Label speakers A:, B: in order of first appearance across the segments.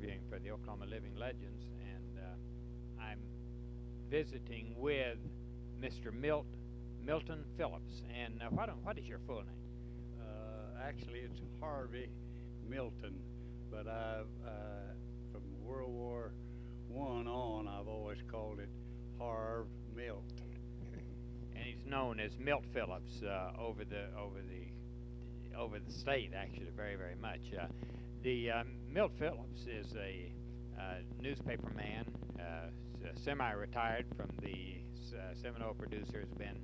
A: interviewing for the Oklahoma Living Legends, and I'm visiting with Mr. Milton Phillips. And what is your full name?
B: Actually, it's Harvey Milton, but from World War I on, I've always called it Harv Milt.
A: And he's known as Milt Phillips over the state, actually, very, very much. Milt Phillips is a newspaper man, semi-retired from the Seminole producer, has been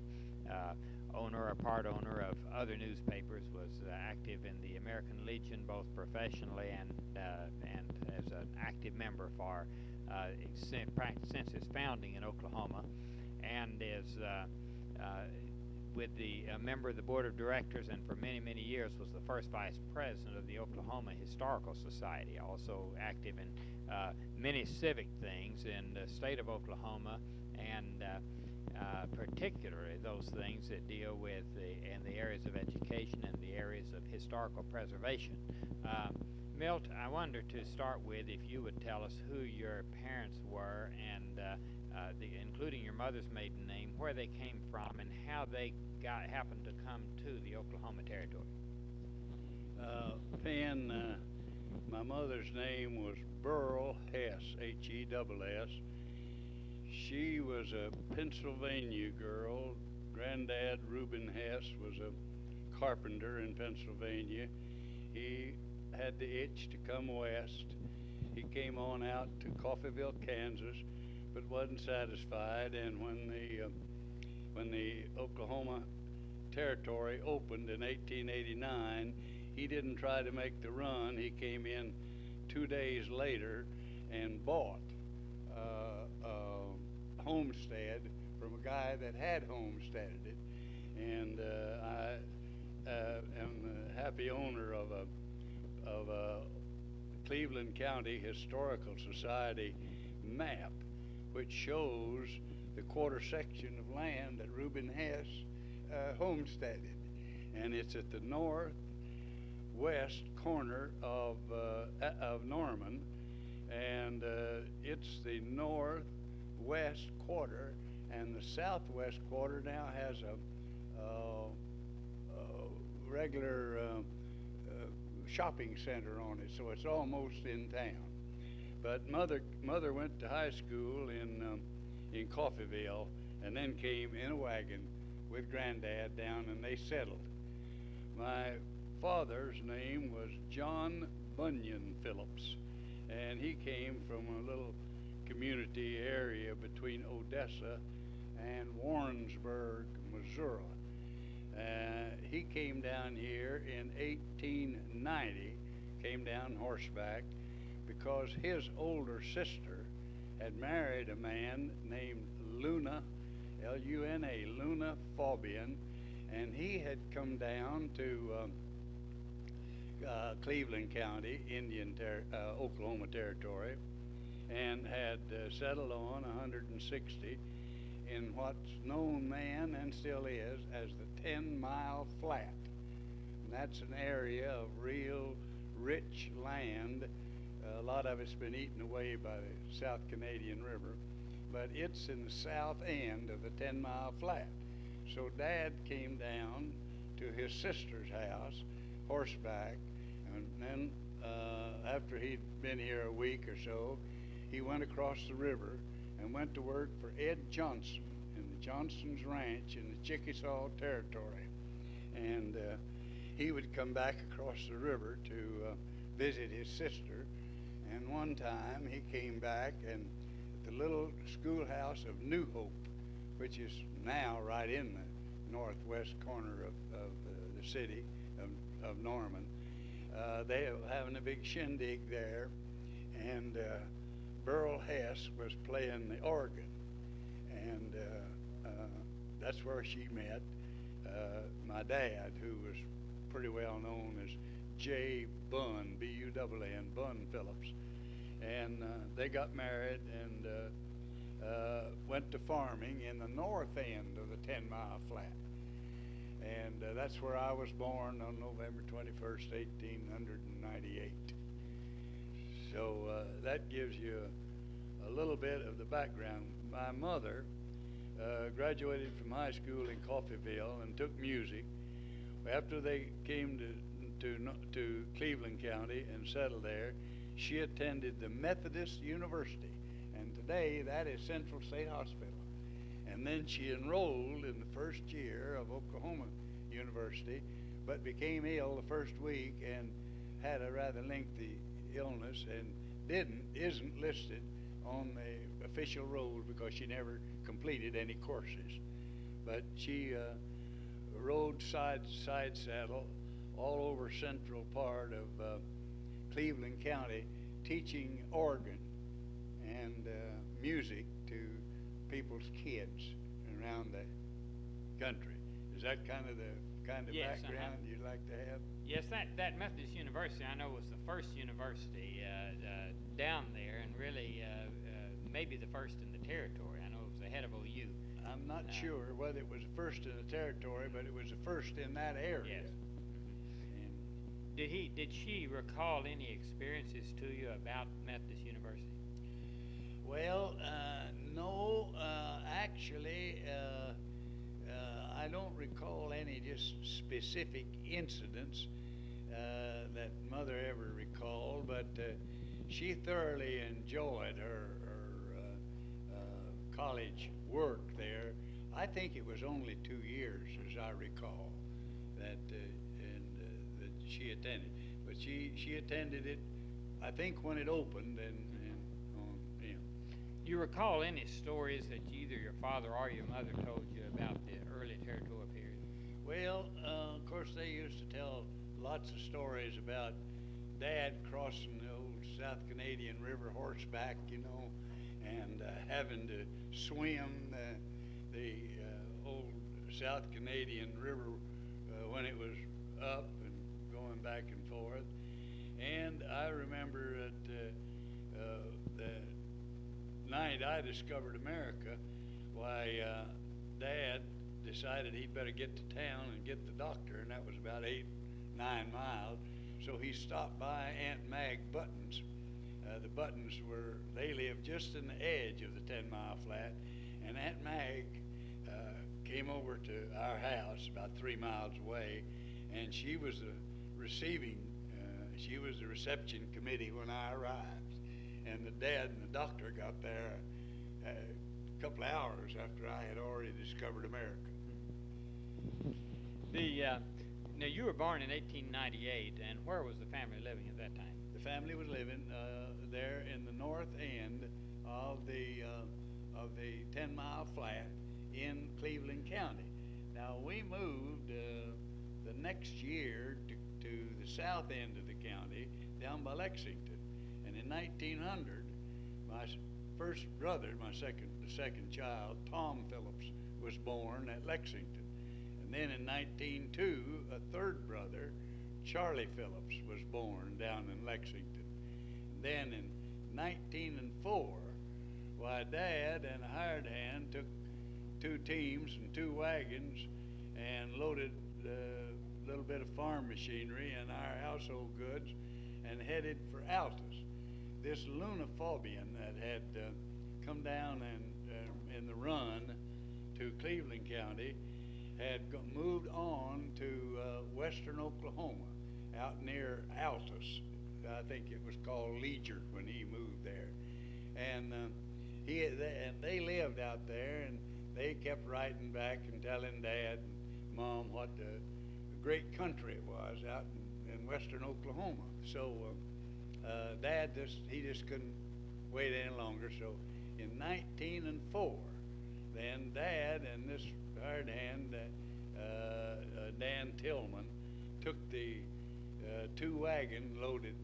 A: owner or part owner of other newspapers, was active in the American Legion both professionally and as an active member for since its founding in Oklahoma, and is with the member of the board of directors, and for many, many years was the first vice president of the Oklahoma Historical Society, also active in many civic things in the state of Oklahoma, and particularly those things that deal with in the areas of education and the areas of historical preservation. Milt, I wonder to start with if you would tell us who your parents were, and including your mother's maiden name, where they came from, and how they happened to come to the Oklahoma Territory.
B: Penn, my mother's name was Burl Hess, Hess. She was a Pennsylvania girl. Granddad, Reuben Hess, was a carpenter in Pennsylvania. He had the itch to come west. He came on out to Coffeyville, Kansas, but wasn't satisfied. And when the Oklahoma Territory opened in 1889, he didn't try to make the run. He came in 2 days later and bought a homestead from a guy that had homesteaded it. And I am the happy owner of a Cleveland County Historical Society map, which shows the quarter section of land that Reuben Hess homesteaded, and it's at the northwest corner of Norman, and it's the northwest quarter, and the southwest quarter now has a regular shopping center on it, so it's almost in town. But mother went to high school in Coffeyville, and then came in a wagon with Granddad down, and they settled. My father's name was John Bunyan Phillips, and he came from a little community area between Odessa and Warrensburg, Missouri. He came down here in 1890, came down horseback, because his older sister had married a man named Luna, L-U-N-A, Luna Fabian, and he had come down to Cleveland County, Oklahoma Territory, and had settled on 160 in what's known then and still is as the 10-Mile Flat. And that's an area of real rich land. A lot of it's been eaten away by the South Canadian River, but it's in the south end of the 10-Mile Flat. So Dad came down to his sister's house, horseback, and then after he'd been here a week or so, he went across the river and went to work for Ed Johnson in the Johnson's Ranch in the Chickasaw Territory. And he would come back across the river to visit his sister. And one time he came back, and at the little schoolhouse of New Hope, which is now right in the northwest corner of the city of Norman, they were having a big shindig there, and Burl Hess was playing the organ, and that's where she met my dad, who was pretty well known as J. Bunn, B-U-N-N, Bunn Phillips. And they got married and went to farming in the north end of the 10-Mile Flat. And that's where I was born on November 21st, 1898. So that gives you a little bit of the background. My mother graduated from high school in Coffeyville and took music. After they came to Cleveland County and settled there, she attended the Methodist University, and today that is Central State Hospital. And then she enrolled in the first year of Oklahoma University, but became ill the first week and had a rather lengthy illness and isn't listed on the official rolls because she never completed any courses. But she rode side saddle all over central part of Cleveland County, teaching organ and music to people's kids around the country. Is that kind of the
A: Yes,
B: background you'd like to have?
A: Yes, that Methodist University, I know, was the first university down there, and really maybe the first in the territory. I know it was ahead of OU.
B: I'm not sure whether it was the first in the territory, but it was the first in that area.
A: Yes.
B: And
A: Did she recall any experiences to you about Methodist University?
B: well, no, actually, I don't recall any just specific incidents that Mother ever recalled, but she thoroughly enjoyed her college work there. I think it was only 2 years, as I recall, that she attended. But she attended it, I think, when it opened, and on, you know.
A: Do you recall any stories that either your father or your mother told you about the early territorial period?
B: Well, of course, they used to tell lots of stories about Dad crossing the old South Canadian River horseback, you know, and having to swim the old South Canadian River when it was up and going back and forth. And I remember that the night I discovered America, why Dad decided he'd better get to town and get the doctor, and that was about 8-9 miles. So he stopped by Aunt Mag Buttons. The Buttons they lived just in the edge of the 10-mile flat, and Aunt Mag came over to our house about 3 miles away, and she was the reception committee when I arrived. And the Dad and the doctor got there a couple of hours after I had already discovered America.
A: Now, you were born in 1898, and where was the family living at that time?
B: The family was living there in the north end of the 10-mile flat in Cleveland County. Now, we moved the next year to the south end of the county, down by Lexington. And in 1900, my first brother, the second child, Tom Phillips, was born at Lexington. And then in 1902, a third brother, Charlie Phillips, was born down in Lexington. And then in 1904, why, Dad and a hired hand took 2 teams and 2 wagons and loaded a little bit of farm machinery and our household goods and headed for Altus. This Lunaphobia that had come down and in the run to Cleveland County had moved on to western Oklahoma, out near Altus. I think it was called Leger when he moved there, and they lived out there, and they kept writing back and telling Dad and Mom what a great country it was out in western Oklahoma. So Dad just couldn't wait any longer. So in 1904, then Dad and this hired hand, Dan Tillman, took the 2 wagons loaded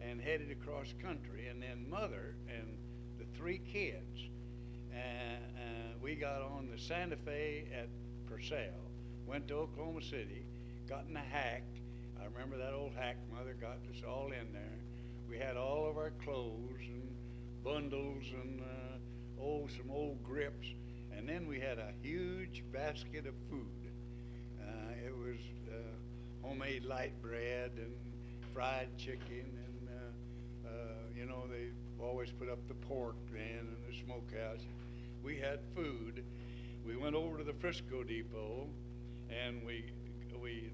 B: and headed across country. And then Mother and the 3 kids, we got on the Santa Fe at Purcell, went to Oklahoma City, got in a hack. I remember that old hack. Mother got us all in there. We had all of our clothes and bundles and some old grips, and then we had a huge basket of food. It was homemade light bread and fried chicken and You know, they always put up the pork then and the smokehouse. We had food. We went over to the Frisco Depot, and we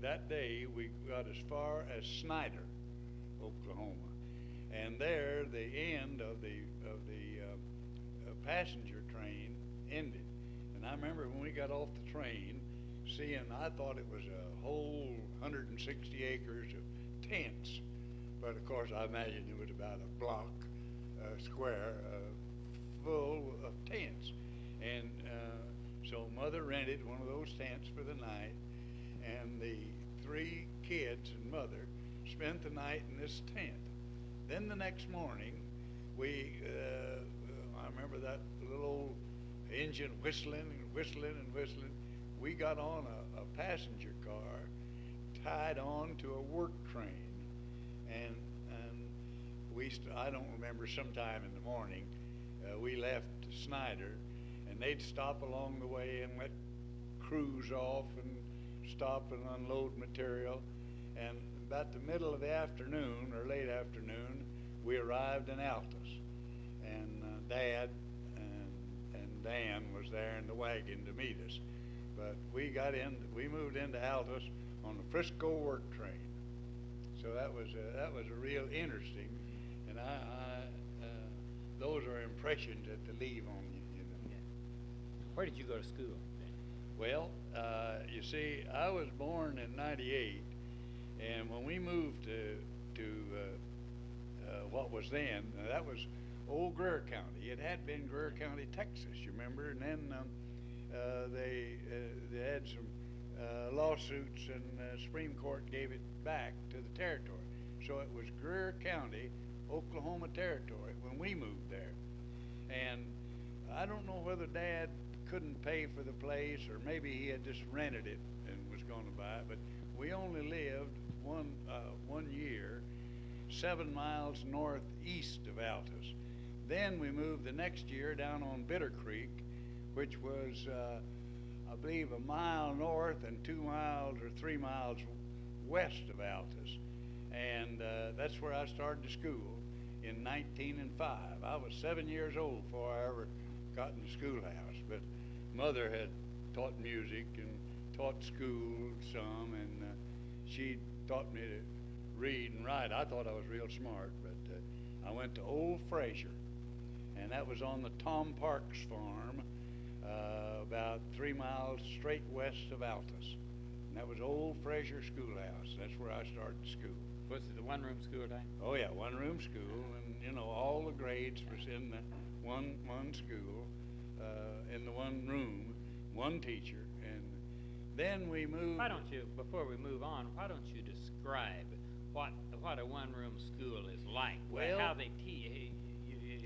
B: that day we got as far as Snyder, Oklahoma, and there the end of the passenger train ended. And I remember when we got off the train, seeing, I thought it was a whole 160 acres of tents, but of course I imagined it was about a block square full of tents. And so Mother rented one of those tents for the night, and the 3 kids and Mother spent the night in this tent. Then the next morning, I remember that little old engine whistling and whistling and whistling. We got on a passenger car tied on to a work train, and I don't remember, sometime in the morning, we left Snyder, and they'd stop along the way and let crews off and stop and unload material. And about the middle of the afternoon or late afternoon, we arrived in Altus, and Dad and Dan was there in the wagon to meet us. But we moved into Altus on the Frisco work train. So that was a real interesting, and those are impressions that they leave on you, you know.
A: Yeah. Where did you go to school?
B: Well, you see, I was born in '98, and when we moved to what was then, that was old Greer County. It had been Greer County, Texas, you remember, and then they had some lawsuits, and Supreme Court gave it back to the territory. So it was Greer County, Oklahoma Territory when we moved there. And I don't know whether Dad couldn't pay for the place, or maybe he had just rented it and was going to buy it, but we only lived one year 7 miles northeast of Altus. Then we moved the next year down on Bitter Creek, which was I believe a mile north and 2 miles or 3 miles west of Altus. And that's where I started school in 1905. I was 7 years old before I ever got in the schoolhouse, but Mother had taught music and taught school some, and she taught me to read and write. I thought I was real smart, but I went to Old Fraser, and that was on the Tom Parks farm, about 3 miles straight west of Altus. And that was Old Fraser Schoolhouse. That's where I started school.
A: Was it the one-room school day?
B: Oh yeah, one-room school, and you know, all the grades was in the one school, in the one room, one teacher. And then we moved.
A: Why don't you, before we move on, why don't you describe what a one-room school is like?
B: Well,
A: how they teach.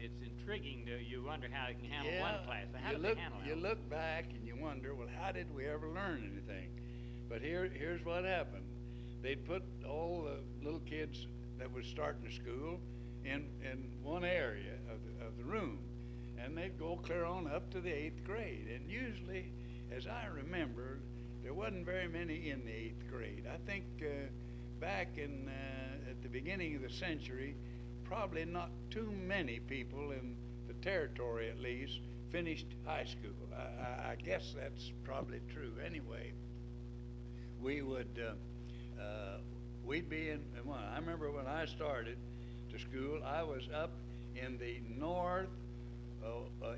A: It's intriguing. You wonder how they can handle one class. How do they handle it?
B: You look back and you wonder, well, how did we ever learn anything? But here's what happened. They'd put all the little kids that was starting to school in one area of the room, and they'd go clear on up to the 8th grade. And usually, as I remember, there wasn't very many in the 8th grade. I think back in at the beginning of the century, probably not too many people in the territory, at least, finished high school. I guess that's probably true. Anyway, we would we'd be in. Well, I remember when I started to school, I was up in the north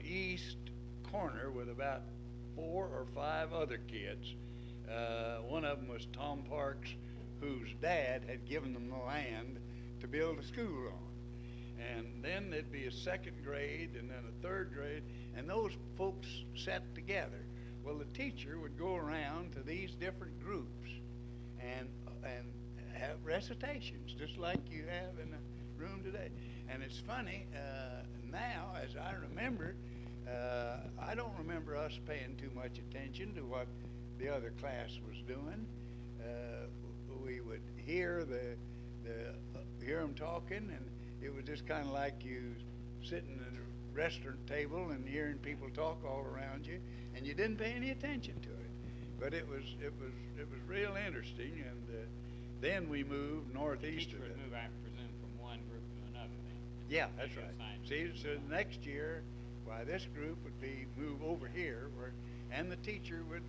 B: east corner with about 4 or 5 other kids. One of them was Tom Parks, whose dad had given them the land to build a school on. And then there'd be a 2nd grade and then a 3rd grade, and those folks sat together. Well, the teacher would go around to these different groups and have recitations, just like you have in the room today. And it's funny, now, as I remember, I don't remember us paying too much attention to what the other class was doing. We would hear hear them talking, and it was just kind of like you sitting at a restaurant table and hearing people talk all around you, and you didn't pay any attention to it. But it was real interesting. And then we moved northeast
A: of it. The teacher would move, I presume, from one group to another then.
B: Yeah, that's
A: Visual
B: right.
A: signs.
B: See, so the next year, why this group would be move over here, and the teacher would,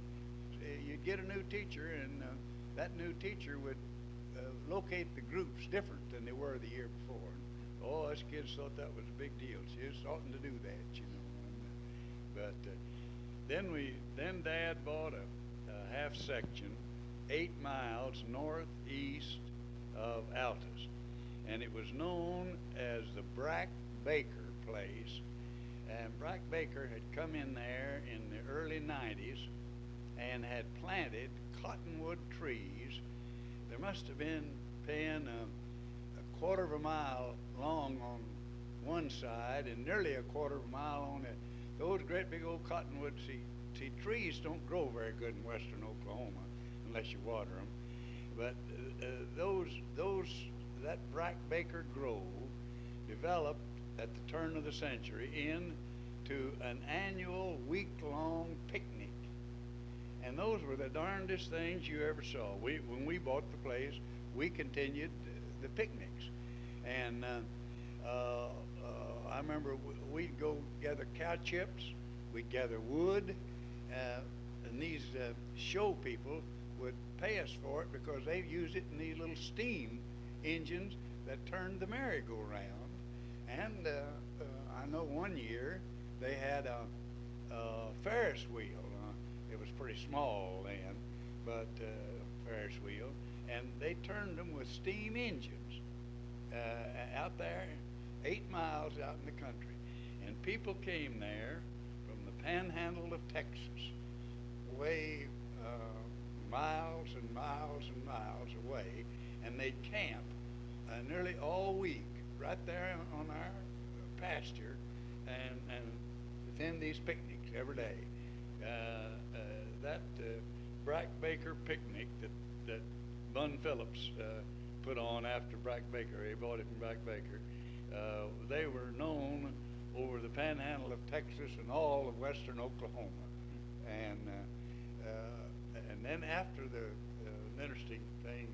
B: you'd get a new teacher, and that new teacher would locate the groups different than they were the year before. Oh, us kids thought that was a big deal. She was starting to do that, you know. But then Dad bought a half section, 8 miles northeast of Altus, and it was known as the Brack Baker place. And Brack Baker had come in there in the early 90s and had planted cottonwood trees. There must have been paying a quarter of a mile long on one side and nearly a quarter of a mile on the, those great big old cottonwoods. See, trees don't grow very good in western Oklahoma unless you water them. But that Brack Baker Grove developed at the turn of the century into an annual week-long picnic. And those were the darndest things you ever saw. When we bought the place, we continued the picnics. And I remember we'd go gather cow chips, we'd gather wood, and these show people would pay us for it because they used it in these little steam engines that turned the merry-go-round. And I know one year they had a Ferris wheel. It was pretty small then, but Ferris wheel, and they turned them with steam engines out there, 8 miles out in the country. And people came there from the panhandle of Texas, way miles and miles and miles away, and they'd camp nearly all week right there on our pasture and attend these picnics every day. That Brack Baker picnic that Bun Phillips put on after Brack Baker, he bought it from Brack Baker, they were known over the panhandle of Texas and all of western Oklahoma. And then after the interesting thing,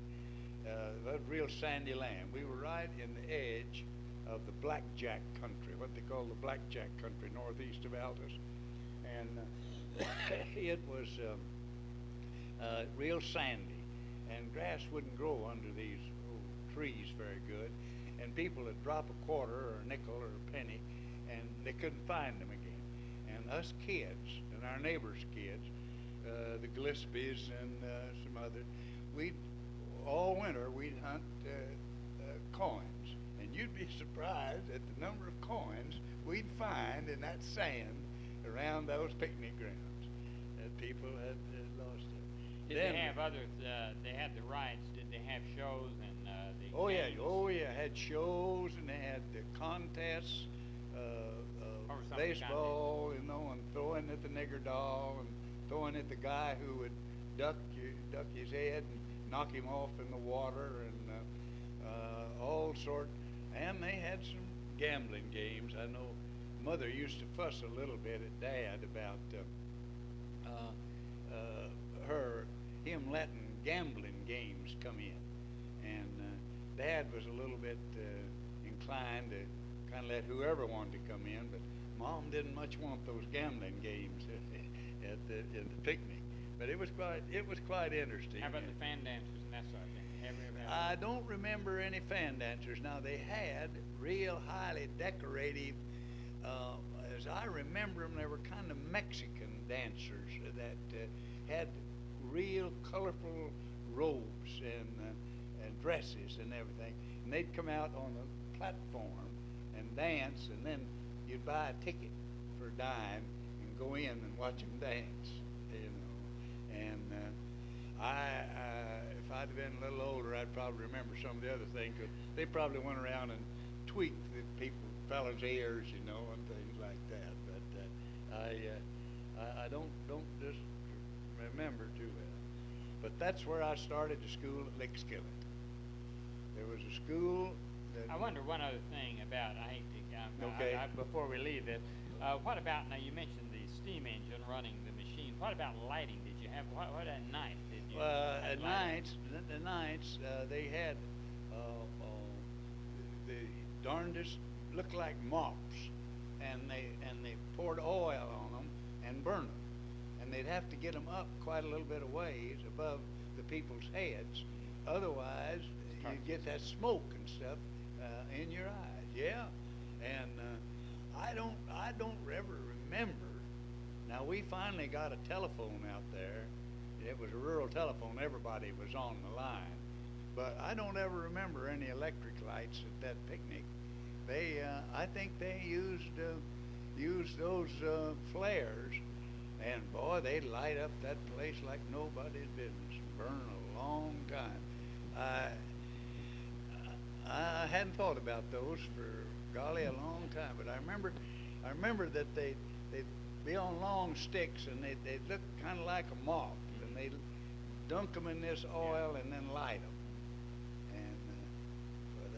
B: that was real sandy land. We were right in the edge of the blackjack country, what they call the blackjack country, northeast of Altus. And it was real sandy, and grass wouldn't grow under these old trees very good. And people would drop a quarter or a nickel or a penny, and they couldn't find them again. And us kids, and our neighbors' kids, the Gillespie's and some others, all winter we'd hunt coins. And you'd be surprised at the number of coins we'd find in that sand around those picnic grounds that people had lost it.
A: Did they have others? They had the rides. Did they have shows and the games?
B: Had shows, and they had the contests, baseball, you know, and throwing at the nigger doll, and throwing at the guy who would duck his head and knock him off in the water, and all sorts. And they had some gambling games. I know Mother used to fuss a little bit at Dad about him letting gambling games come in, and Dad was a little bit inclined to kind of let whoever wanted to come in, but Mom didn't much want those gambling games at the picnic. But it was quite interesting.
A: How about the fan dancers and that sort of thing?
B: I don't remember any fan dancers. Now they had real highly decorative. As I remember them, they were kind of Mexican dancers that had real colorful robes and dresses and everything. And they'd come out on the platform and dance, and then you'd buy a ticket for a dime and go in and watch them dance, you know. And if I'd been a little older, I'd probably remember some of the other things, because they probably went around and tweaked the fellas' ears, you know, and things like that. But I don't just remember too well. But that's where I started the school at Lickskillet. There was a school that...
A: I wonder one other thing about, I hate to,
B: okay.
A: Before we leave this, what about, now you mentioned the steam engine running the machine. What about lighting? Did you have, what at night did you
B: at nights, they had the darndest looked like mops, and they poured oil on them and burned them, and they'd have to get them up quite a little bit of ways above the people's heads, otherwise you'd get that smoke and stuff in your eyes. Yeah, and I don't ever remember. Now we finally got a telephone out there. It was a rural telephone. Everybody was on the line, but I don't ever remember any electric lights at that picnic. They, I think they used those flares, and boy, they light up that place like nobody's business. Burn a long time. I hadn't thought about those for golly a long time, but I remember that they'd be on long sticks, and they'd look kind of like a mop, and they'd dunk them in this oil and then light them, and well,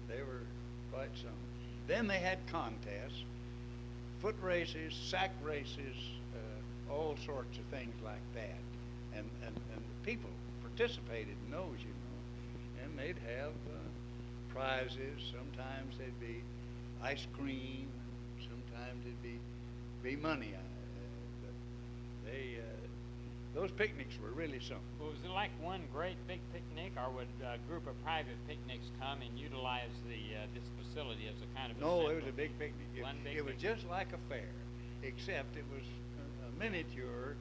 B: they were quite something. Then they had contests, foot races, sack races, all sorts of things like that, and the people participated in those, you know, and they'd have prizes. Sometimes they'd be ice cream, sometimes it'd be money. But they those picnics were really something.
A: Well, was it like one great big picnic, or would a group of private picnics come and utilize this facility as a kind of
B: No,
A: center?
B: it was a big picnic. It was just like a fair, except it was a miniature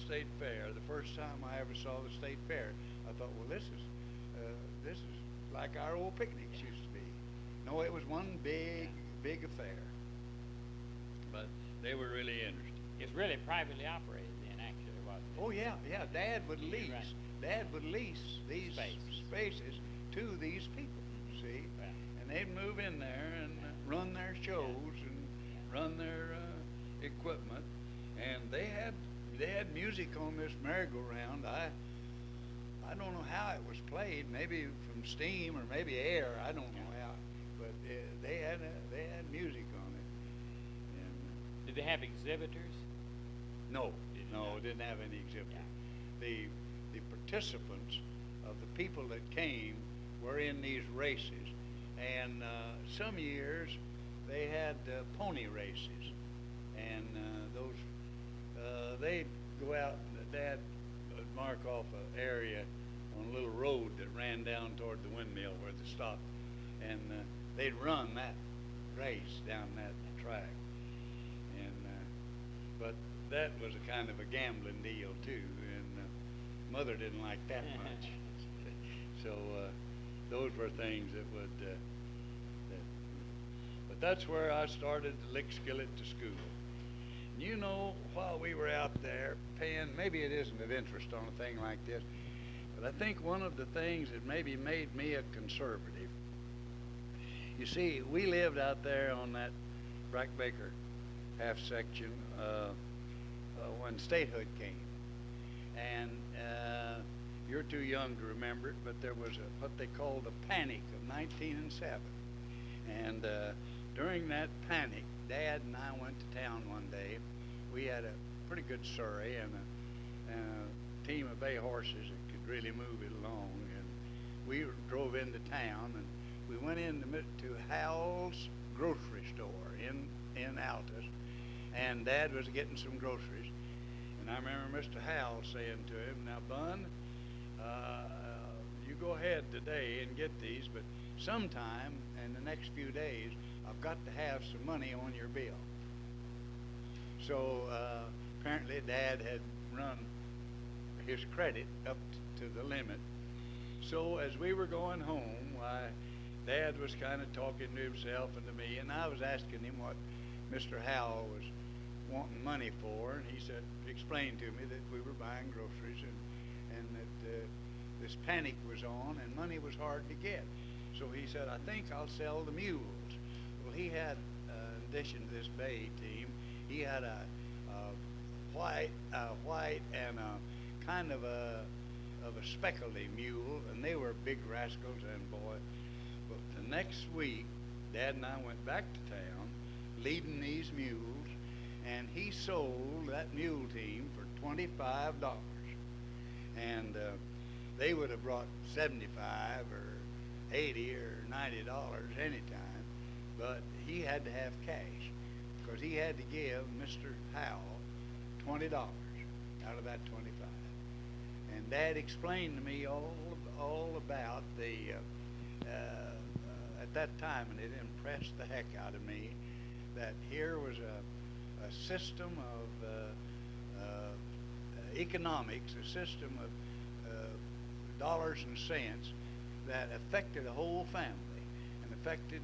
B: state fair. The first time I ever saw the state fair, I thought, well, this is like our old picnics used to be. No, it was one big affair. But they were really interesting.
A: It's really privately operated then, actually, wasn't it?
B: Oh yeah. Dad would lease. Right. Dad would lease these spaces to these people. See, right. And they'd move in there and run their shows and run their equipment. And they had music on this merry-go-round. I don't know how it was played. Maybe from steam or maybe air. I don't know how. But they had music on it. And,
A: did they have exhibitors?
B: No, didn't have any exhibitors. Yeah. The participants of the people that came were in these races, and some years they had pony races, and they'd go out, and Dad would mark off an area on a little road that ran down toward the windmill where they stopped, and they'd run that race down that track. And but that was a kind of a gambling deal too, and Mother didn't like that much. So those were things that would. But that's where I started to lick skillet to school. And you know, while we were out there paying, maybe it isn't of interest on a thing like this, but I think one of the things that maybe made me a conservative. You see, we lived out there on that Brackbaker half section when statehood came, and you're too young to remember it, but there was what they called the Panic of 1907, and during that panic, Dad and I went to town one day. We had a pretty good surrey and a team of bay horses that could really move it along, and we drove into town, and we went into Howell's grocery store in Altus, and Dad was getting some groceries, and I remember Mr. Howell saying to him, "Now, Bun, you go ahead today and get these, but sometime in the next few days, I've got to have some money on your bill." So apparently Dad had run his credit up to the limit. So as we were going home, Dad was kind of talking to himself and to me, and I was asking him what Mr. Howell was wanting money for, and he explained to me that we were buying groceries and that this panic was on and money was hard to get. So he said, "I think I'll sell the mules." Well, he had, in addition to this bay team, he had a white and a kind of a speckledy mule, and they were big rascals, and boy. But the next week, Dad and I went back to town, leading these mules, and he sold that mule team for $25, and they would have brought $75 or $80 or $90 anytime. but he had to have cash because he had to give Mr. Howell $20 out of that 25. And Dad explained to me all about the at that time, and it impressed the heck out of me that here was a system of economics, a system of dollars and cents that affected a whole family and affected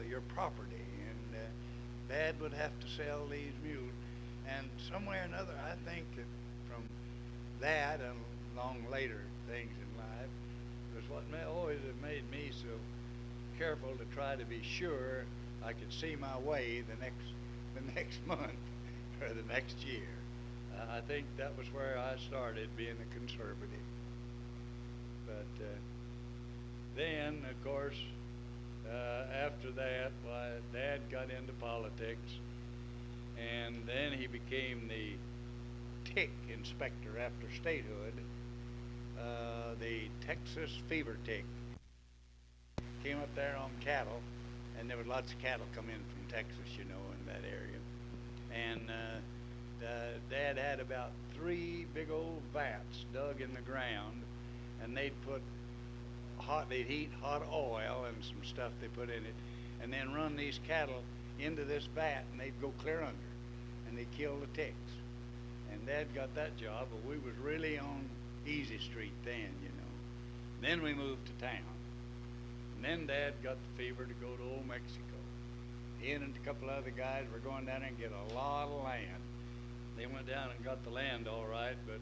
B: your property. And Dad would have to sell these mules. And some way or another, I think that from that and along later things in life was what always have made me so careful to try to be sure I could see my way the next month or the next year. I think that was where I started being a conservative. But then, of course, after that, Dad got into politics, and then he became the tick inspector after statehood. The Texas fever tick came up there on cattle, and there was lots of cattle come in from Texas, you know, in that area. And Dad had about 3 big old vats dug in the ground, and they'd heat hot oil and some stuff they put in it, and then run these cattle into this vat, and they'd go clear under, and they'd kill the ticks. And Dad got that job, but we was really on easy street then, you know. Then we moved to town. And then Dad got the fever to go to old Mexico. He and a couple other guys were going down there and get a lot of land. They went down and got the land all right, but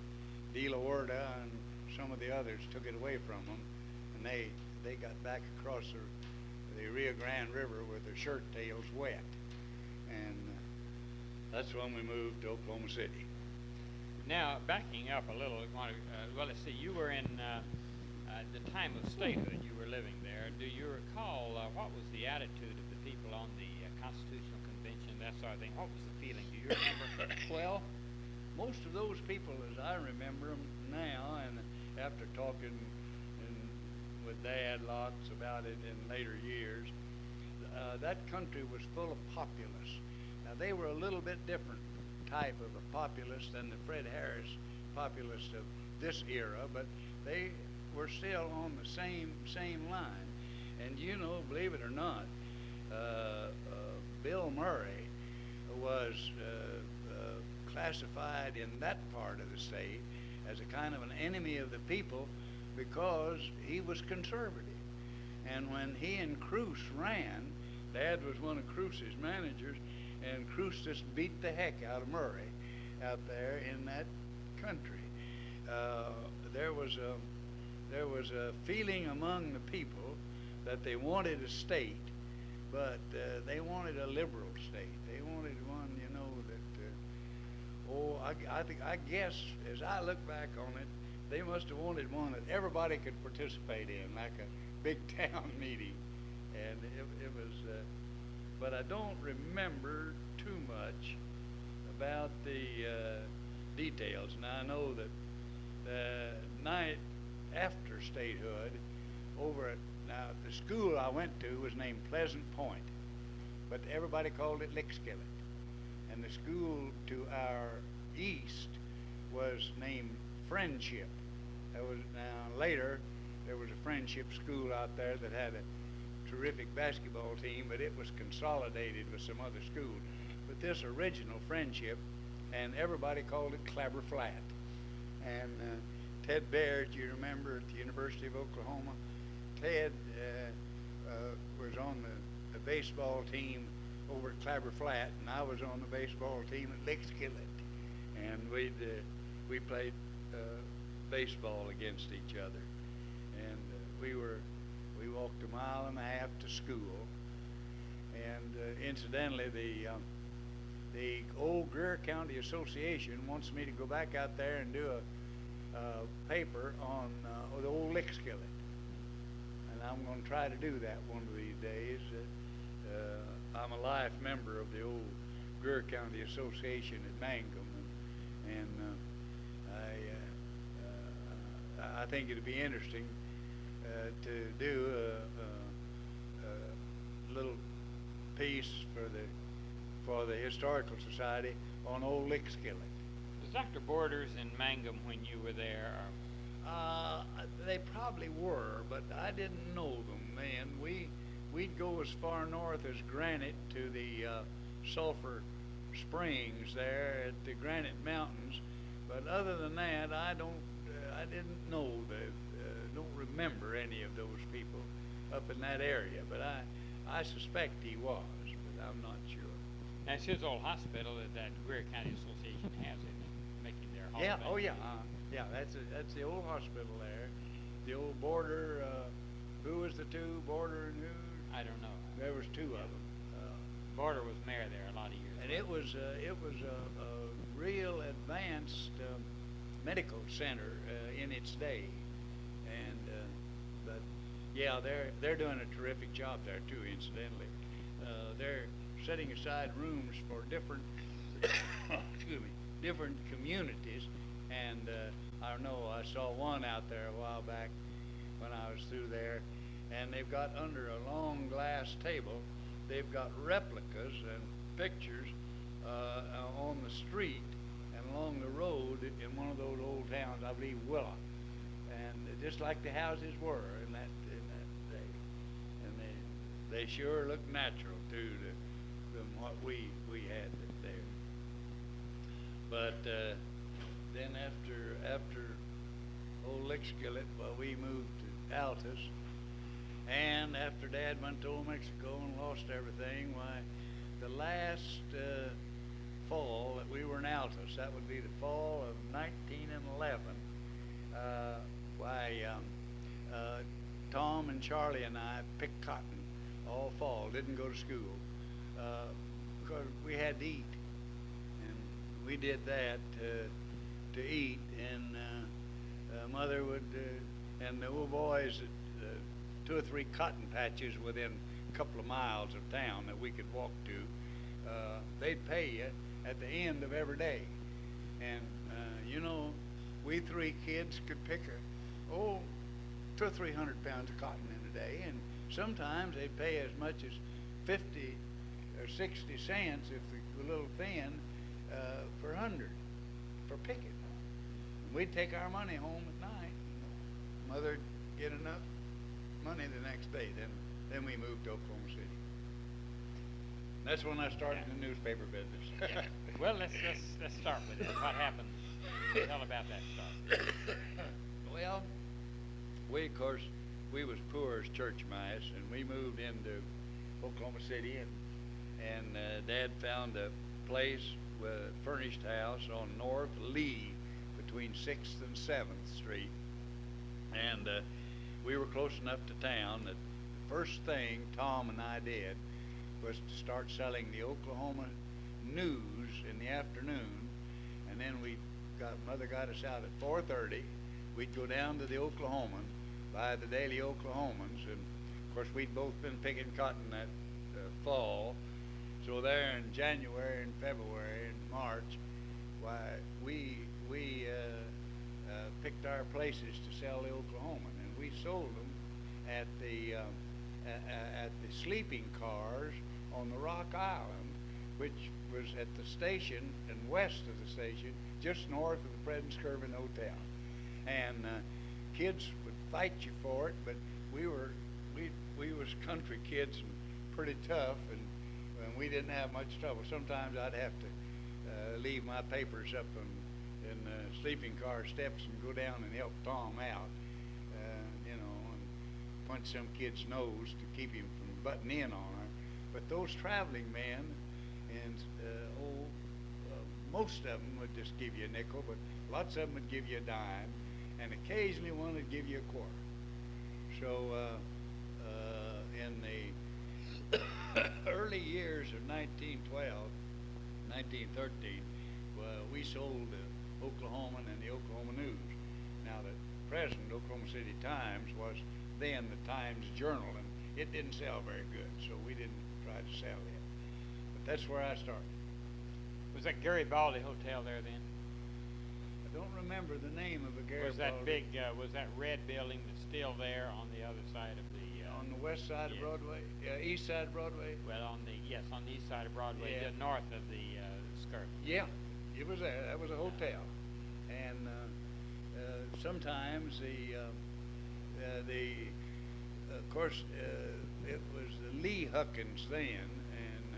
B: De La Huerta and some of the others took it away from them, and they got back across the Rio Grande River with their shirt tails wet. And that's when we moved to Oklahoma City.
A: Now, backing up a little, well, let's see, you were in the time of statehood, you were living there. Do you recall what was the attitude of the people on the Constitutional Convention, that sort of thing? What was the feeling? Do you remember?
B: Well, most of those people, as I remember them now, and after talking with Dad lots about it in later years, that country was full of populists. Now, they were a little bit different type of a populist than the Fred Harris populist of this era, but they were still on the same line. And you know, believe it or not, Bill Murray was classified in that part of the state as a kind of an enemy of the people because he was conservative. And when he and Cruz ran, Dad was one of Cruz's managers, and Cruz just beat the heck out of Murray out there in that country. There was a feeling among the people that they wanted a state, but they wanted a liberal state. They wanted one, you know, that, I guess, as I look back on it, they must have wanted one that everybody could participate in, like a big town meeting. And it was, but I don't remember too much about the details. Now, I know that the night after statehood, now the school I went to was named Pleasant Point, but everybody called it Lickskillet. And the school to our east was named Friendship. Now later, there was a Friendship school out there that had a terrific basketball team, but it was consolidated with some other school. But this original Friendship, and everybody called it Clabber Flat. And Ted Baird, you remember, at the University of Oklahoma, Ted was on the baseball team over at Clabber Flat, and I was on the baseball team at Lickskillet. And we played baseball against each other. And we walked 1.5 miles to school. And incidentally, the old Greer County Association wants me to go back out there and do a paper on the old Lickskillet. And I'm going to try to do that one of these days. I'm a life member of the old Greer County Association at Mangum, and I think it'd be interesting to do a little piece for the Historical Society on Old Lick Skillet.
A: Was Dr. Borders in Mangum when you were there?
B: They probably were, but I didn't know them then. We'd go as far north as Granite to the Sulphur Springs there at the Granite Mountains, but other than that, I didn't know don't remember any of those people up in that area. But I suspect he was, but I'm not sure.
A: That's his old hospital that Greer County Association has, isn't it? Making their hall
B: Yeah.
A: of fame.
B: Oh yeah. Yeah. That's the old hospital there. The old Border. Who was the two? Border and who?
A: I don't know.
B: There was two of them.
A: Border was mayor there a lot of years
B: And
A: ago.
B: it was a real advanced medical center in its day, and but yeah, they're doing a terrific job there too. Incidentally, they're setting aside rooms for different excuse me, different communities, and I know I saw one out there a while back when I was through there, and they've got under a long glass table, they've got replicas and pictures on the street and along the road in one of those old towns, I believe Willock, and just like the houses were in that day, and they sure look natural too than what we had there. But then after old Lick Skillet, well, we moved to Altus. And after Dad went to Old Mexico and lost everything, why, the last fall that we were in Altus, that would be the fall of 1911, Tom and Charlie and I picked cotton all fall, didn't go to school, because we had to eat. And we did that to eat, and Mother would, and the old boys, 2 or 3 cotton patches within a couple of miles of town that we could walk to, they'd pay you at the end of every day. And you know, we 3 kids could pick 200 or 300 pounds of cotton in a day, and sometimes they'd pay as much as 50 or 60 cents if the little thin per 100 for picking. And we'd take our money home at night. Mother'd get enough money the next day. Then we moved to Oklahoma City. That's when I started the newspaper business.
A: Yeah. Well, let's start with it. What happened? Tell about that start.
B: Well, of course, we was poor as church mice, and we moved into Oklahoma City, and Dad found a place with a furnished house on North Lee between 6th and 7th Street, and we were close enough to town that the first thing Tom and I did was to start selling the Oklahoma News in the afternoon, and then Mother got us out at 4:30. We'd go down to the Oklahoman, buy the Daily Oklahomans, and of course we'd both been picking cotton that fall, so there in January and February and March, why we picked our places to sell the Oklahoman, and we sold them at the sleeping cars on the Rock Island, which was at the station and west of the station, just north of the President's Curve Hotel. And kids would fight you for it, but we was country kids and pretty tough, and we didn't have much trouble. Sometimes I'd have to leave my papers up in the sleeping car steps and go down and help Tom out, you know, and punch some kid's nose to keep him from butting in on her. But those traveling men, and most of them would just give you a nickel, but lots of them would give you a dime, and occasionally one would give you a quarter. So in the early years of 1912, 1913, we sold the Oklahoman and the Oklahoma News. Now, the present Oklahoma City Times was then the Times Journal, and it didn't sell very good, so we didn't try to sell it. But that's where I started.
A: Was that Garibaldi Hotel there then?
B: I don't remember the name of the Garibaldi.
A: Was that big, was that red building that's still there on the other side of the...
B: on the west side of
A: Yes.
B: Broadway, east side of Broadway.
A: Well, on the east side of Broadway,
B: Yeah.
A: north of the Skirvin.
B: Yeah, it was there. That was a hotel, and sometimes of course, it was the Lee Huckins then, and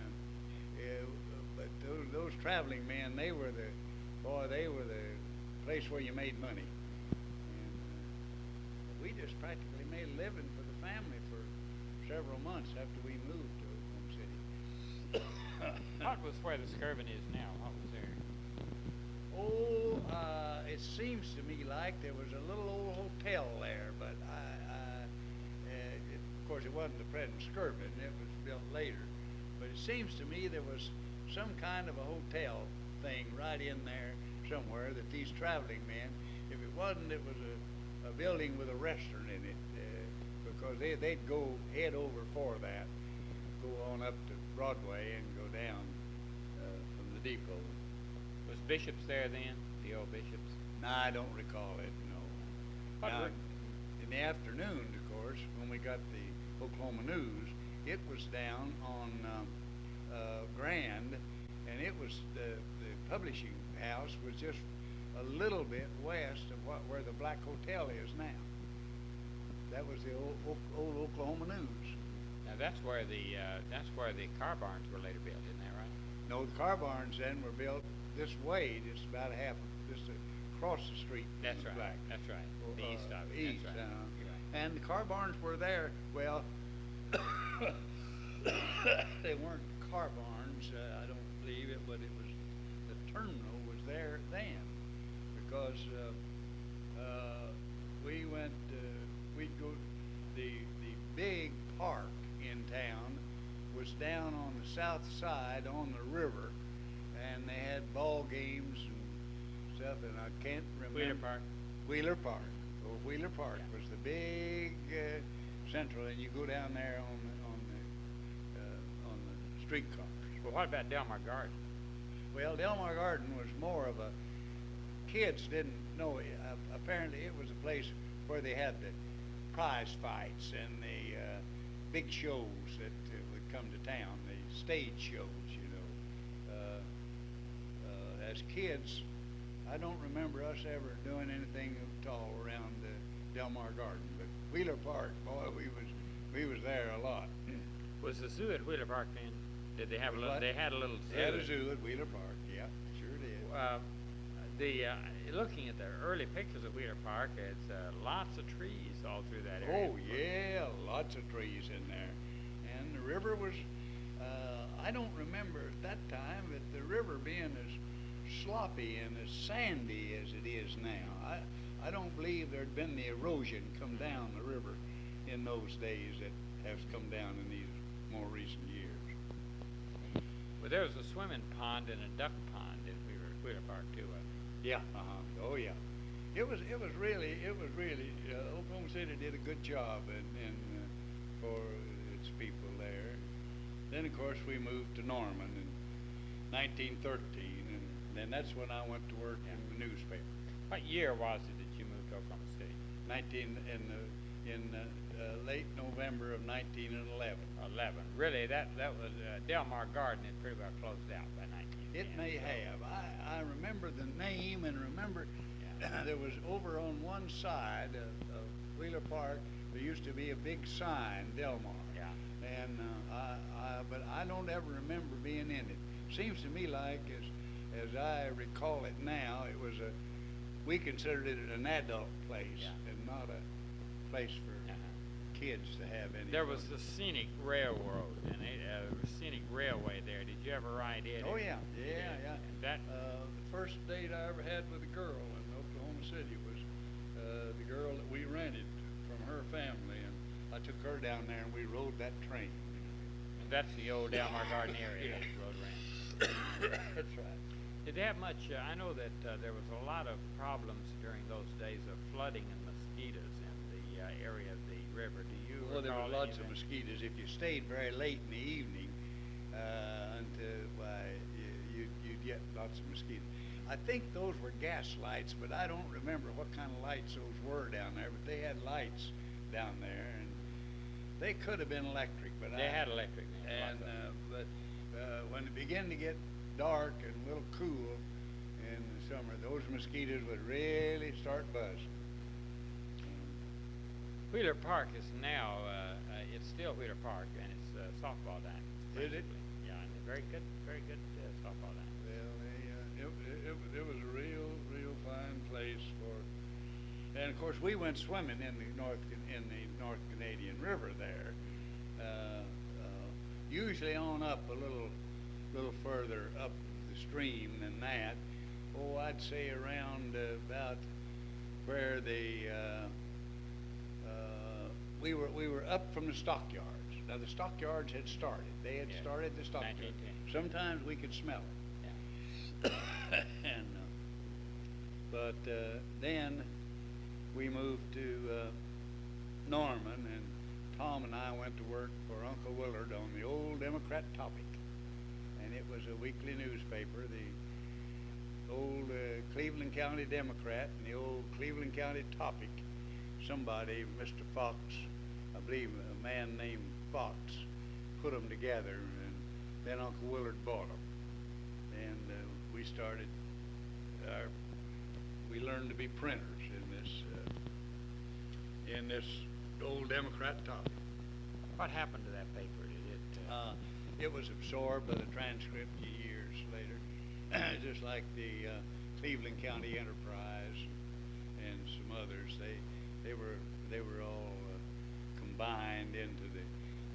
B: but those traveling men, they were the place where you made money. And we just practically made a living for the family for several months after we moved to Oklahoma City.
A: What was where the Skirvin is now? What was there?
B: Oh, it seems to me like there was a little old hotel there, but of course, it wasn't the present Skirvin. It was built later. But it seems to me there was some kind of a hotel thing right in there somewhere that these traveling men, if it wasn't, it was a building with a restaurant in it, because they'd go head over for that, go on up to Broadway and go down from the depot.
A: Was Bishop's there then? The old Bishop's?
B: No, I don't recall it, no. Now, in the afternoon, of course, when we got the Oklahoma News, it was down on Grand, and it was the publishing house was just a little bit west of where the Black Hotel is now. That was the old Oklahoma News.
A: Now that's where the car barns were later built, isn't that right?
B: No, the car barns then were built this way, just about just across the street.
A: That's
B: from
A: right.
B: Black.
A: That's right. The east of it.
B: East,
A: That's right. You're right.
B: And the car barns were there. Well, they weren't car barns, I don't believe it, but it was the terminal was there then, because we'd go. The big park in town was down on the south side on the river, and they had ball games and stuff, and I can't remember.
A: Wheeler Park.
B: Wheeler Park. Oh, Wheeler Park was the big central, and you go down there on the streetcars.
A: Well, what about Delmar Garden?
B: Well, Delmar Garden was more of a kids didn't know. Apparently, it was a place where they had the prize fights and the big shows that would come to town, the stage shows, you know. As kids, I don't remember us ever doing anything at all around Delmar Garden, but Wheeler Park, boy, we was there a lot.
A: Was the zoo at Wheeler Park then? Did they have a little? They had a little zoo.
B: They had a zoo at Wheeler Park. Yeah, sure did.
A: Looking at the early pictures of Wheeler Park, it's lots of trees all through that area.
B: Oh yeah, lots of trees in there, and the river was. I don't remember at that time that the river being as sloppy and as sandy as it is now. I don't believe there'd been the erosion come down the river in those days that has come down in these more recent years.
A: Well, there was a swimming pond and a duck pond in Wheeler Park too.
B: Yeah. Oh yeah. It was really. Oklahoma City did a good job for its people there. Then of course we moved to Norman in 1913, and then that's when I went to work in the newspaper.
A: What year was it that you moved to Oklahoma City?
B: Late November of 1911.
A: 11. Really, that was Delmar Garden had pretty well closed out by 1910.
B: It may have. I remember the name, and remember there was over on one side of Wheeler Park, there used to be a big sign, Delmar.
A: Yeah.
B: And but I don't ever remember being in it. Seems to me like, as I recall it now, we considered it an adult place and not a place for kids to have any.
A: There was the scenic railroad and scenic railway there. Did you ever ride it?
B: Oh yeah.
A: That
B: the first date I ever had with a girl in Oklahoma City was the girl that we rented from her family, and I took her down there and we rode that train.
A: And that's the old Delmar Garden area. You rode around.
B: That's right.
A: Did they have much? I know that there was a lot of problems during those days of flooding and mosquitoes in the area of the river. Do you?
B: Well, there were
A: recall
B: lots
A: any
B: of
A: that?
B: mosquitoes. If you stayed very late in the evening, you'd get lots of mosquitoes. I think those were gas lights, but I don't remember what kind of lights those were down there. But they had lights down there, and They could have been electric, but
A: They had electric then.
B: but when it began to get dark and a little cool in the summer, those mosquitoes would really start buzzing.
A: Wheeler Park is now, it's still Wheeler Park, and it's softball diamond.
B: Is it?
A: Yeah, and a very good softball diamond.
B: Well, it was a real fine place for, and of course we went swimming in the North Canadian River there. Usually on up a little further up the stream than that. Oh, I'd say around about where the we were up from the stockyards. Now the stockyards had started. They had started the stockyards.
A: 1910.
B: Sometimes we could smell it.
A: Yeah.
B: And but then we moved to Norman, and Tom and I went to work for Uncle Willard on the old Democrat Topic, and it was a weekly newspaper. The old Cleveland County Democrat and the old Cleveland County Topic. Somebody, Mr. Fox, I believe a man named Fox, put them together, and then Uncle Willard bought them. And we started, we learned to be printers in this old Democrat Topic.
A: What happened to that paper? Did
B: It was absorbed by the Transcript years later, just like the Cleveland County Enterprise and some others. They were all combined into the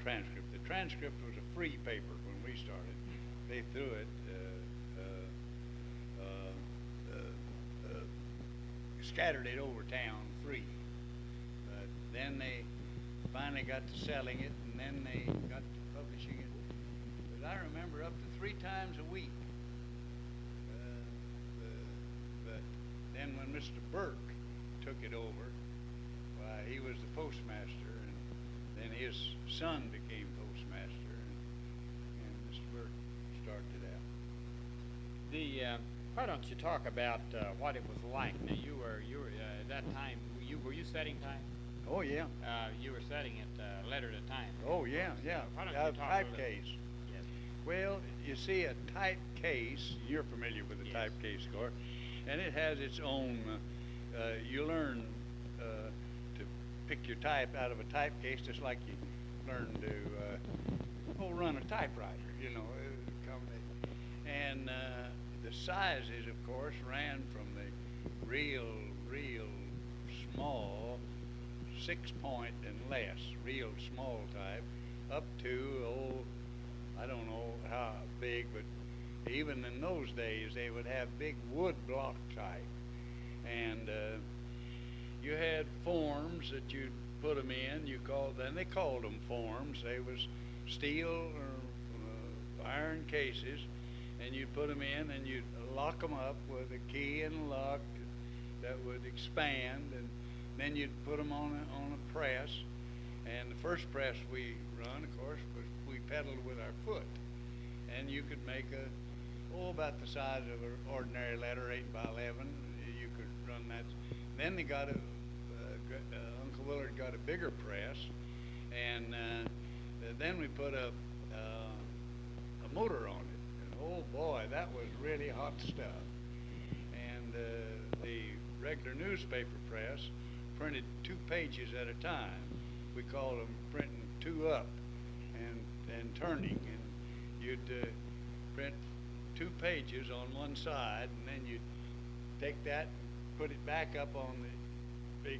B: Transcript. The Transcript was a free paper when we started. They threw it, scattered it over town free. But then they finally got to selling it, and then they got to publishing it. But I remember up to 3 times a week. But then when Mr. Burke took it over, why, he was the postmaster, and then his son became postmaster, and Mr. Burke started out.
A: Why don't you talk about what it was like? Now you were at that time. Were you setting time?
B: Oh yeah.
A: You were setting it letter at a time.
B: Oh yeah.
A: Why don't you talk
B: type
A: a little?
B: case.
A: Yes.
B: Well, you see, a type case, you're familiar with the
A: Yes.
B: type case, Score, and it has its own, you learn to pick your type out of a type case just like you learn to run a typewriter, and the sizes, of course, ran from the real small 6-point and less, real small type, up to, I don't know how big, but even in those days they would have big wood block type. And you had forms that you'd put them in. Then they called them forms. They was steel or iron cases, and you'd put them in and you'd lock them up with a key and a lock that would expand, and then you'd put them on a press. And the first press we run, of course, was we pedaled with our foot, and you could make about the size of an ordinary letter, 8 by 11. You could run that. Then they got Uncle Willard got a bigger press, and then we put a motor on it. And oh boy, that was really hot stuff. And the regular newspaper press printed 2 pages at a time. We called them printing 2 up and turning, and you'd print 2 pages on one side, and then you'd take that and put it back up on the big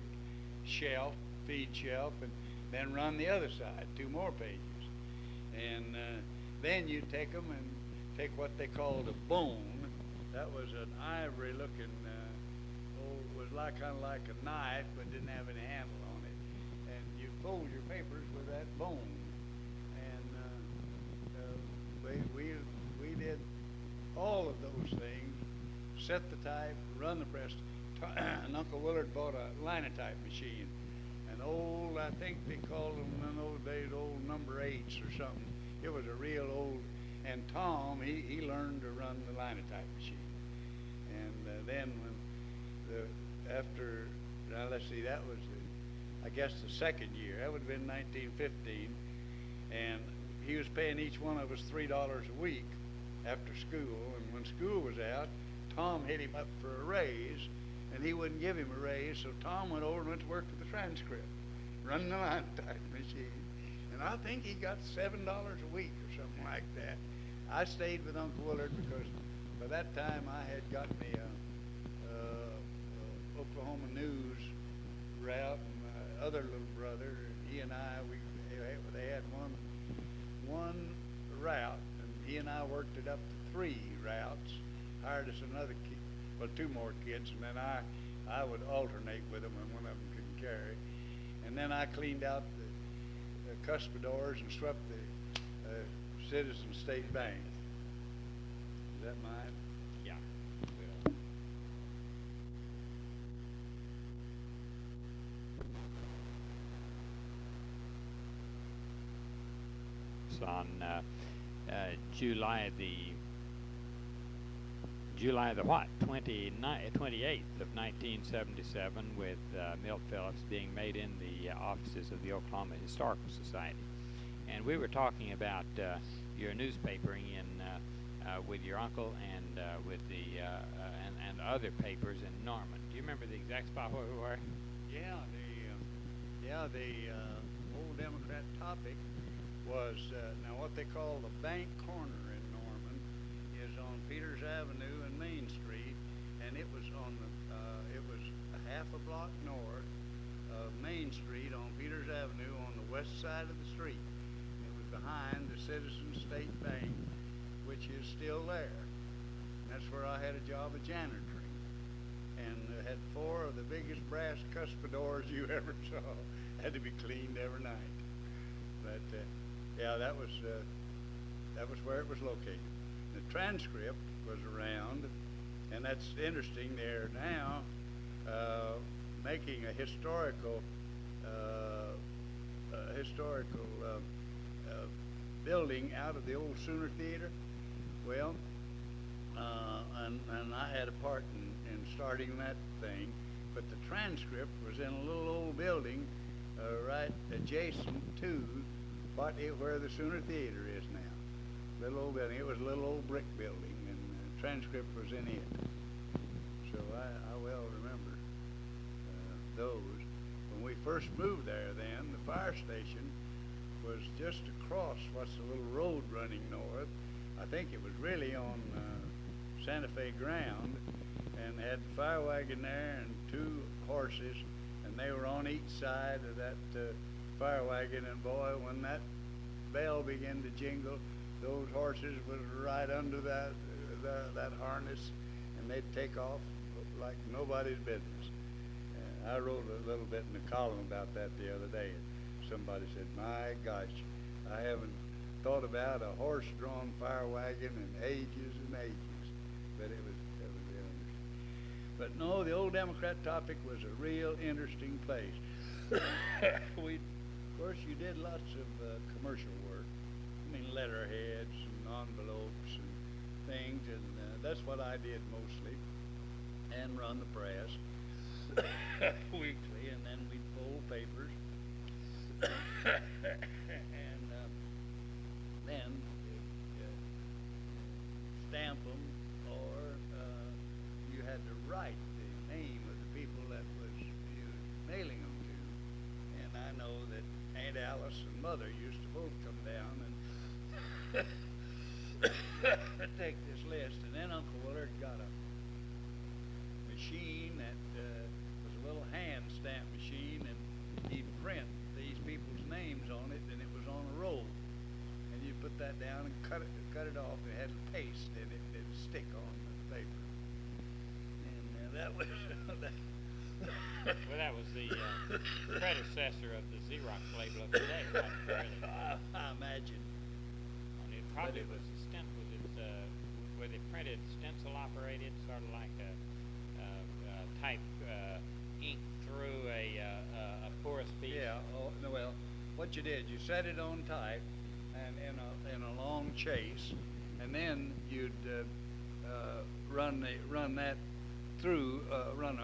B: shelf, feed shelf, and then run the other side, 2 more pages. And then you'd take them and take what they called a bone. That was an ivory looking, was kind of like a knife, but didn't have any handle on it. And you fold your papers with that bone. And we did all of those things, set the type, run the press. And Uncle Willard bought a linotype machine. An old, I think they called them in those days, old number 8s or something. It was a real old, and Tom, he learned to run the linotype machine. And then when let's see, that was I guess the second year. That would have been 1915. And he was paying each one of us $3 a week after school. And when school was out, Tom hit him up for a raise, and he wouldn't give him a raise. So Tom went over and went to work with the transcript, running the line type machine. And I think he got $7 a week or something like that. I stayed with Uncle Willard because by that time I had got me a Oklahoma News route, and my other little brother, he and I, they had one route, and he and I worked it up to 3 routes. Hired us another kid, well, 2 more kids, and then I would alternate with them when one of them couldn't carry. And then I cleaned out the cuspidors and swept the Citizen State Bank. Is that mine?
A: Yeah. It's on July the what? 28th of 1977, with Milt Phillips being made in the offices of the Oklahoma Historical Society. And we were talking about your newspapering in with your uncle and with the and other papers in Norman. Do you remember the exact spot where we were?
B: Yeah, the old Democrat topic was now what they call the Bank Corner in Norman is on Peters Avenue and Main Street, and it was on the it was a half a block north of Main Street on Peters Avenue on the west side of the street. It was behind the Citizen State Bank, which is still there. That's where I had a job of janitoring, and had 4 of the biggest brass cuspidors you ever saw. Had to be cleaned every night. But yeah, that was where it was located. The transcript was around, and that's interesting. They're now making a historical building out of the old Sooner Theater. Well, and I had a part in starting that thing, but the transcript was in a little old building right adjacent to where the Sooner Theater is now. Little old building. It was a little old brick building, and the transcript was in it. So I well remember those. When we first moved there then, the fire station was just across what's the little road running north. I think it was really on Santa Fe ground, and had the fire wagon there and 2 horses, and they were on each side of that fire wagon. And boy, when that bell began to jingle, those horses was right under that harness, and they'd take off like nobody's business. I wrote a little bit in the column about that the other day. Somebody said, "My gosh, I haven't thought about a horse-drawn fire wagon in ages and ages." But it was real interesting. But no, the old Democrat topic was a real interesting place. Of course, you did lots of commercial work. I mean, letterheads and envelopes and things, and that's what I did mostly, and run the press weekly, and then we'd fold papers, and then stamp them, or you had to write the name of the people that was you mailing them to. And I know that Aunt Alice and Mother used to both come down and take this list. And then Uncle Willard got a machine that was a little hand stamp machine, and he'd print these people's names on it, and it was on a roll. And you put that down and cut it off, and it had paste in it, and it'd stick on the paper. And that was
A: Well, that was the predecessor of the Xerox label of today, wasn't it, really?
B: I imagine.
A: And it probably was a where they printed stencil operated, sort of like a type ink through a porous piece.
B: Yeah. Oh, no, well, what you did, you set it on type, and in a long chase, and then you'd run that through, run a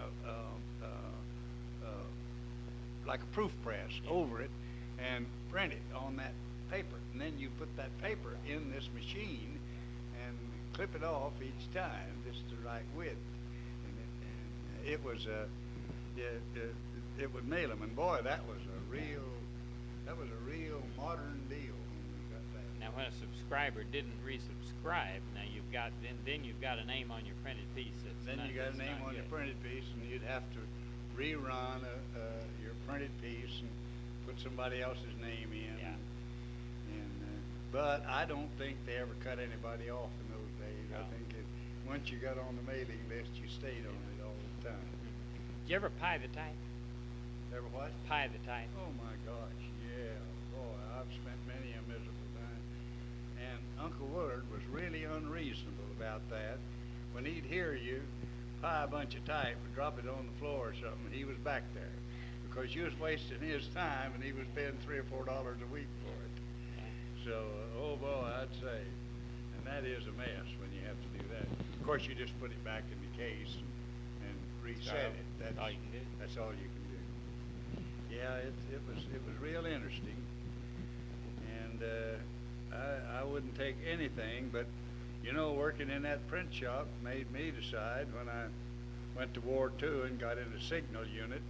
B: like a proof press over it and print it on that paper. And then you put that paper in this machine and clip it off each time, just the right width. And it was it would mail them, and boy, that was a real modern deal when we got that.
A: Now, when a subscriber didn't resubscribe, now you've got then you've got a name on your printed piece.
B: Then you got a name on your printed piece, and you'd have to rerun your printed piece and put somebody else's name in.
A: Yeah.
B: But I don't think they ever cut anybody off in those days.
A: No.
B: I think once you got on the mailing list, you stayed on it all the time.
A: Did you ever pie the type?
B: Ever what?
A: Pie the type.
B: Oh my gosh, yeah. Boy, I've spent many a miserable time. And Uncle Willard was really unreasonable about that. When he'd hear you pie a bunch of type and drop it on the floor or something, he was back there because you was wasting his time and he was paying $3 or $4 a week for it. So, oh boy, I'd say, and that is a mess when you have to do that. Of course, you just put it back in the case and reset it.
A: That's all you can do.
B: That's all you can do. Yeah, it was real interesting, and I wouldn't take anything, but you know, working in that print shop made me decide when I went to War II and got into signal unit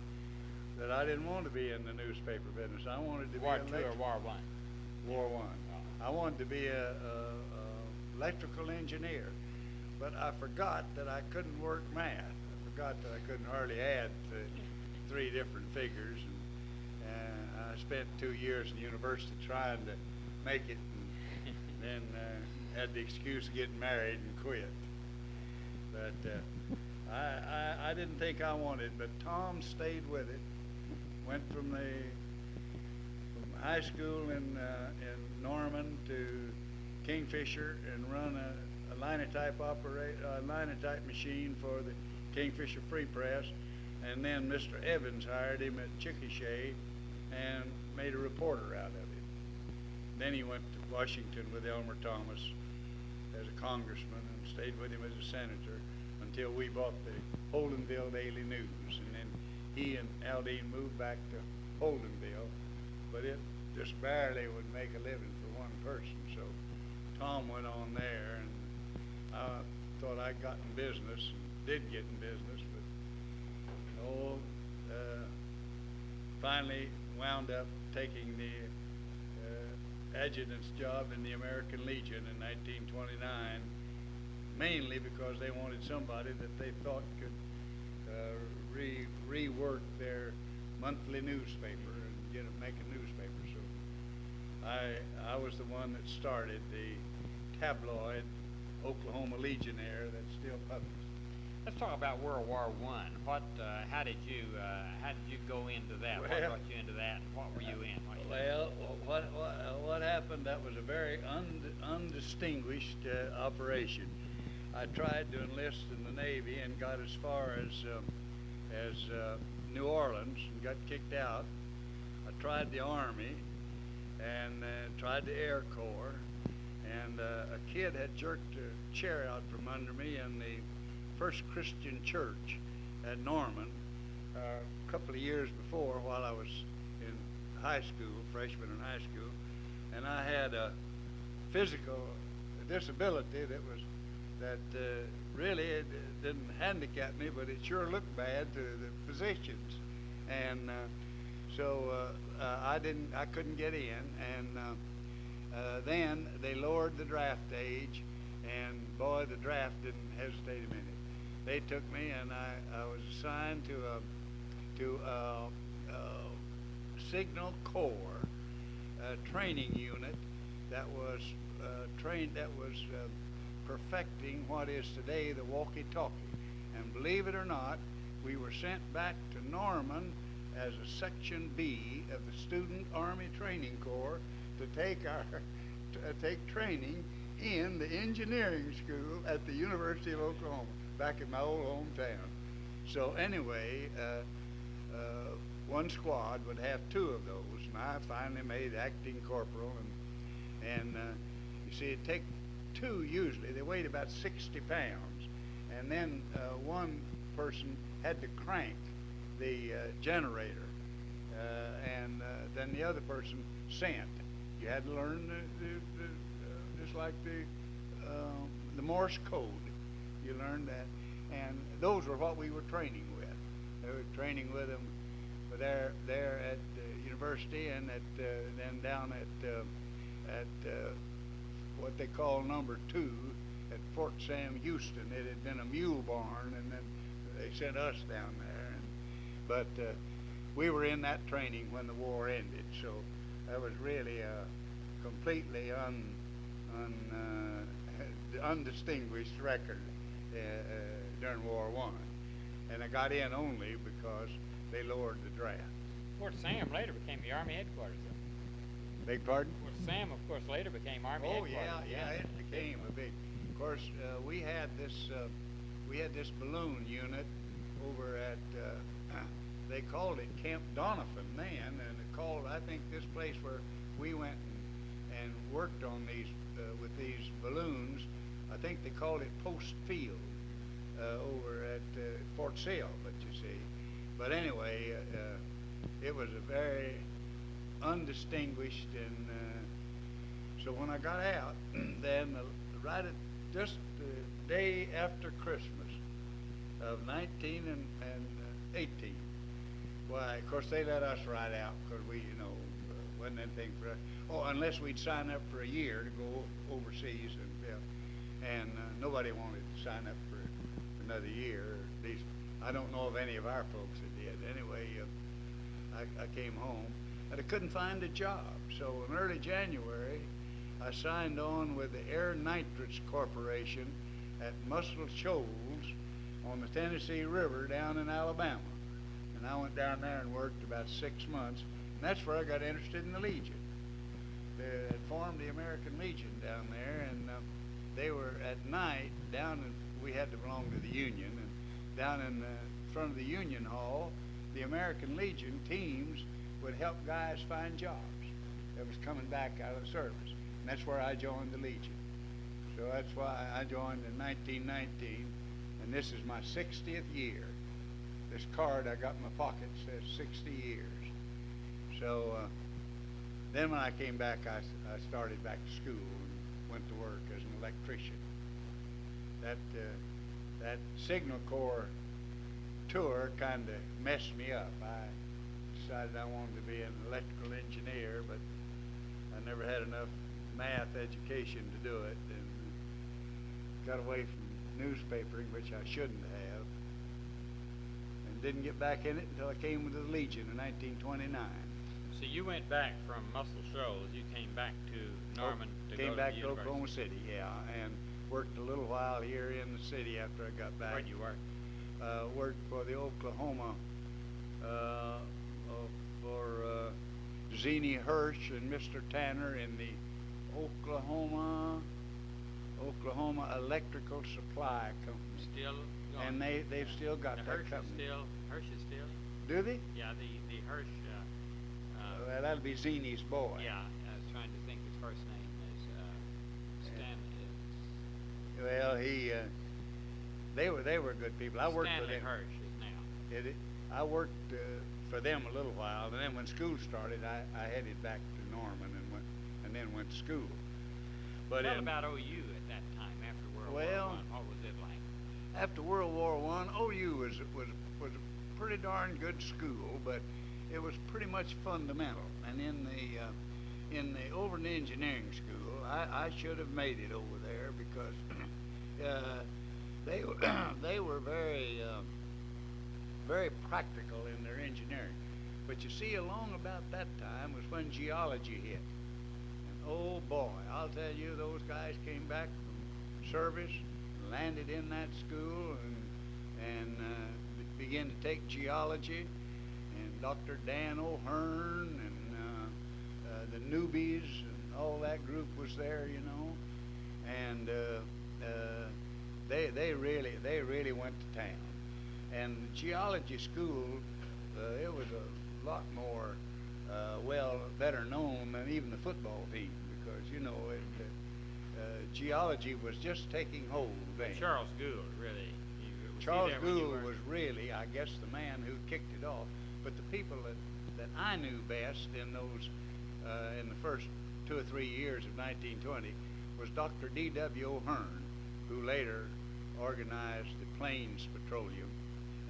B: that I didn't want to be in the newspaper business. I wanted to
A: War
B: be
A: II or War I?
B: War I. I wanted to be a electrical engineer, but I forgot that I couldn't work math. I forgot that I couldn't hardly add three different figures, and I spent 2 years in university trying to make it, and then had the excuse of getting married and quit. But I didn't think I wanted, but Tom stayed with it. Went from high school in Norman to Kingfisher and run a linotype machine for the Kingfisher Free Press, and then Mr. Evans hired him at Chickasha and made a reporter out of him. Then he went to Washington with Elmer Thomas as a congressman and stayed with him as a senator until we bought the Holdenville Daily News, and then he and Aldine moved back to Holdenville, but it just barely would make a living for one person. So Tom went on there, and I thought I got in business, and did get in business, but finally wound up taking the adjutant's job in the American Legion in 1929, mainly because they wanted somebody that they thought could rework their monthly newspaper and make a newspaper. So I was the one that started the tabloid Oklahoma Legionnaire that's still published.
A: Let's talk about World War I. How did you go into that? What brought you into that? And what were you in?
B: What happened? That was a very undistinguished operation. I tried to enlist in the Navy and got as far as New Orleans and got kicked out. I tried the Army and tried the Air Corps, and a kid had jerked a chair out from under me in the First Christian Church at Norman a couple of years before, while I was in high school, freshman in high school, and I had a physical disability that really it didn't handicap me, but it sure looked bad to the physicians, and so I couldn't get in, and then they lowered the draft age, and boy, the draft didn't hesitate a minute. They took me, and I was assigned to Signal Corps training unit that was perfecting what is today the walkie-talkie. And believe it or not, we were sent back to Norman as a Section B of the Student Army Training Corps to take training in the engineering school at the University of Oklahoma, back in my old hometown. So anyway, one squad would have 2 of those, and I finally made acting corporal, and you see, it take 2 usually. They weighed about 60 pounds, and then one person had to crank the generator and then the other person sent. You had to learn just like the Morse code. You learned that, and those were what we were training with. They were training with them there at the university, and then down at what they call number 2 at Fort Sam Houston. It had been a mule barn, and then they sent us down there. But we were in that training when the war ended, so that was really a completely undistinguished record during World War I. And I got in only because they lowered the draft.
A: Fort Sam later became the Army headquarters, though.
B: Beg pardon?
A: Fort Sam, of course, later became Army headquarters.
B: Oh yeah, it became a big. Of course, we had this balloon unit over at. They called it Camp Donovan then, and it called, I think, this place where we went and worked on these with these balloons. I think they called it Post Field over at Fort Sill, but you see. But anyway, it was a very undistinguished, and so when I got out, then right at just the day after Christmas of 19 and 18, why, of course, they let us ride out because we, wasn't anything for us. Oh, unless we'd sign up for a year to go overseas, and nobody wanted to sign up for another year. At least I don't know of any of our folks that did. Anyway, I came home, and I couldn't find a job. So in early January, I signed on with the Air Nitrates Corporation at Muscle Shoals on the Tennessee River down in Alabama. And I went down there and worked about 6 months, and that's where I got interested in the Legion. They had formed the American Legion down there, and they were at night down in, we had to belong to the Union, and down in front of the Union Hall, the American Legion teams would help guys find jobs that was coming back out of the service. And that's where I joined the Legion. So that's why I joined in 1919, and this is my 60th year. This card I got in my pocket says 60 years. So then when I came back, I started back to school and went to work as an electrician. That Signal Corps tour kind of messed me up. I decided I wanted to be an electrical engineer, but I never had enough math education to do it, and got away from newspapering, which I shouldn't have, and didn't get back in it until I came with the Legion in 1929.
A: So you went back from Muscle Shoals. You came back to Norman to
B: came
A: go
B: back
A: to
B: to Oklahoma City, yeah, and worked a little while here in the city after I got back.
A: Where'd you work?
B: Worked for the Oklahoma, for Zenie Hirsch and Mr. Tanner in the Oklahoma Electrical Supply Company.
A: Still going?
B: And they've still got
A: the
B: that
A: Hirsch
B: company.
A: Hirsch is still?
B: Do they?
A: Yeah, the Hirsch.
B: Well, that'll be Zenie's boy.
A: Yeah, I was trying to think his first name is Stanley.
B: Well, they were good people. I worked
A: Stanley
B: for them.
A: Hirsch is now.
B: Did it? I worked for them a little while, and then when school started, I headed back to Norman and then went to school. But
A: what about OU at that time after World War I? What was it like?
B: After World War I, OU was a pretty darn good school, but it was pretty much fundamental. And over in the engineering school, I should have made it over there because they were very practical in their engineering. But you see, along about that time was when geology hit. And oh boy, I'll tell you, those guys came back from service, landed in that school, and began to take geology. And Dr. Dan O'Hearn and the newbies and all that group was there, and they really went to town. And the geology school, it was a lot more better known than even the football team, because geology was just taking hold then.
A: Charles Gould, really.
B: Charles Gould was really, I guess, the man who kicked it off. But the people that I knew best in those in the first 2 or 3 years of 1920 was Dr. D.W. O'Hearn, who later organized the Plains Petroleum,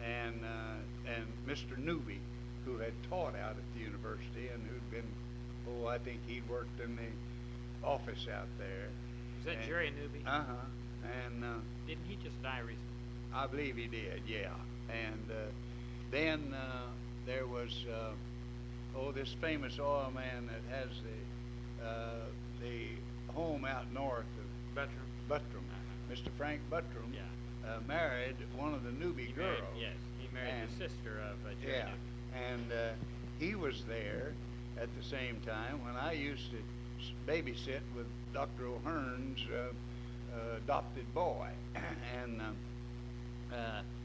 B: and Mr. Newby, who had taught out at the university and who'd been, I think he'd worked in the office out there.
A: Was that Jerry Newby?
B: And
A: didn't he just die recently?
B: I believe he did, yeah. And then there was this famous oil man that has the home out north of Buttram. Mr. Frank Buttram married one of the Newby girls.
A: He married the sister of Jerry Newby.
B: And he was there at the same time when I used to babysit with Dr. O'Hearn's adopted boy. And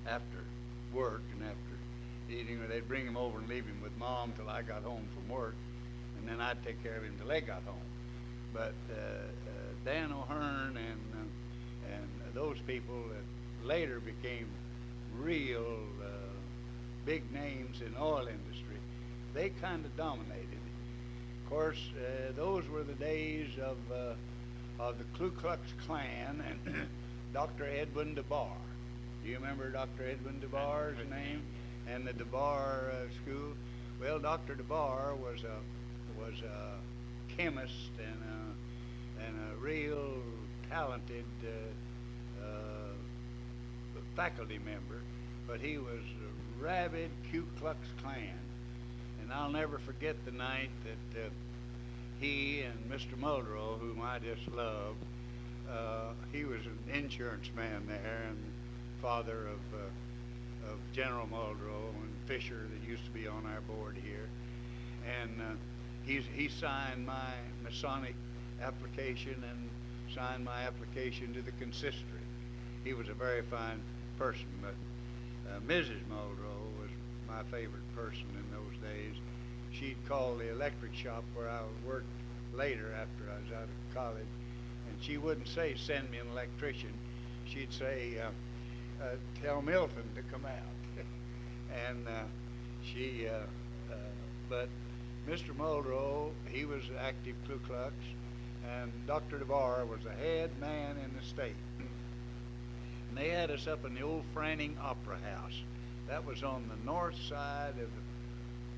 B: after work and after eating, they'd bring him over and leave him with Mom till I got home from work, and then I'd take care of him till they got home. But Dan O'Hearn and those people that later became real big names in oil industry, they kind of dominated. Of course, those were the days of the Ku Klux Klan and Dr. Edwin DeBar. Do you remember Dr. Edwin DeBar's name? And the DeBar school? Well, Dr. DeBar was a chemist and a real talented faculty member, but he was a rabid Ku Klux Klan. And I'll never forget the night that he and Mr. Muldrow, whom I just loved, he was an insurance man there and father of General Muldrow and Fisher that used to be on our board here. And he signed my Masonic application and signed my application to the consistory. He was a very fine person, but Mrs. Muldrow was my favorite person in those days. She'd call the electric shop where I worked later after I was out of college, and she wouldn't say, "Send me an electrician." She'd say, "Tell Milton to come out." And but Mr. Muldrow, he was active Ku Klux, and Dr. DeBar was the head man in the state. And they had us up in the old Franning Opera House. That was on the north side of the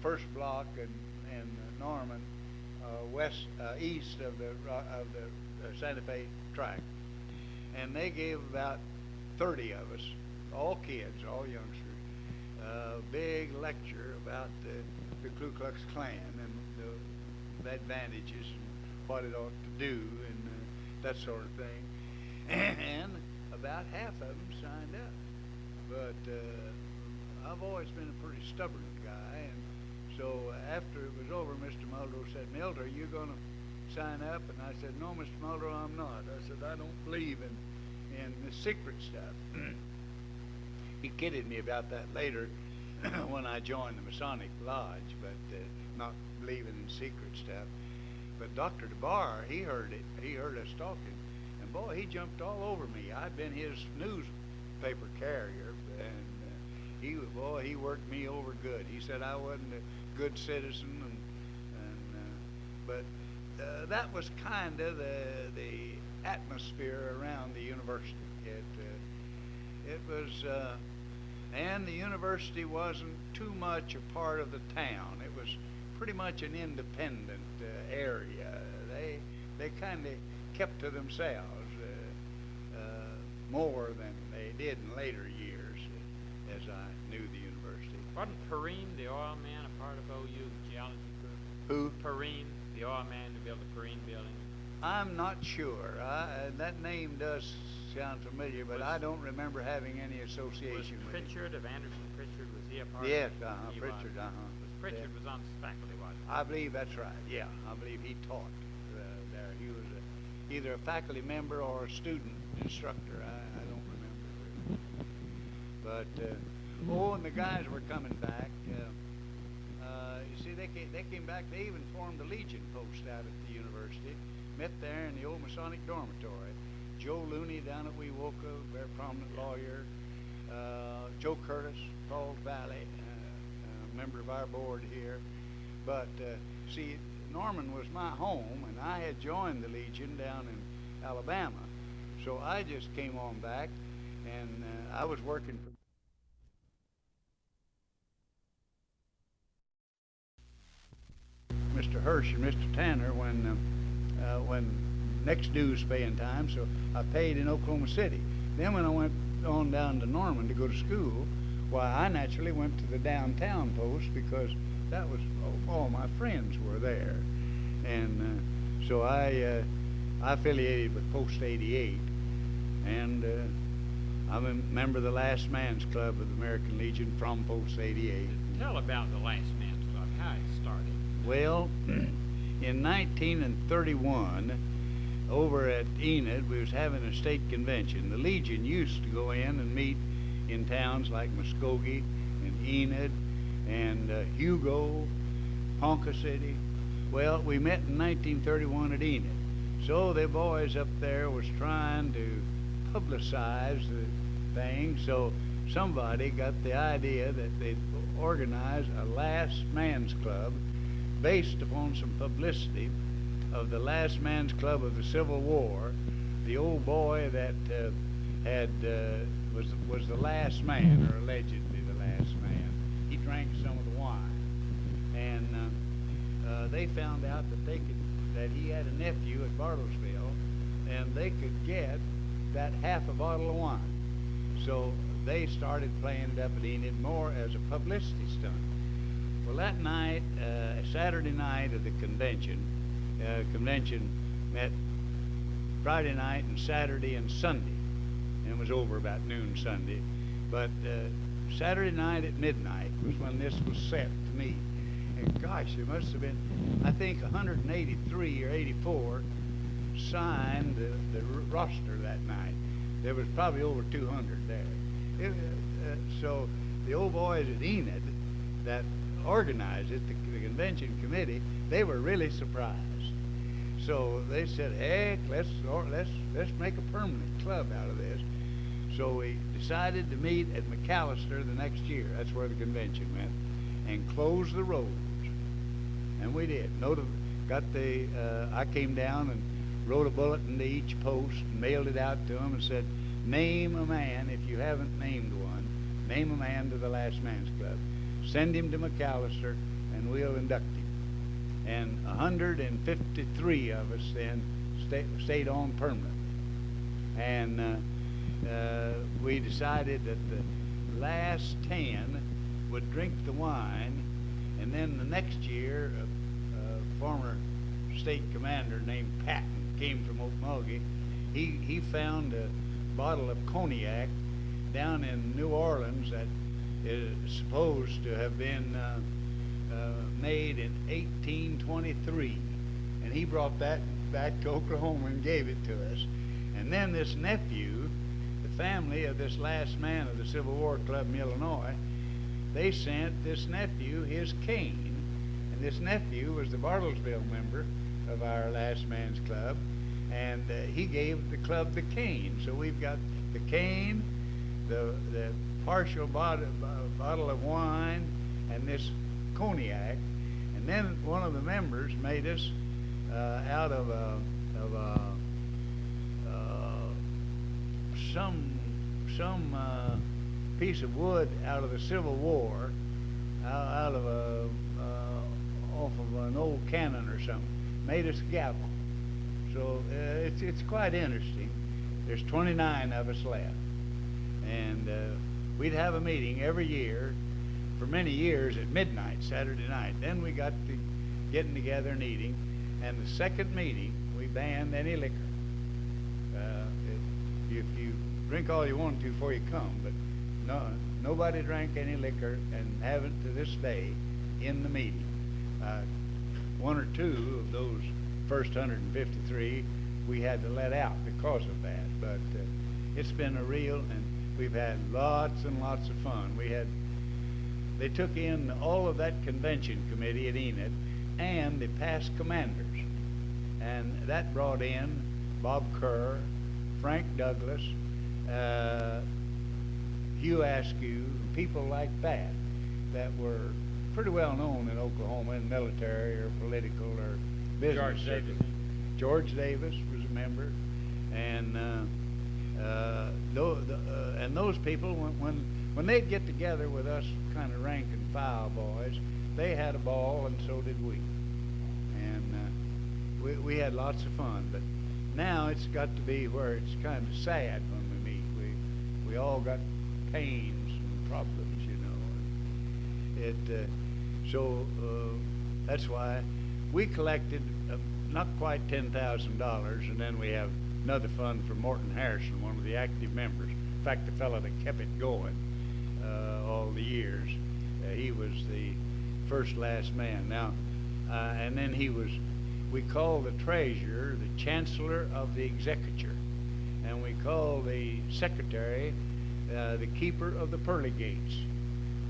B: first block in Norman, east of the Santa Fe tract. And they gave about 30 of us, all kids, all youngsters, a big lecture about the Ku Klux Klan and the advantages and what it ought to do and that sort of thing. And about half of them signed up. But I've always been a pretty stubborn guy, and so after it was over, Mr. Muldrow said, "Milt, are you going to sign up?" And I said, "No, Mr. Muldrow, I'm not." I said, "I don't believe in the secret stuff." He kidded me about that later when I joined the Masonic Lodge, but not believing in secret stuff. But Dr. DeBar, he heard it. He heard us talking, and boy, he jumped all over me. I'd been his newspaper carrier, and he worked me over good. He said I wasn't a good citizen, but that was kind of the atmosphere around the university. It was, and the university wasn't too much a part of the town. It was pretty much an independent area. They kind of kept to themselves more than they did in later years as I knew the university.
A: Wasn't Perrine, the oil man, a part of OU geology group?
B: Who?
A: Perrine, the oil man who built the Perrine building.
B: I'm not sure. That name does sound familiar, but I don't remember having any association with it.
A: Pritchard of Anderson Pritchard, was he a part
B: yes,
A: of it?
B: Pritchard,
A: Pritchard was on the faculty, wasn't he?
B: I believe that's right, yeah. I believe he taught there. He was either a faculty member or a student instructor. I don't remember. But, and the guys were coming back. You see, they came back. They even formed a Legion post out at the university. Met there in the old Masonic dormitory. Joe Looney down at Wewoka, very prominent lawyer. Joe Curtis, Falls Valley, a member of our board here. But see, Norman was my home, and I had joined the Legion down in Alabama. So I just came on back, and I was working for Mr. Hirsch and Mr. Tanner when next dues paying time, so I paid in Oklahoma City. Then when I went on down to Norman to go to school, why, I naturally went to the downtown post because that was, all my friends were there. And so I affiliated with Post 88, and I'm a member of the Last Man's Club of the American Legion from Post 88.
A: Tell about the Last Man's Club, how it started.
B: Well, in 1931, over at Enid, we was having a state convention. The Legion used to go in and meet in towns like Muskogee and Enid and Hugo, Ponca City. Well, we met in 1931 at Enid. So the boys up there was trying to publicize the thing, so somebody got the idea that they'd organize a Last Man's Club based upon some publicity of the Last Man's Club of the Civil War. The old boy that was the last man, or allegedly the last man. He drank some of the wine, and they found out that he had a nephew at Bartlesville, and they could get that half a bottle of wine. So they started playing it up at Enid more as a publicity stunt. Well, that night, Saturday night of the convention met Friday night and Saturday and Sunday, and it was over about noon Sunday. But Saturday night at midnight was when this was set to meet. And gosh, there must have been, I think, 183 or 84 signed the roster that night. There was probably over 200 there. So the old boys at Enid that organized it, the convention committee, they were really surprised. So they said, heck, let's make a permanent club out of this. So we decided to meet at McAllister the next year. That's where the convention went, and close the roads. And we did. I came down and wrote a bulletin to each post and mailed it out to them and said, name a man, if you haven't named one, name a man to the Last Man's Club. Send him to McAllister, and we'll induct him. And 153 of us then stayed on permanently. And we decided that the last 10 would drink the wine, and then the next year, a former state commander named Patton came from Okmulgee. He found a bottle of cognac down in New Orleans that is supposed to have been made in 1823, and he brought that back to Oklahoma and gave it to us. And then this nephew, the family of this last man of the Civil War Club in Illinois, they sent this nephew his cane, and this nephew was the Bartlesville member of our Last Man's Club, and he gave the club the cane. So we've got the cane, the partial bottle of wine, and this cognac. And then one of the members made us out of some piece of wood out of the Civil War, out of off of an old cannon or something, made us a gavel. So it's quite interesting. There's 29 of us left, and we'd have a meeting every year for many years at midnight Saturday night. Then we got to getting together and eating, and the second meeting we banned any liquor. If you drink all you want to before you come, but nobody drank any liquor, and haven't to this day in the meeting. One or two of those first 153 we had to let out because of that, but it's been a real, and we've had lots and lots of fun. They took in all of that convention committee at Enid and the past commanders, and that brought in Bob Kerr, Frank Douglas, Hugh Askew, people like that were pretty well known in Oklahoma in military or political or business.
A: George Davis.
B: George Davis was a member, and those people, when they'd get together with us kind of rank and file boys, they had a ball, and so did we. And we had lots of fun. But now it's got to be where it's kind of sad when we meet. We all got pains and problems, you know. So that's why we collected not quite $10,000, and then we have another fund for Morton Harrison, one of the active members. In fact, the fellow that kept it going all the years. He was the last man. Now, and then we call the treasurer the chancellor of the executure, and we call the secretary the keeper of the pearly gates.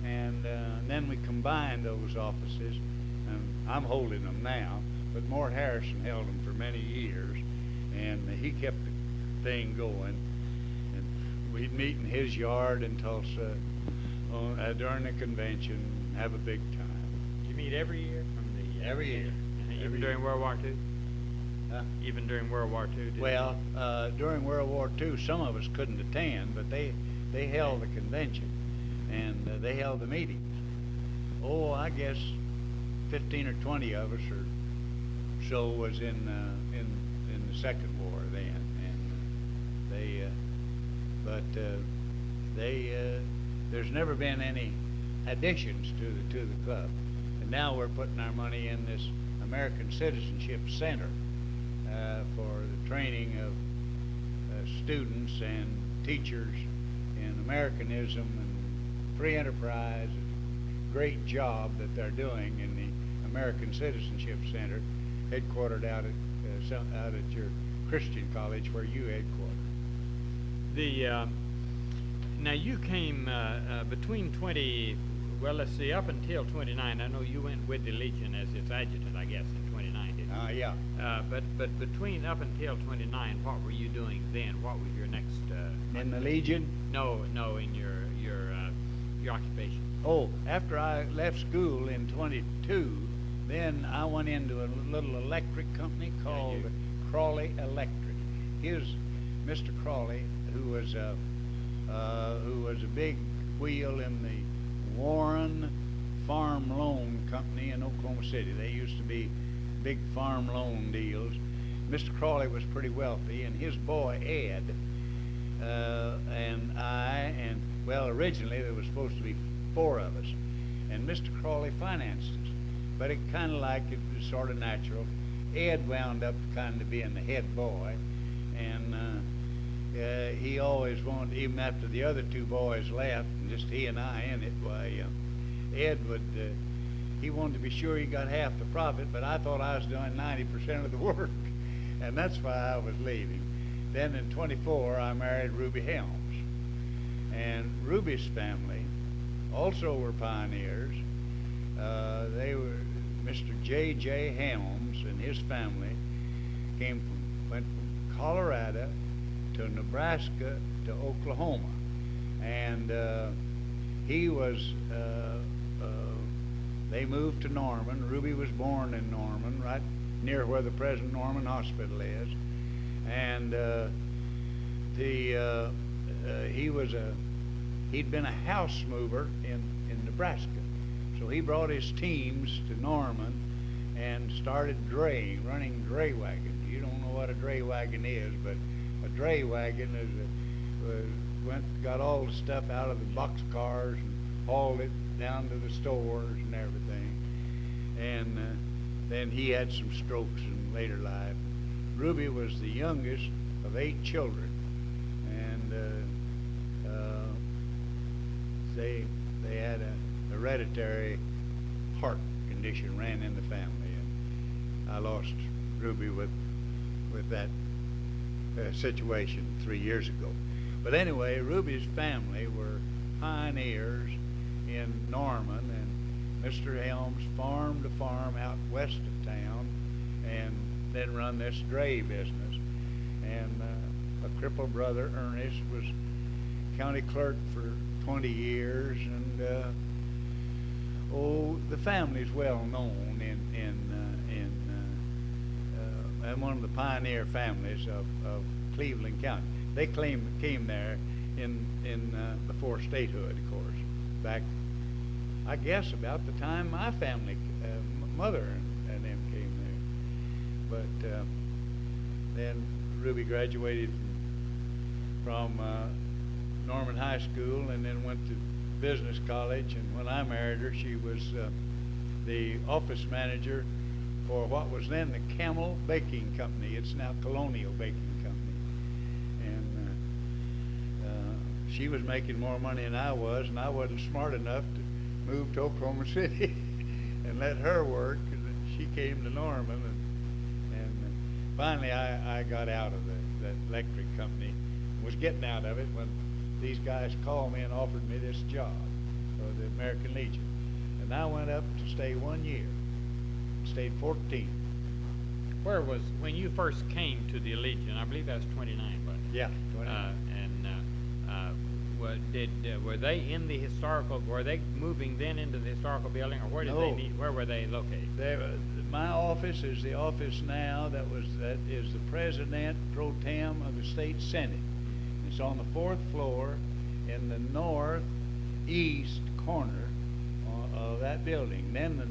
B: And then we combine those offices, and I'm holding them now, but Mort Harrison held them for many years, and he kept the thing going. And we'd meet in his yard in Tulsa during the convention, have a big time.
A: Did you meet every year from the
B: Every year.
A: Even during World War II? Even during World War II?
B: Well, during World War II, some of us couldn't attend, but they held the convention, and they held the meetings. Oh, I guess 15 or 20 of us or so was in the Second War then, and there's never been any additions to the club, and now we're putting our money in this American Citizenship Center for the training of students and teachers in Americanism and free enterprise. Great job that they're doing in the American Citizenship Center, headquartered out at your Christian college where you headquartered.
A: Now you came between up until 29. I know you went with the Legion as its adjutant, I guess, in 29, didn't you?
B: Yeah.
A: But between up until 29, what were you doing then? What was your next?
B: In the Legion?
A: No, in your occupation.
B: Oh, after I left school in 22, then I went into a little electric company called Crawley Electric. Here's Mr. Crawley, who was a big wheel in the Warren Farm Loan Company in Oklahoma City. They used to be big farm loan deals. Mr. Crawley was pretty wealthy, and his boy Ed and I, well, originally there was supposed to be 4 of us, and Mr. Crawley financed us, but it kind of like it was sort of natural. Ed wound up kind of being the head boy, and he always wanted, even after the other 2 boys left, and just he and I in it, Ed he wanted to be sure he got half the profit, but I thought I was doing 90% of the work, and that's why I was leaving. Then in 24, I married Ruby Helms, and Ruby's family also were pioneers. They were Mr. J.J. Helms and his family went from Colorado to Nebraska to Oklahoma, and they moved to Norman. Ruby was born in Norman, right near where the present Norman Hospital is, and he'd been a house mover in Nebraska, so he brought his teams to Norman and started running dray wagons. You don't know what a dray wagon is, but a dray wagon got all the stuff out of the box cars and hauled it down to the stores and everything. And then he had some strokes in later life. Ruby was the youngest of 8 children, and they had a hereditary heart condition ran in the family, and I lost Ruby with that situation 3 years ago. But anyway, Ruby's family were pioneers in Norman, and Mr. Helms farmed a farm out west of town and then run this dray business. And a crippled brother, Ernest, was county clerk for 20 years, and the family's well known and one of the pioneer families of Cleveland County. They came there in before statehood, of course, back, I guess, about the time my family, mother and them came there. But then Ruby graduated from Norman High School and then went to business college. And when I married her, she was the office manager for what was then the Camel Baking Company. It's now Colonial Baking Company. And she was making more money than I was, and I wasn't smart enough to move to Oklahoma City and let her work. And she came to Norman, and finally I got out of that electric company. Was getting out of it when these guys called me and offered me this job for the American Legion. And I went up to stay 1 year. Stayed 14.
A: Where was, when you first came to the Legion, I believe that was 29, wasn't it?
B: Yeah, 29.
A: Were they in the historical, were they moving then into the historical building, or where did they meet, where were they located?
B: My office is the office now that is the President Pro Tem of the State Senate. It's on the 4th floor in the northeast corner of that building. Then the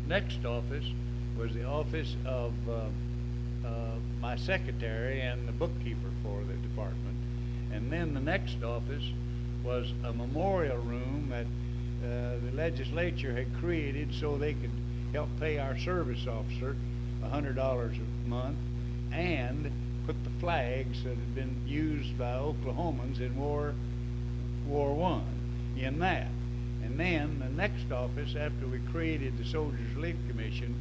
B: next office was the office of my secretary and the bookkeeper for the department. And then the next office was a memorial room that the legislature had created so they could help pay our service officer $100 a month and put the flags that had been used by Oklahomans in War I in that. And then the next office, after we created the Soldiers Relief Commission,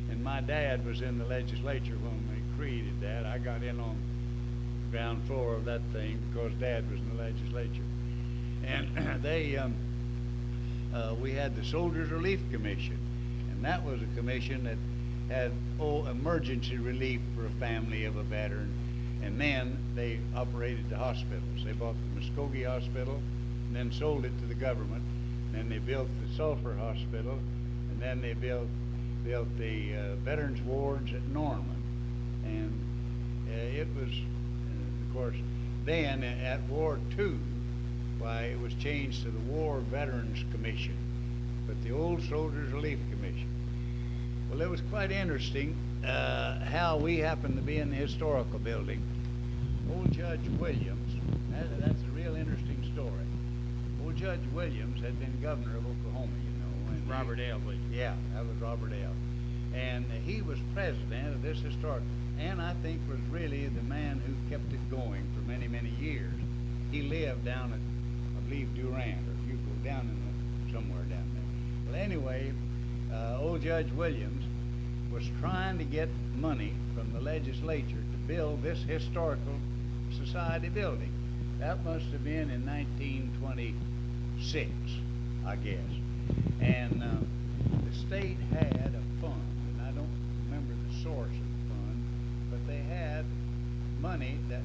B: and my dad was in the legislature when we created that. I got in on the ground floor of that thing because Dad was in the legislature. And we had the Soldiers Relief Commission, and that was a commission that had emergency relief for a family of a veteran. And then they operated the hospitals. They bought the Muskogee Hospital and then sold it to the government. Then they built the Sulphur Hospital, and then they built the Veterans Wards at Norman. And it was, of course, then at War II, why it was changed to the War Veterans Commission, but the old Soldiers Relief Commission. Well, it was quite interesting how we happened to be in the historical building. Old Judge Williams, that's a real interesting story. Old Judge Williams had been governor of Oklahoma, you know. And
A: Robert L. Williams.
B: Yeah, that was Robert L. And he was president of this historic, and I think was really the man who kept it going for many, many years. He lived down at, I believe, Durand, or Hugo, down in somewhere down there. Well, anyway, old Judge Williams was trying to get money from the legislature to build this historical society building. That must have been in 1926, I guess. And the state had a fund, and I don't remember the source of the fund, but they had money that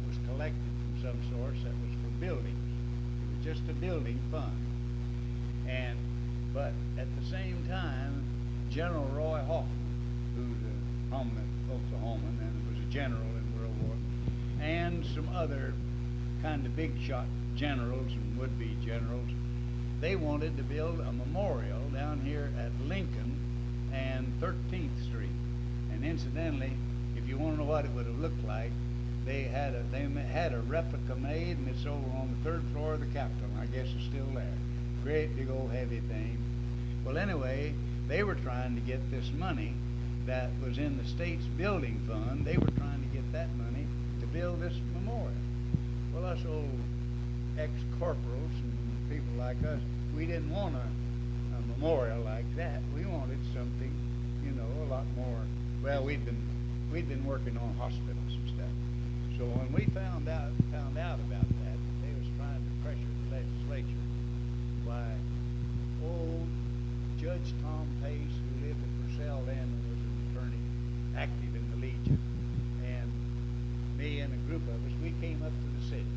B: was collected from some source that was for buildings. It was just a building fund. But at the same time, General Roy Hoffman, who's a prominent Oklahoman and was a general in World War, and some other kind of big shot generals and would-be generals, they wanted to build a memorial down here at Lincoln and 13th Street. And incidentally, if you want to know what it would have looked like, they had a replica made, and it's over on the 3rd floor of the Capitol. I guess it's still there. Great big old heavy thing. Well, anyway, they were trying to get this money that was in the state's building fund. They were trying to get that money to build this memorial. Well, us old ex-corporals and people like us, we didn't want a memorial like that. We wanted something, you know, a lot more. Well, we'd been working on hospitals and stuff. So when we found out about that, they was trying to pressure the legislature. Why, old Judge Tom Pace, who lived at Purcell then and was an attorney active in the Legion, and me and a group of us, we came up to the city.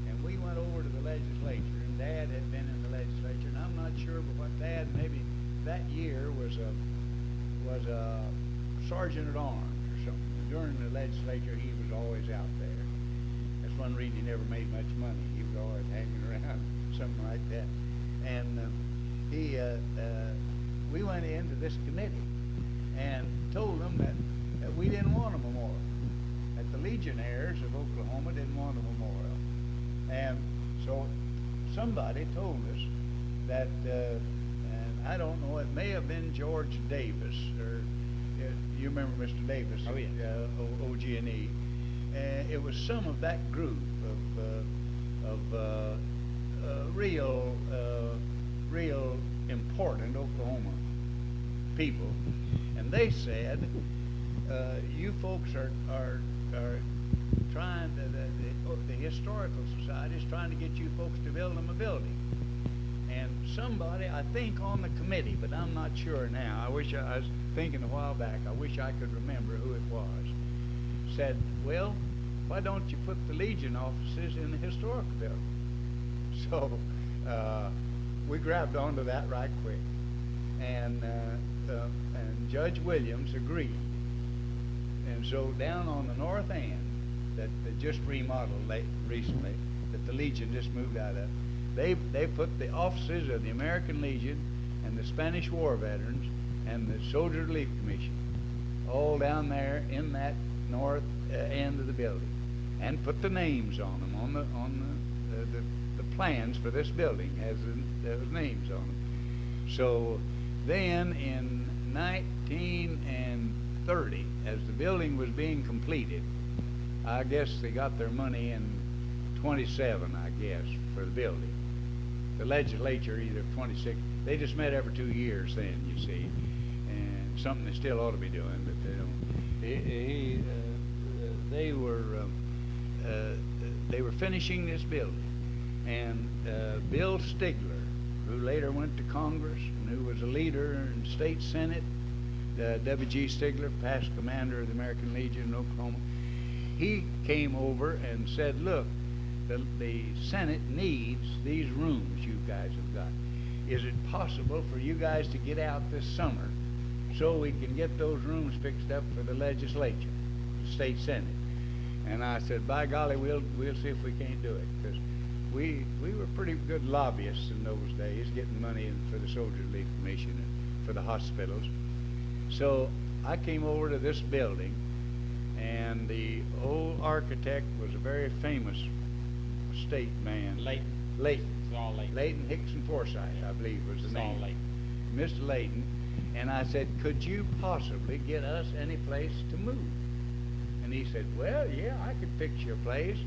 B: And we went over to the legislature, and Dad had been in the legislature, and I'm not sure sergeant at arms or something. During the legislature, he was always out there. That's one reason he never made much money. He was always hanging around, something like that. And we went into this committee and told them that we didn't want a memorial, that the Legionnaires of Oklahoma didn't want a memorial. And so somebody told us that, and I don't know, it may have been George Davis, or you remember Mr. Davis,
A: oh, yeah.
B: OG&E. It was some of that group of real important Oklahoma people, and they said, you folks are trying to, the Historical Society is trying to get you folks to build them a building. And somebody, I think on the committee, but I'm not sure now, I was thinking a while back, I wish I could remember who it was, said, well, why don't you put the Legion offices in the historical building? So we grabbed onto that right quick, and Judge Williams agreed. And so down on the north end, that they just remodeled recently, that the Legion just moved out of, they put the offices of the American Legion and the Spanish War veterans and the Soldier Relief Commission all down there in that north end of the building, and put the names on them the plans for this building has those names on them. So then in 1930, as the building was being completed, I guess they got their money in 27, I guess, for the building. The legislature either 26, they just met every 2 years then, you see, and something they still ought to be doing, but they don't. They were finishing this building, and Bill Stigler, who later went to Congress and who was a leader in the state senate, W.G. Stigler, past commander of the American Legion in Oklahoma, he came over and said, look, the Senate needs these rooms you guys have got. Is it possible for you guys to get out this summer so we can get those rooms fixed up for the legislature, the state Senate? And I said, by golly, we'll see if we can't do it, because we were pretty good lobbyists in those days, getting money in for the Soldier Relief Commission and for the hospitals. So I came over to this building, and the old architect was a very famous state man.
A: Layton. Saul Layton.
B: Layton Hickson Forsyth, I believe was the name.
A: Saul Layton.
B: Mr. Layton. And I said, could you possibly get us any place to move? And he said, well, yeah, I could fix you a place.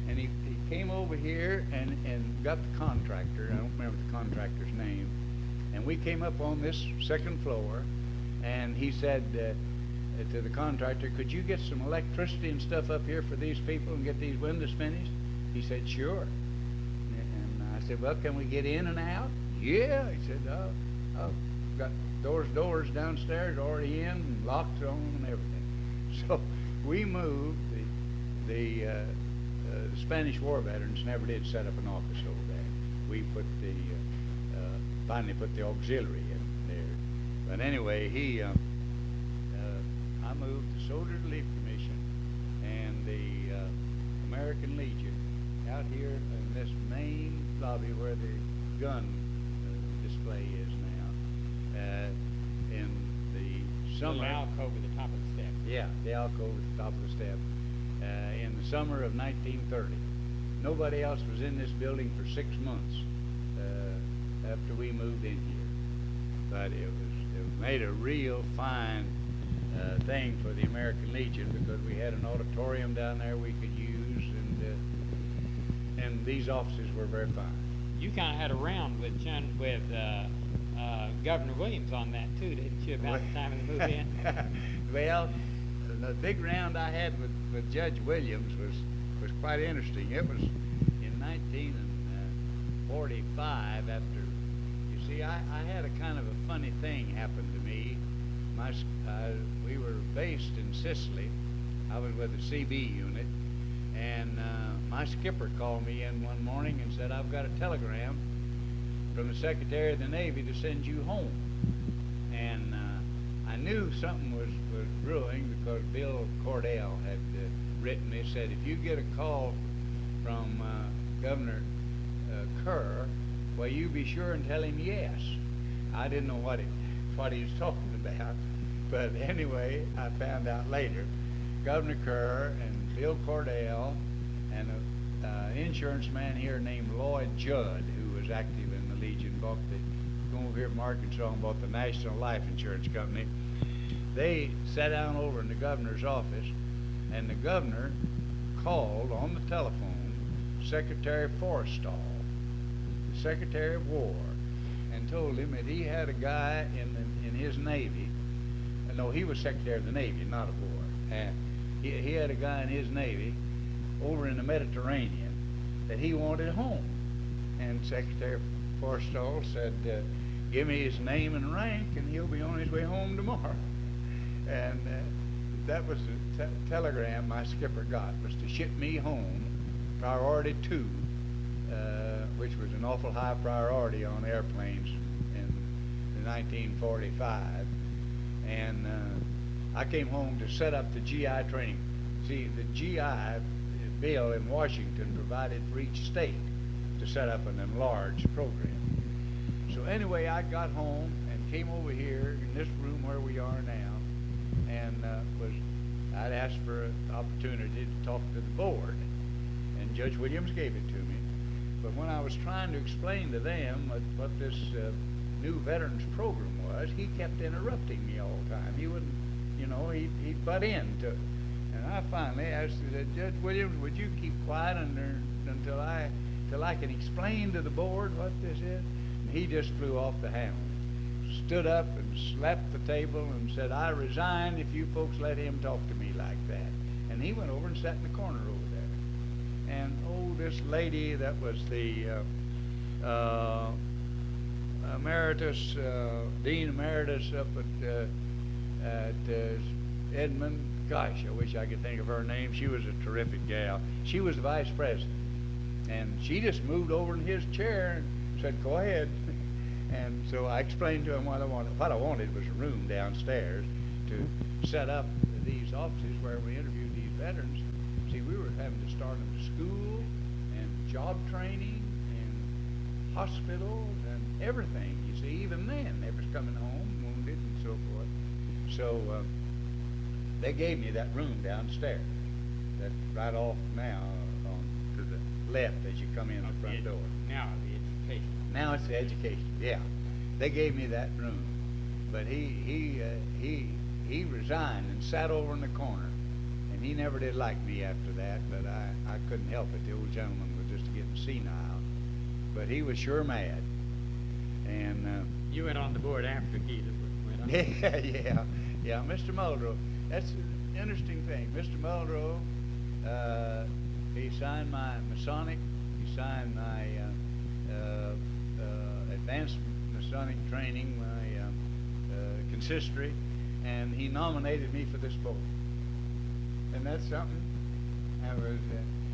B: And he came over here and got the contractor. I don't remember the contractor's name. And we came up on this second floor, and he said to the contractor, could you get some electricity and stuff up here for these people and get these windows finished? He said, sure. And I said, well, can we get in and out? Yeah. He said, I've got doors downstairs already in, and locks on them and everything. So we moved. The Spanish War veterans never did set up an office over there. We put finally put the auxiliary in there. But anyway, I moved the Soldier Relief Commission and the American Legion out here in this main lobby where the gun display is now. In the summer.
A: The alcove at the top of the step.
B: Yeah, the alcove at the top of the step. In the summer of 1930. Nobody else was in this building for 6 months after we moved in here. But it made a real fine thing for the American Legion, because we had an auditorium down there we could use, and these offices were very fine.
A: You kind of had a round with Governor Williams on that too, didn't you, about the time of the move in?
B: Well, the big round I had with Judge Williams was quite interesting. It was in 1945 after, you see, I had a kind of a funny thing happen to me. We were based in Sicily. I was with the CB unit, and my skipper called me in one morning and said, I've got a telegram from the Secretary of the Navy to send you home. And I knew something was brewing because Bill Cordell had written. He said, if you get a call from Governor Kerr, well, you be sure and tell him yes. I didn't know what he was talking about, but anyway, I found out later. Governor Kerr and Bill Cordell and an insurance man here named Lloyd Judd, who was active in the Legion, come over here from Arkansas and bought the National Life Insurance Company. They sat down over in the governor's office, and the governor called on the telephone Secretary Forrestal, the Secretary of War, and told him that he had a guy in his Navy. No, he was Secretary of the Navy, not of War. And he had a guy in his Navy over in the Mediterranean that he wanted home. And Secretary Forrestal said, give me his name and rank, and he'll be on his way home tomorrow. And that was the telegram my skipper got, was to ship me home, priority 2, which was an awful high priority on airplanes in 1945. And I came home to set up the GI training. See, the GI bill in Washington provided for each state to set up an enlarged program. So anyway, I got home and came over here in this room where we are now, and I'd asked for an opportunity to talk to the board, and Judge Williams gave it to me. But when I was trying to explain to them what this new veterans program was, he kept interrupting me all the time. He wouldn't, he'd butt in to it. And I finally asked, Judge Williams, would you keep quiet until I can explain to the board what this is? And he just flew off the handle, stood up and slapped the table and said, I resign if you folks let him talk to me like that. And he went over and sat in the corner over there. And this lady that was the emeritus, Dean Emeritus up at Edmond, gosh, I wish I could think of her name. She was a terrific gal. She was the vice president. And she just moved over in his chair and said, go ahead. And so I explained to him what I wanted. What I wanted was a room downstairs to set up these offices where we interviewed these veterans. See, we were having to start them school and job training and hospitals and everything. You see, even then, they was coming home wounded and so forth. So they gave me that room downstairs. That's right off now to the left as you come in the front door.
A: Now the education.
B: Now it's the education. Yeah, they gave me that room, but he resigned and sat over in the corner, and he never did like me after that. But I couldn't help it. The old gentleman was just getting senile, but he was sure mad. And
A: you went on the board after he went on.
B: Yeah. Mr. Muldrow. That's an interesting thing. Mr. Muldrow, he signed my Masonic. He signed my advanced Masonic training, my consistory, and he nominated me for this board. And that's something.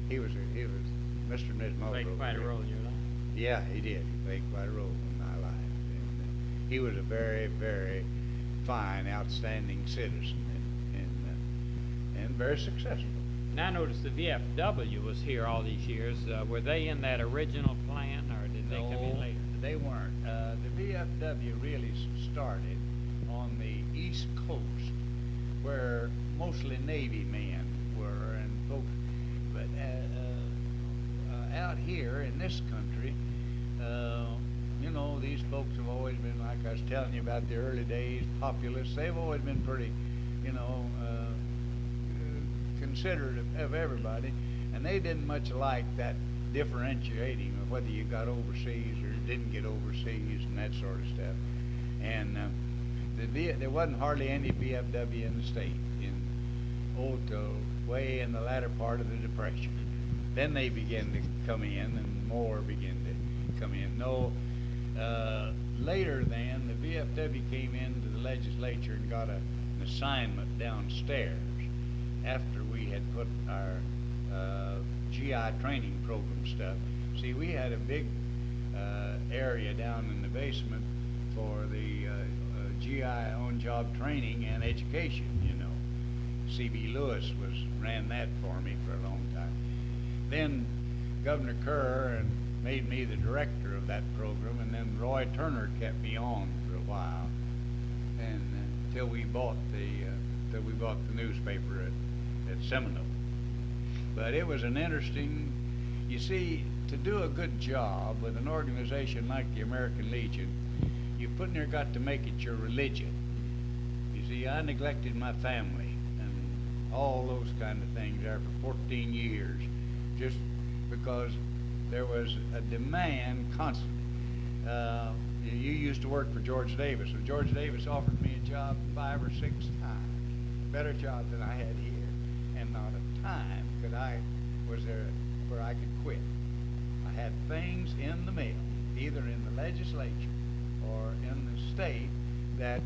B: He was Mr. and Ms. Muldrow.
A: Played quite a role in your life.
B: Yeah, he did. He played quite a role in my life. And he was a very, very fine, outstanding citizen, and very successful.
A: Now I noticed the VFW was here all these years. Were they in that original plan, or did they come in later?
B: They weren't. The VFW really started on the East Coast, where mostly Navy men were and folks. But out here in this country, these folks have always been, like I was telling you about the early days, populists. They've always been pretty, considerate of everybody, and they didn't much like that differentiating of whether you got overseas or didn't get overseas and that sort of stuff. And there wasn't hardly any VFW in the state way in the latter part of the Depression. Then they began to come in, and more began to come in. Later then, the VFW came into the legislature and got an assignment downstairs after we had put our GI training program stuff. See, we had a big area down in the basement for the GI on-job training and education, you know. C.B. Lewis ran that for me for a long time. Then Governor Kerr made me the director of that program, and then Roy Turner kept me on for a while, and till we bought the newspaper at Seminole. But it was an interesting, you see, to do a good job with an organization like the American Legion, you got to make it your religion. You see, I neglected my family and all those kind of things there for 14 years, just because there was a demand constant. You used to work for George Davis, so George Davis offered me a job 5 or 6 times, better job than I had here, and not a time was there where I could quit. I had things in the mail, either in the legislature or in the state, that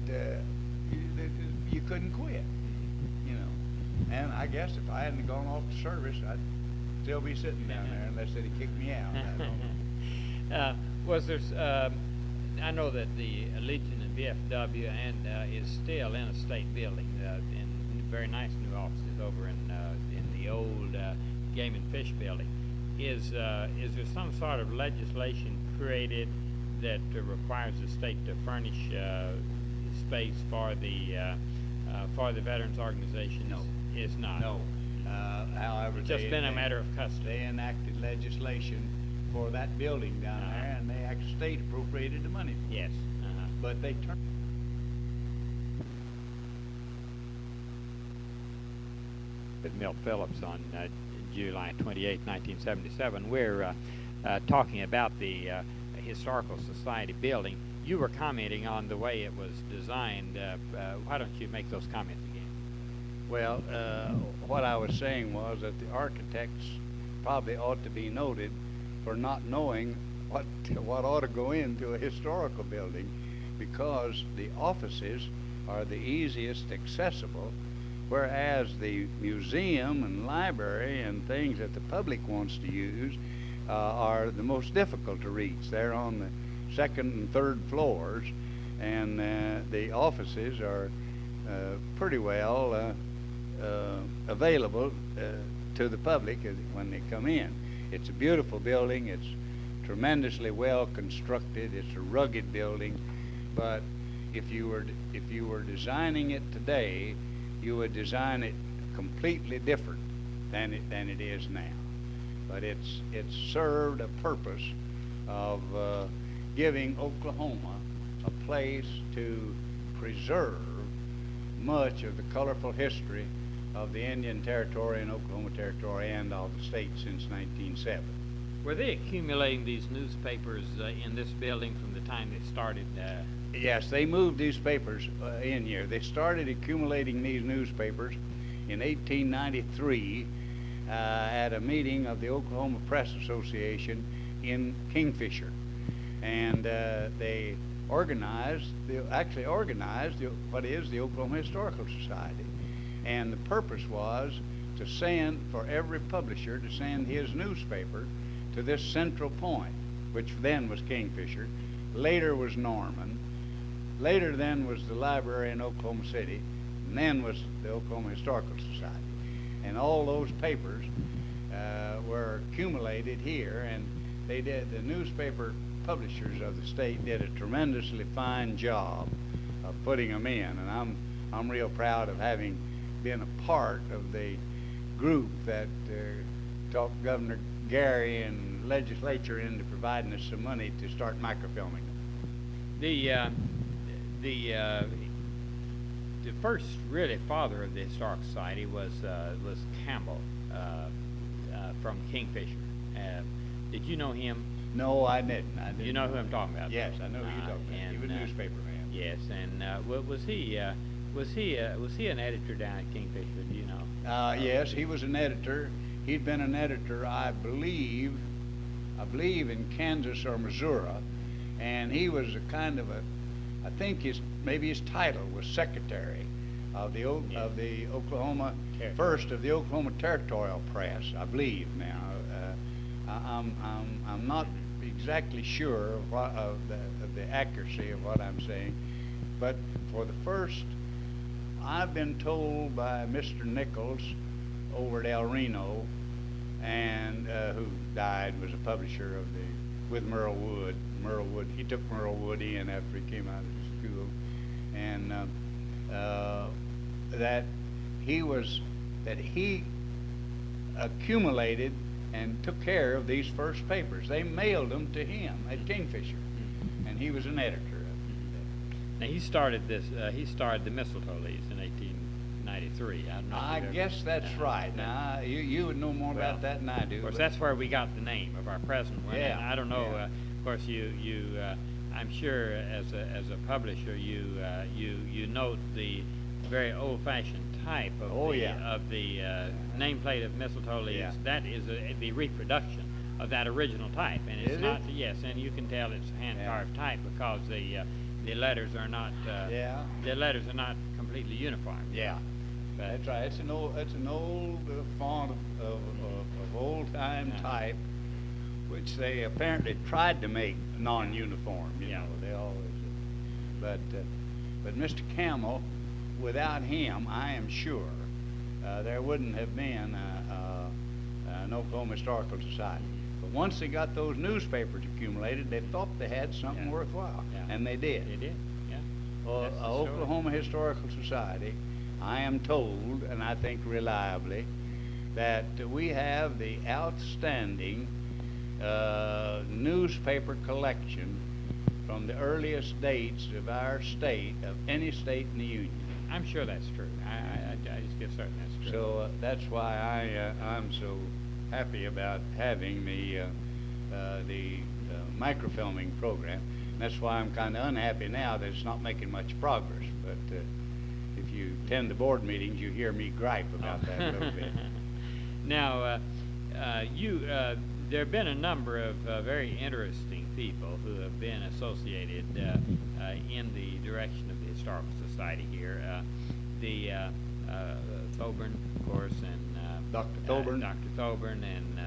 B: you couldn't quit, you know. And I guess if I hadn't gone off to service, I'd still be sitting down there unless they'd kicked me out.
A: Was there? I know that the Legion and VFW is still in a state building, in very nice new offices over in the old Game and Fish building. Is there some sort of legislation created that requires the state to furnish space for the veterans organizations?
B: No,
A: it's not.
B: No. However,
A: it's just been a matter of custom.
B: They enacted legislation for that building down there, and the state appropriated the money for it.
A: Yes.
B: But they turned.
A: With Milt Phillips on July 28, 1977, we're talking about the Historical Society building. You were commenting on the way it was designed. Why don't you make those comments again?
B: Well, what I was saying was that the architects probably ought to be noted for not knowing what ought to go into a historical building, because the offices are the easiest accessible, whereas the museum and library and things that the public wants to use are the most difficult to reach. They're on the second and third floors, and the offices are pretty well available to the public when they come in. It's a beautiful building. It's tremendously well constructed. It's a rugged building, but if you were designing it today, you would design it completely different than it is now. But it's served a purpose of giving Oklahoma a place to preserve much of the colorful history of the Indian Territory and Oklahoma Territory and of the state since 1907.
A: Were they accumulating these newspapers in this building from the time they started?
B: Yes, they moved these papers in here. They started accumulating these newspapers in 1893 at a meeting of the Oklahoma Press Association in Kingfisher, and they actually organized what is the Oklahoma Historical Society, and the purpose was to send, for every publisher to send his newspaper to this central point, which then was Kingfisher, later was Norman, later then was the library in Oklahoma City, and then was the Oklahoma Historical Society. And all those papers were accumulated here, and the newspaper publishers of the state did a tremendously fine job of putting them in, and I'm real proud of having been a part of the group that talked Governor Gary and legislature into providing us some money to start microfilming them.
A: The first really father of the Historical Society was Campbell from Kingfisher. Did you know him?
B: No, I didn't.
A: You know who I'm talking about?
B: Yes, I know who you're talking about. He was a newspaper man.
A: Yes, and was he an editor down at Kingfisher? Do you know?
B: Yes, he was an editor. He'd been an editor, I believe in Kansas or Missouri, and he was a kind of I think maybe his title was secretary of the Oklahoma, first of the Oklahoma Territorial Press, I believe. Now, I'm not exactly sure of the accuracy of what I'm saying, but for the first, I've been told by Mr. Nichols over at El Reno, and who died, was a publisher of with Merle Wood. Merle Wood, he took Merle Wood in after he came out of school, and that he accumulated and took care of these first papers. They mailed them to him at Kingfisher, and he was an editor of it.
A: Now he started this. He started the Mistletoe Leaves in 1893.
B: I guess that's right. Now you would know more about that than I do.
A: Of course, that's where we got the name of our present one.
B: Yeah.
A: And I don't know.
B: Yeah.
A: Of course, I'm sure as a publisher, you note the very old-fashioned type of the nameplate of Mistletoe Leaves.
B: Yeah.
A: That is the reproduction of that original type, and it's
B: Is
A: not.
B: it?
A: Yes, and you can tell it's hand-carved type because the letters are not. The letters are not completely uniform.
B: Yeah.
A: But
B: That's right. It's an old font of old-time type, which they apparently tried to make non-uniform. You know, they always. But Mr. Campbell, without him, I am sure there wouldn't have been an Oklahoma Historical Society. But once they got those newspapers accumulated, they thought they had something worthwhile, and they did.
A: They did. Yeah.
B: Well,
A: That's the
B: Oklahoma Historical Society, I am told, and I think reliably, that we have the outstanding newspaper collection from the earliest dates of our state, of any state in the Union.
A: I'm sure that's true. I just feel certain that's true.
B: So that's why I'm so happy about having the microfilming program. And that's why I'm kind of unhappy now that it's not making much progress. But if you attend the board meetings, you hear me gripe about that a little bit.
A: Now, there have been a number of very interesting people who have been associated in the direction of the Historical Society here. Thoburn, of course, and
B: Dr. Thoburn.
A: Dr. Thoburn, and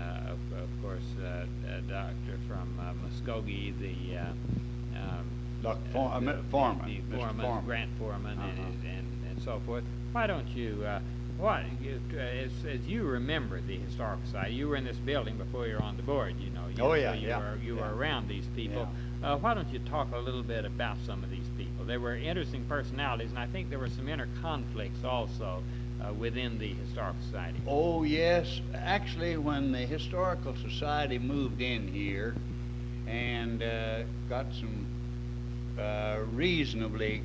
A: of course, Dr. from Muskogee, the
B: Dr. Foreman,
A: the
B: Mr.
A: Foreman,
B: Foreman.
A: Grant Foreman, and so forth. Why don't you, as you remember the Historical Society, you were in this building before you were on the board, you know.
B: Oh, yeah,
A: so you were around these people.
B: Yeah.
A: Why don't you talk a little bit about some of these people? They were interesting personalities, and I think there were some inner conflicts also within the Historical Society.
B: Oh, yes. Actually, when the Historical Society moved in here and got some reasonably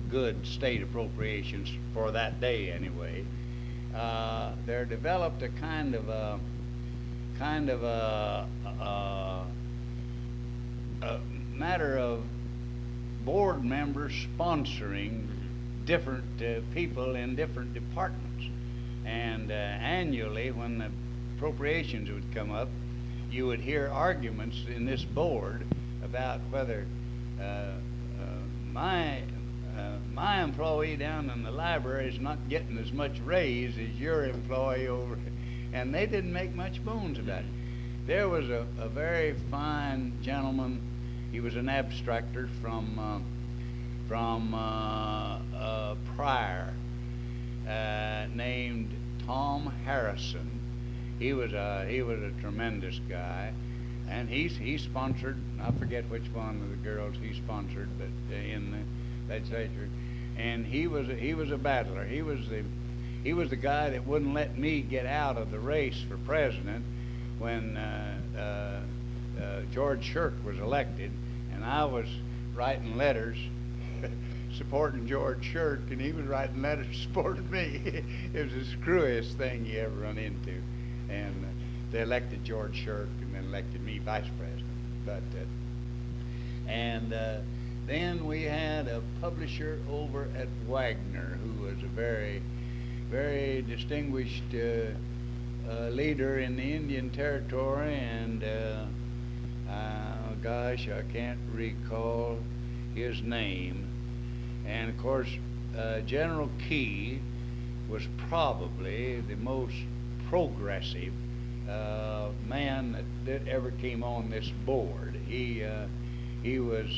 B: good state appropriations for that day anyway, there developed a kind of a matter of board members sponsoring different people in different departments. And annually, when the appropriations would come up, you would hear arguments in this board about whether my employee down in the library is not getting as much raise as your employee over, and they didn't make much bones about it. There was a very fine gentleman. He was an abstractor from Pryor, named Tom Harrison. He was a tremendous guy, and he sponsored. I forget which one of the girls he sponsored, but in the legislature, and he was a battler. He was the guy that wouldn't let me get out of the race for president when George Shirk was elected, and I was writing letters supporting George Shirk, and he was writing letters supporting me. It was the screwiest thing you ever run into. And they elected George Shirk and then elected me vice president. But then we had a publisher over at Wagner who was a very, very distinguished leader in the Indian Territory, and gosh, I can't recall his name. And of course, General Key was probably the most progressive man that ever came on this board. He was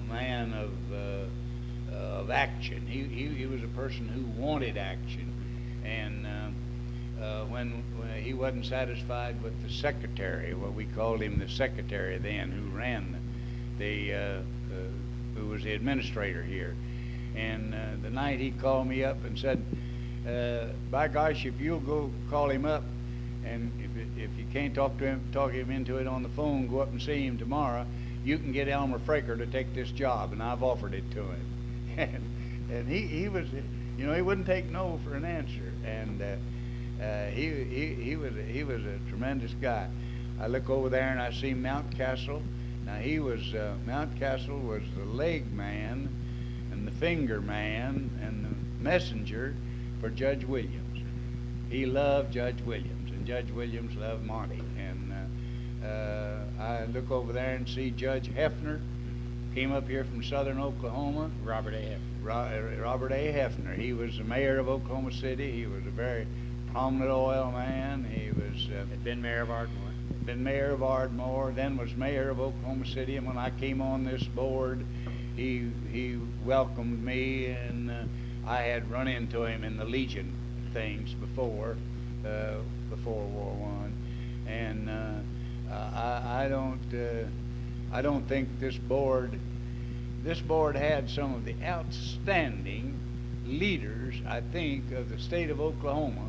B: man of action. He was a person who wanted action, and when he wasn't satisfied with the secretary, what we called him the secretary then, who ran who was the administrator here, and the night he called me up and said, by gosh, if you'll go call him up, and if you can't talk him into it on the phone, go up and see him tomorrow, you can get Elmer Fraker to take this job, and I've offered it to him. and he was, he wouldn't take no for an answer, and he was a tremendous guy. I look over there and I see Mountcastle. Now Mountcastle was the leg man and the finger man and the messenger for Judge Williams. He loved Judge Williams, and Judge Williams loved Monty. And I look over there and see Judge Hefner, came up here from southern Oklahoma.
A: Robert A. Hefner.
B: Robert A. Hefner. He was the mayor of Oklahoma City. He was a very prominent oil man. He was
A: had been mayor of Ardmore.
B: Been mayor of Ardmore, then was mayor of Oklahoma City. And when I came on this board, he welcomed me, and I had run into him in the Legion things before World War I, and I don't think this board had some of the outstanding leaders, I think, of the state of Oklahoma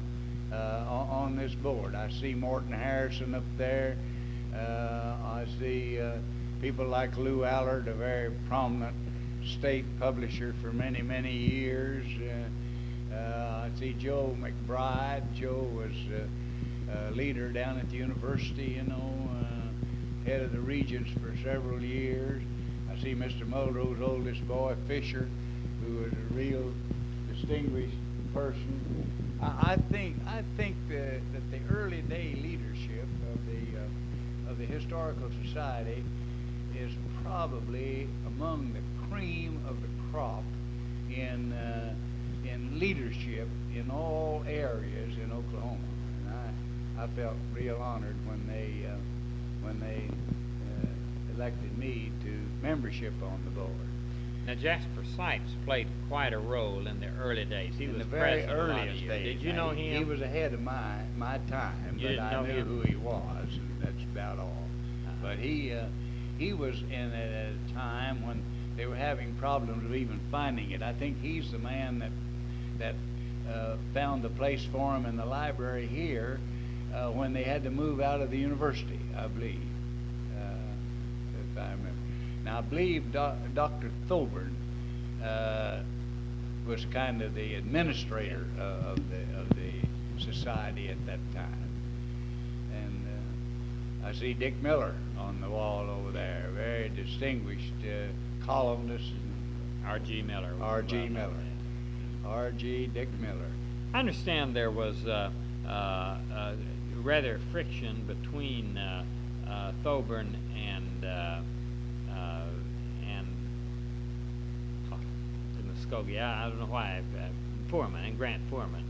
B: on this board. I see Morton Harrison up there. I see people like Lou Allard, a very prominent state publisher for many, many years. I see Joe McBride. Joe was a leader down at the university, head of the regents for several years. I see Mr. Muldrow's oldest boy, Fisher, who was a real distinguished person. I think that the early day leadership of the Historical Society is probably among the cream of the crop in leadership in all areas in Oklahoma. And I felt real honored when they elected me to membership on the board.
A: Now, Jasper Sipes played quite a role in the early days. He was
B: the very
A: president
B: earliest days.
A: Did you know him?
B: He was ahead of my time,
A: you
B: but I knew
A: him?
B: who he was, and that's about all. But he was in it at a time when they were having problems of even finding it. I think he's the man that found the place for him in the library here when they had to move out of the university, I believe, if I remember. Now, I believe Dr. Thoburn was kind of the administrator of the society at that time. And I see Dick Miller on the wall over there, a very distinguished columnist.
A: R.G. Miller.
B: R.G. Miller. R.G. Dick Miller.
A: I understand there was rather friction between Thoburn and Muskogee. I don't know why. Foreman and Grant Foreman.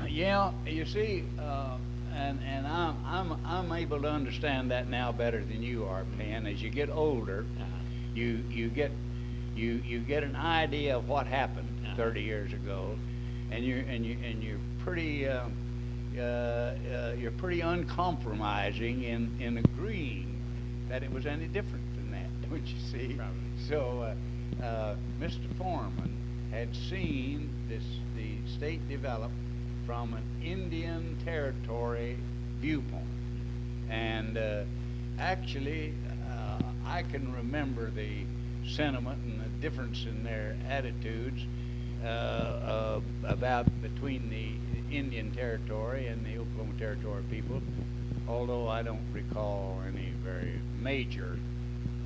B: Yeah, you see, and I'm able to understand that now better than you are, Penn. As you get older, you get an idea of what happened 30 years ago, and you're pretty uncompromising in agreeing that it was any different than that, don't you see?
A: Probably.
B: So Mr. Foreman had seen the state develop from an Indian territory viewpoint, and actually I can remember the sentiment and the difference in their attitudes about between the Indian Territory and the Oklahoma Territory people, although I don't recall any very major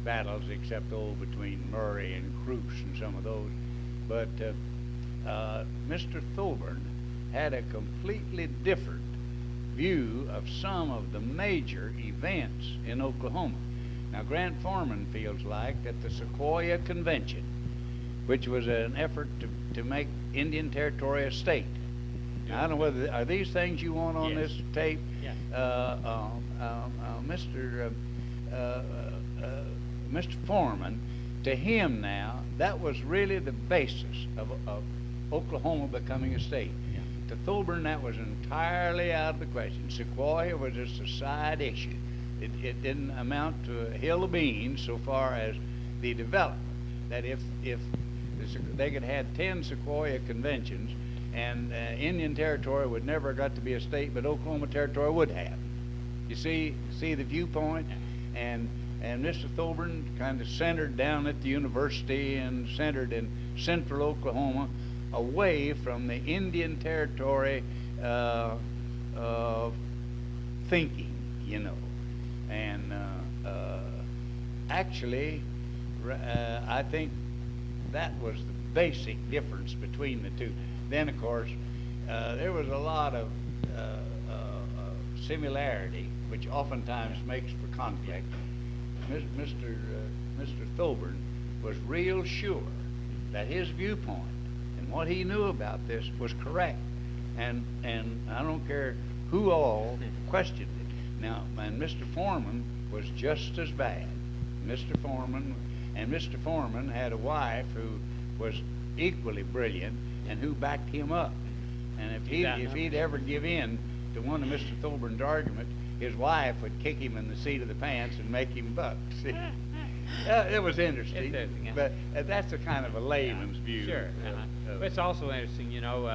B: battles except between Murray and Cruz and some of those. But Mr. Thoburn had a completely different view of some of the major events in Oklahoma. Now, Grant Foreman feels like that the Sequoia Convention, which was an effort to make Indian Territory a state. Now, I don't know whether are these things you want on this tape.
A: Yes.
B: Mr. Foreman to him now, that was really the basis of Oklahoma becoming a state.
A: Yeah.
B: To Thorburn, that was entirely out of the question. Sequoia was just a side issue. It didn't amount to a hill of beans so far as the development. That if they could have 10 Sequoia conventions, and Indian Territory would never have got to be a state, but Oklahoma Territory would have. You see the viewpoint, and Mr. Thorburn kind of centered down at the university and centered in central Oklahoma, away from the Indian Territory thinking, you know. And actually, I think that was the basic difference between the two. Then, of course, there was a lot of similarity, which oftentimes makes for conflict. Mr. Thorburn was real sure that his viewpoint and what he knew about this was correct, and I don't care who all questioned it. Now, and Mr. Foreman was just as bad. Mr. Foreman had a wife who was equally brilliant and who backed him up. And if he'd ever give in to one of Mr. Thorburn's arguments, his wife would kick him in the seat of the pants and make him buck. See? It was interesting, but that's a kind of a layman's view.
A: Sure. It's also interesting, you know,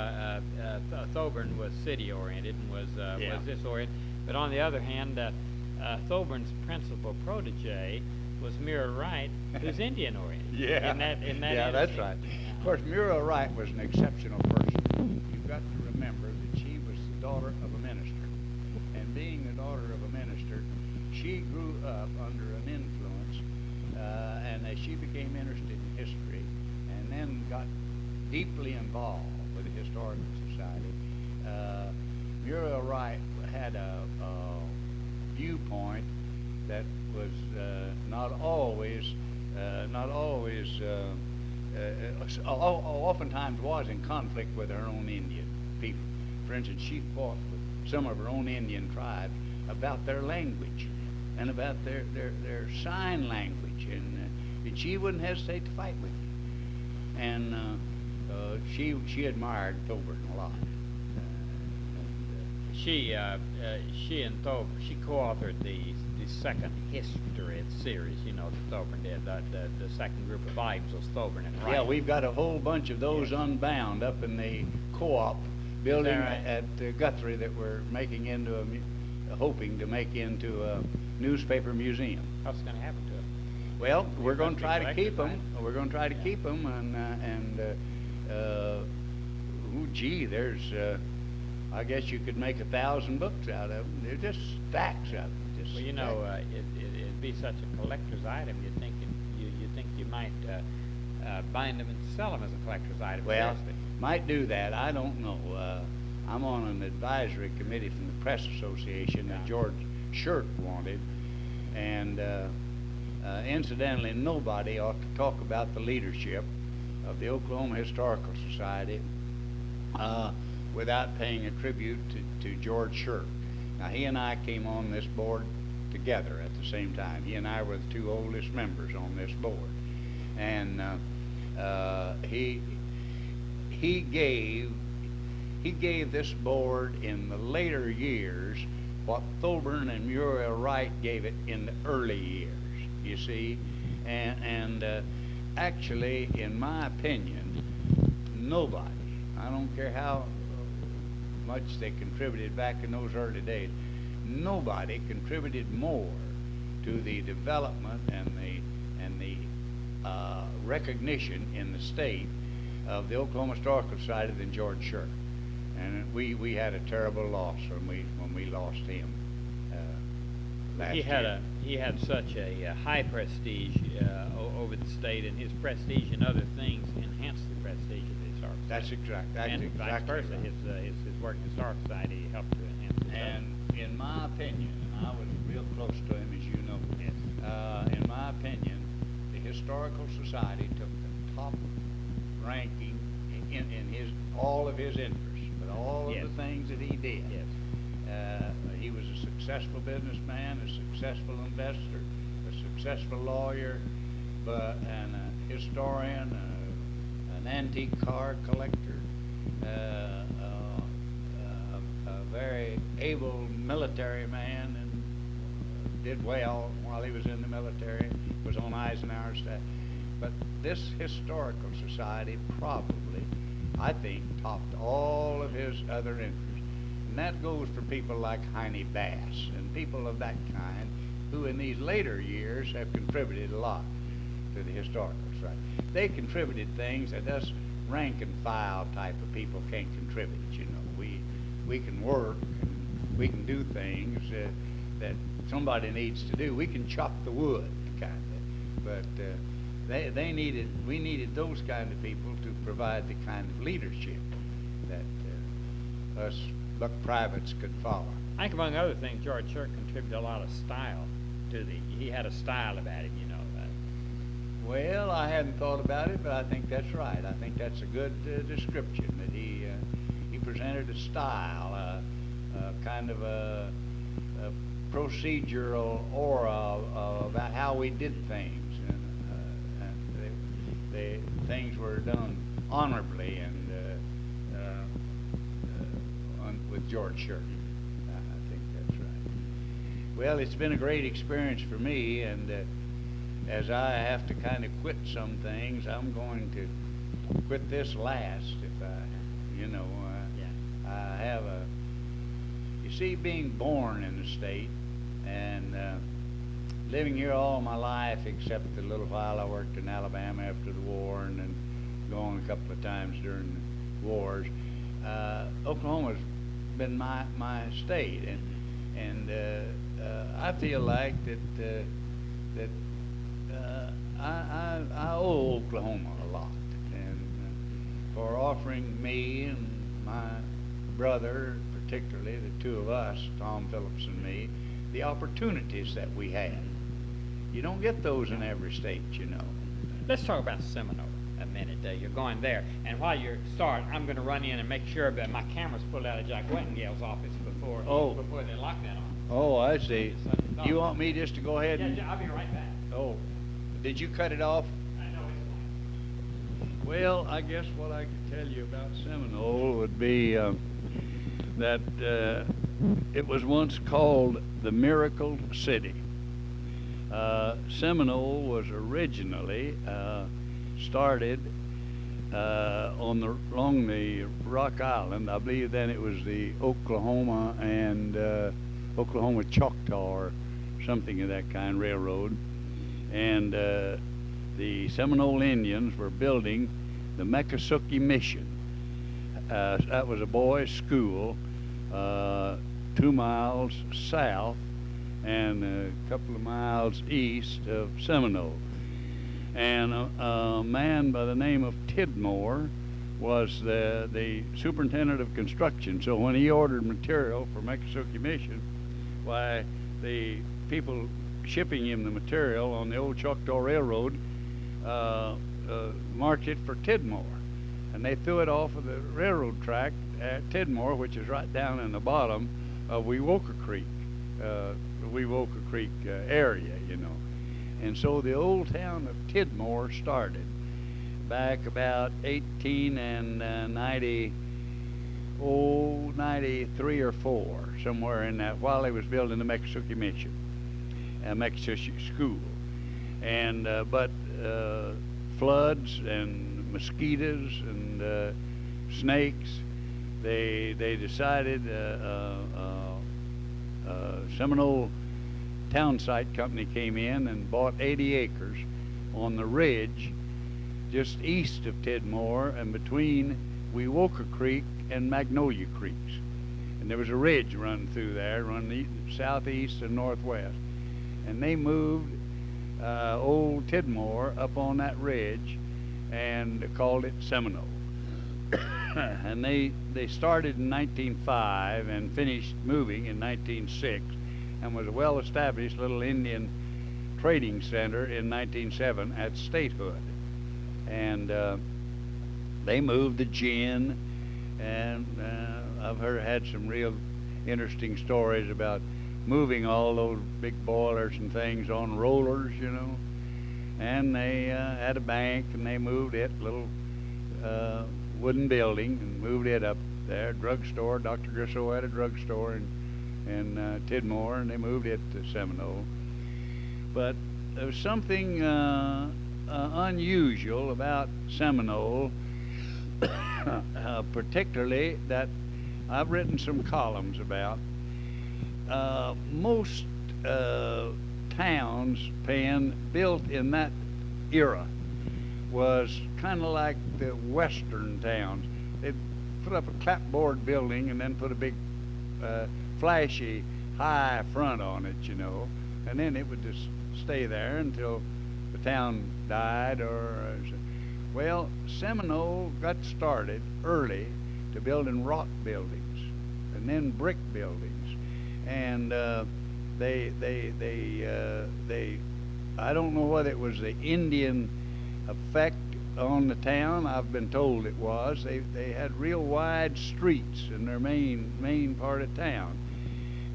A: Thorburn was city-oriented and was this-oriented, but on the other hand, Thorburns principal protege was Muriel Wright, who's Indian-oriented.
B: Yeah.
A: Yeah,
B: that's right. Of course, Muriel Wright was an exceptional person. You've got to remember that she was the daughter of a minister, and being the daughter of a minister, she grew up under an influence, and as she became interested in history, and then got deeply involved with the Historical Society, Muriel Wright had a viewpoint that was oftentimes was in conflict with her own Indian people. For instance, she fought with some of her own Indian tribes about their language and about their sign language, and she wouldn't hesitate to fight with you. And she admired Thorburn a lot.
A: She and Thorburn, she co-authored the second history series, you know, that Thorburn did. The second group of volumes was Thorburn and Wright.
B: Yeah, we've got a whole bunch of those unbound up in the co-op building at Guthrie that we're making into hoping to make into a newspaper museum.
A: What's going to happen to it?
B: Well, we're going to try to keep them. We're going to try to keep them, there's I guess you could make 1,000 books out of them. They're just stacks of them.
A: Well, you know, it'd be such a collector's item. You think you might bind them and sell them as a collector's item.
B: Well,
A: seriously.
B: might do that. I don't know. I'm on an advisory committee from the Press Association that George Shirk wanted, and incidentally, nobody ought to talk about the leadership of the Oklahoma Historical Society without paying a tribute to George Shirk. Now, he and I came on this board together at the same time. He and I were the two oldest members on this board, and he gave this board in the later years what Thorburn and Muriel Wright gave it in the early years. You see, and actually, in my opinion, nobody, I don't care how much they contributed back in those early days, nobody contributed more to the development and the recognition in the state of the Oklahoma Historical Society than George Shirk. And we had a terrible loss when we lost him last year.
A: He had such a high prestige over the state, and his prestige and other things enhanced the prestige of the Historical Society.
B: That's exactly
A: and vice versa.
B: Right.
A: His work in the Historical Society helped to enhance it.
B: And in my opinion, I was real close to him, as you know.
A: Yes.
B: In my opinion, the Historical Society took the top ranking in all of his interests, with all of the things that he did.
A: Yes.
B: He was a successful businessman, a successful investor, a successful lawyer, and a historian, an antique car collector, a very able military man, and did well while he was in the military, was on Eisenhower's staff. But this historical society probably, I think, topped all of his other interests. And that goes for people like Heine Bass and people of that kind who in these later years have contributed a lot to the historical society. They contributed things that us rank and file type of people can't contribute, you know. We can work, and we can do things that somebody needs to do. We can chop the wood, kind of, but we needed those kind of people to provide the kind of leadership that us buck privates could follow.
A: I think among other things, George Shirk contributed a lot of style to he had a style about him, you know.
B: Well, I hadn't thought about it, but I think that's right. I think that's a good description, that he presented a style, kind of a procedural aura about how we did things, and the things were done honorably and with George Shirk. I think that's right. Well, it's been a great experience for me, and as I have to kind of quit some things, I'm going to quit this last if I, you know, I have you see, being born in the state and living here all my life except the little while I worked in Alabama after the war and then going a couple of times during the wars, Oklahoma's been my state, and I feel like that I owe Oklahoma a lot, and for offering me and my brother, particularly the two of us, Tom Phillips and me, the opportunities that we had. You don't get those in every state, you know.
A: Let's talk about Seminole a minute. You're going there, and while you start, I'm going to run in and make sure that my camera's pulled out of Jack Wettengale's office before they lock that on.
B: Oh, I see. You want me just to go ahead and...
A: Yeah, I'll be right back.
B: Oh, did you cut it off?
A: I know it's
B: Well, I guess what I could tell you about Seminole would be that it was once called the Miracle City. Seminole was originally started along the Rock Island. I believe then it was the Oklahoma and Oklahoma Choctaw or something of that kind railroad. And the Seminole Indians were building the Meckasukie Mission. That was a boys' school 2 miles south and a couple of miles east of Seminole. And a man by the name of Tidmore was the superintendent of construction. So when he ordered material for Meckasukie Mission, why, the people shipping him the material on the old Choctaw Railroad marked it for Tidmore. And they threw it off of the railroad track at Tidmore, which is right down in the bottom of Wewoka Creek, area, you know. And so the old town of Tidmore started back about 93 or 4, somewhere in that, while they was building the Meckasukie Mission, Meckasukie School. And but floods and mosquitoes and snakes, they decided Seminole Town Site Company came in and bought 80 acres on the ridge just east of Tidmore and between Wewoka Creek and Magnolia Creeks. And there was a ridge running through there, running southeast and northwest. And they moved old Tidmore up on that ridge and called it Seminole. And they started in 1905 and finished moving in 1906 and was a well-established little Indian trading center in 1907 at statehood. And they moved the gin, and I've had some real interesting stories about moving all those big boilers and things on rollers, you know. and they had a bank, and they moved it, little wooden building, and moved it up there. Drugstore, Dr. Griswold had a drugstore in Tidmore, and they moved it to Seminole. But there was something unusual about Seminole, particularly that I've written some columns about. Most towns, built in that era was kind of like the western towns. They'd put up a clapboard building and then put a big flashy high front on it, you know, and then it would just stay there until the town died. Well, Seminole got started early to building rock buildings and then brick buildings, and I don't know whether it was the Indian effect on the town. I've been told it was. They had real wide streets in their main part of town,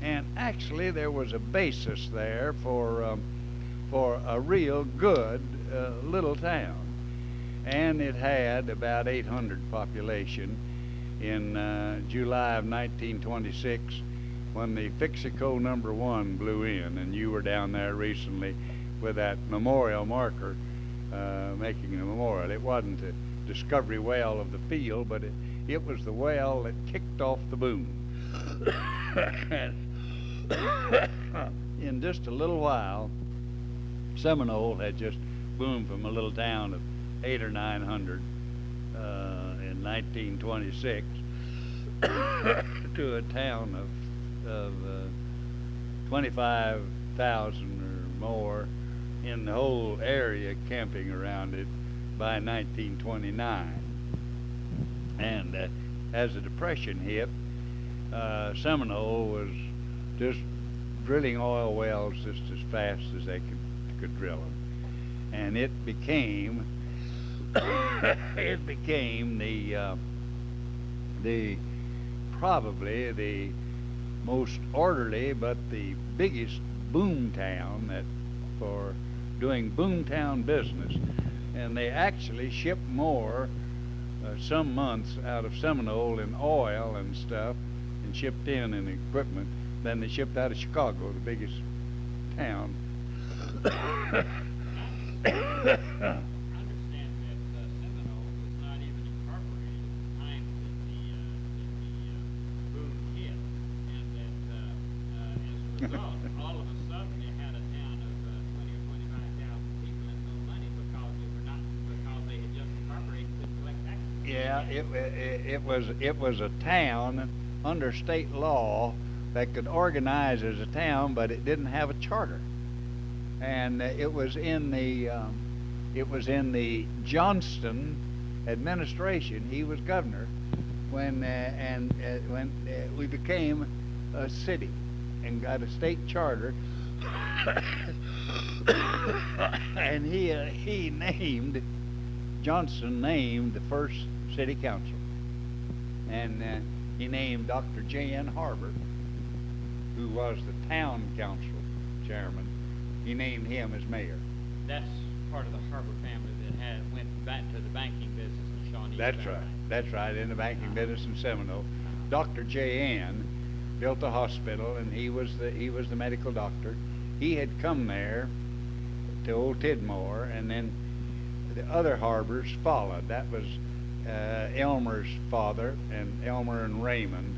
B: and actually there was a basis there for a real good little town, and it had about 800 population in July of 1926 when the Fixico #1 blew in, and you were down there recently with that memorial marker, making a memorial. It wasn't a discovery well of the field, but it was the well that kicked off the boom. And in just a little while, Seminole had just boomed from a little town of 800 or 900 in 1926 to a town of 25,000 or more in the whole area camping around it by 1929. And as the Depression hit, Seminole was just drilling oil wells just as fast as they could drill them, and it became the probably the most orderly but the biggest boom town for doing boomtown business. And they actually shipped more some months out of Seminole in oil and stuff, and shipped in equipment, than they shipped out of Chicago, the biggest town.
A: I understand that Seminole was not even incorporated at the time that the boom hit, and that as a result, all of a sudden they had a town of 20 or 25,000 people and no money because they had just incorporated and couldn't collect taxes.
B: Yeah, it was a town under state law that could organize as a town, but it didn't have a charter. And it was in the Johnston administration. He was governor when we became a city and got a state charter. And Johnston named the first city council, and he named Dr. J.N. Harbor, who was the town council chairman. He named him as mayor.
A: That's part of the Harbor family that went back to the banking business in Shawnee.
B: That's right, in the banking business in Seminole. Dr. J.N. built a hospital, and he was the medical doctor. He had come there to Old Tidmore, and then the other Harbors followed. That was Elmer's father, and Elmer and Raymond,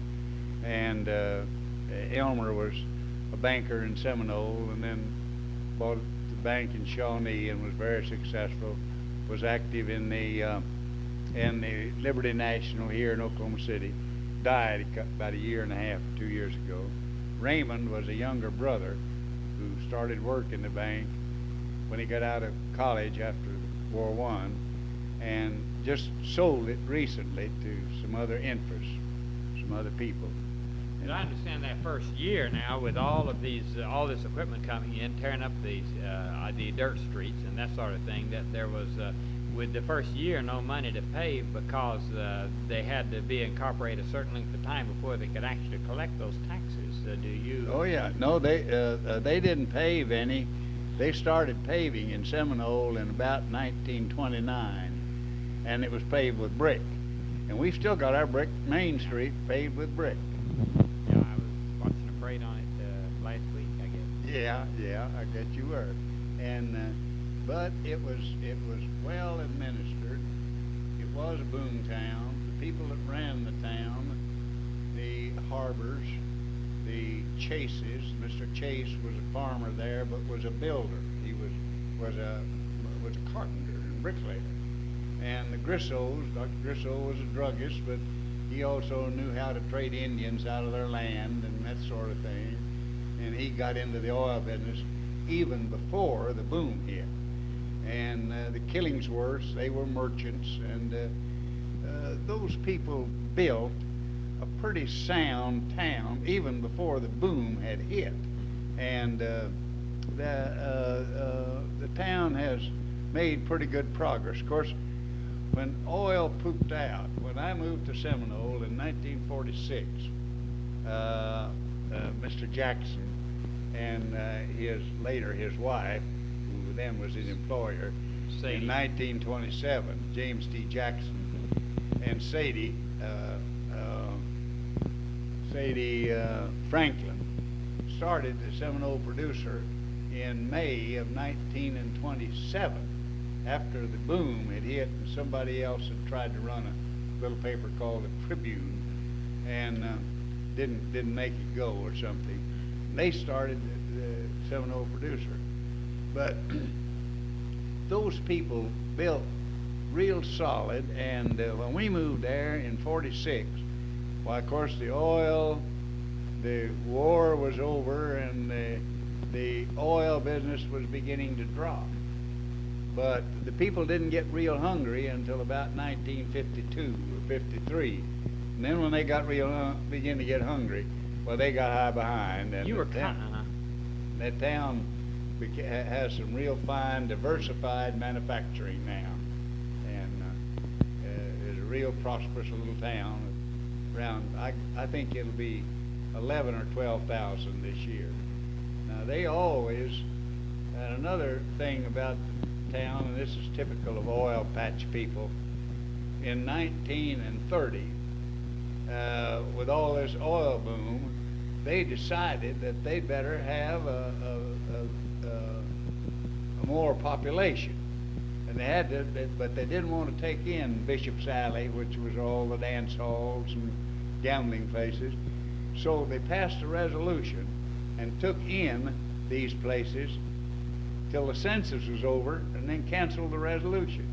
B: and Elmer was a banker in Seminole, and then bought the bank in Shawnee and was very successful. Was active in the Liberty National here in Oklahoma City. Died about a year and a half, 2 years ago. Raymond was a younger brother who started work in the bank when he got out of college after World War I, and just sold it recently to some other interests, some other people.
A: And I understand that first year now, with all of these, all this equipment coming in, tearing up the dirt streets and that sort of thing, that there was, with the first year, no money to pave because they had to be incorporated a certain length of time before they could actually collect those taxes. Do you?
B: Oh yeah, no, they didn't pave any They started paving in Seminole in about 1929, and it was paved with brick. And we've still got our brick Main Street paved with brick.
A: Yeah, I was watching a parade on it last week, I guess.
B: Yeah, I guess you were. And but it was well administered. It was a boom town. The people that ran the town, the Harbors, the Chases. Mr. Chase was a farmer there, but was a builder. He was a carpenter and bricklayer. And the Grissos, Dr. Grisso was a druggist, but he also knew how to trade Indians out of their land and that sort of thing. And he got into the oil business even before the boom hit. And the Killingsworths, they were merchants, and those people built a pretty sound town even before the boom had hit. And the town has made pretty good progress. Of course, when oil pooped out, when I moved to Seminole in 1946, Mr. Jackson and later his wife, who then was his employer, in 1927, James D. Jackson, and Sadie Franklin started the Seminole Producer in May of 1927, after the boom had hit and somebody else had tried to run a little paper called the Tribune and didn't make it go or something. They started the Seminole Producer. But those people built real solid, and when we moved there in 46, why, of course, the war was over, and the oil business was beginning to drop. But the people didn't get real hungry until about 1952 or 53. And then when they got began to get hungry, well, they got high behind. And
A: you were
B: that town has some real fine, diversified manufacturing now, and is a real prosperous little town. Around, I think it'll be 11 or 12,000 this year. Now they always, and another thing about the town, and this is typical of oil patch people, in 1930, with all this oil boom, they decided that they'd better have a more population, and they had to, but they didn't want to take in Bishop's Alley, which was all the dance halls and gambling places. So they passed a resolution and took in these places till the census was over, and then canceled the resolution.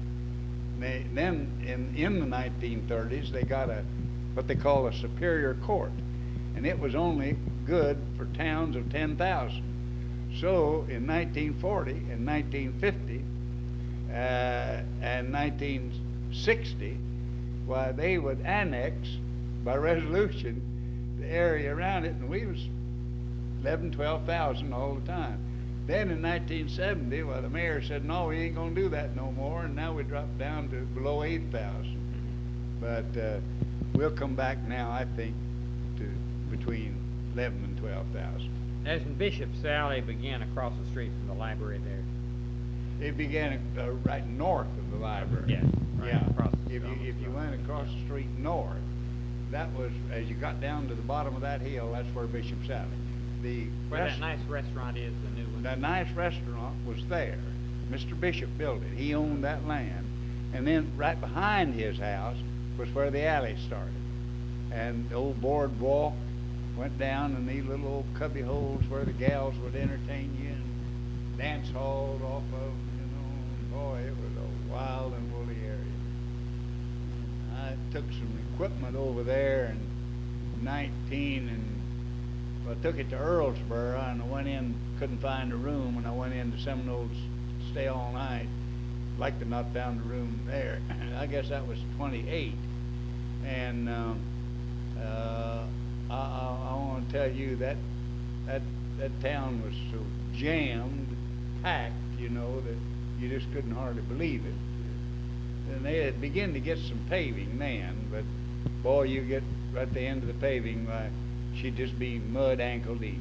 B: Then in the 1930s, they got what they call a superior court, and it was only good for towns of 10,000. So in 1940 and 1950 and 1960, why, they would annex by resolution the area around it, and we was 11, 12,000 all the time. Then in 1970, well, the mayor said, no, we ain't gonna do that no more, and now we dropped down to below 8,000. But we'll come back now, I think, to between 11 and 12,000.
A: As in Bishop's Alley began across the street from the library there.
B: It began right north of the library.
A: Yeah, right across the
B: If you went across the street north, that was, as you got down to the bottom of that hill, that's where Bishop's Alley.
A: Where that nice restaurant is, the new one.
B: That nice restaurant was there. Mr. Bishop built it. He owned that land. And then right behind his house was where the alley started. And the old boardwalk went down in these little old cubby holes where the gals would entertain you, and dance halls off of, and boy, it was a wild and woolly area. I took some equipment over there in 19 and I took it to Earlsboro, and I went in, couldn't find a room, and I went into Seminole to stay all night. Like to not found a room there. I guess that was 28. And I want to tell you that town was so jammed, packed, that you just couldn't hardly believe it. And they had begun to get some paving then, but boy, you get right at the end of the paving, she'd just be mud ankle deep.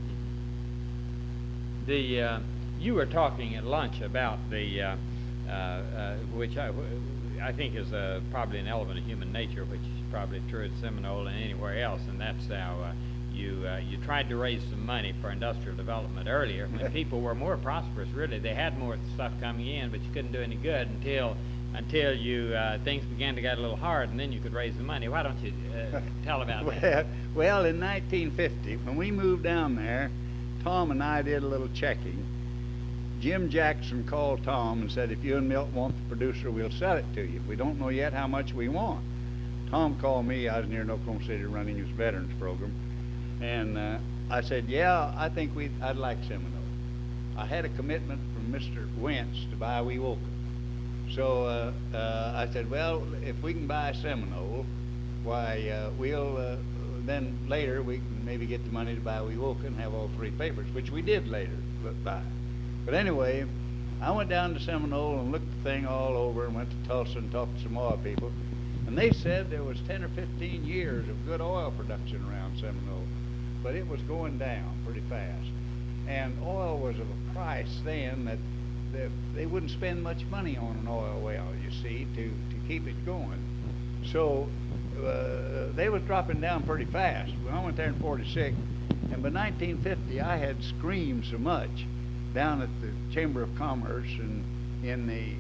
A: you were talking at lunch about the, which I think is probably an element of human nature, which is probably true at Seminole and anywhere else, and that's how you tried to raise some money for industrial development earlier when people were more prosperous. Really, they had more stuff coming in, but you couldn't do any good until you things began to get a little hard, and then you could raise the money. Why don't you tell about that?
B: Well, in 1950, when we moved down there, Tom and I did a little checking. Jim Jackson called Tom and said, if you and Milt want the producer, we'll sell it to you. We don't know yet how much we want. Tom called me. I was near Oklahoma City running his veterans program. And I said, yeah, I think I'd like Seminole. I had a commitment from Mr. Wentz to buy Wewoka. So I said, well, if we can buy Seminole, why, we'll, then later we can maybe get the money to buy Wewoka and have all 3 papers, which we did later buy. But anyway, I went down to Seminole and looked the thing all over and went to Tulsa and talked to some oil people. And they said there was 10 or 15 years of good oil production around Seminole, but it was going down pretty fast. And oil was of a price then that they wouldn't spend much money on an oil well, you see, to keep it going. So they was dropping down pretty fast. When I went there in 46, and by 1950 I had screamed so much down at the Chamber of Commerce and in the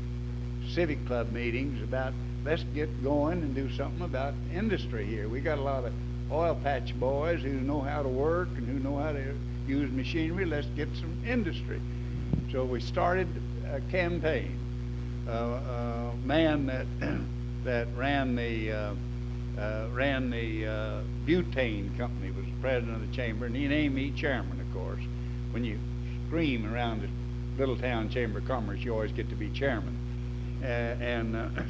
B: Civic Club meetings about let's get going and do something about industry here. We got a lot of oil patch boys who know how to work and who know how to use machinery. Let's get some industry. So we started a campaign. A man that ran the butane company was the president of the chamber, and he named me chairman, of course. When you scream around the little town Chamber of Commerce, you always get to be chairman.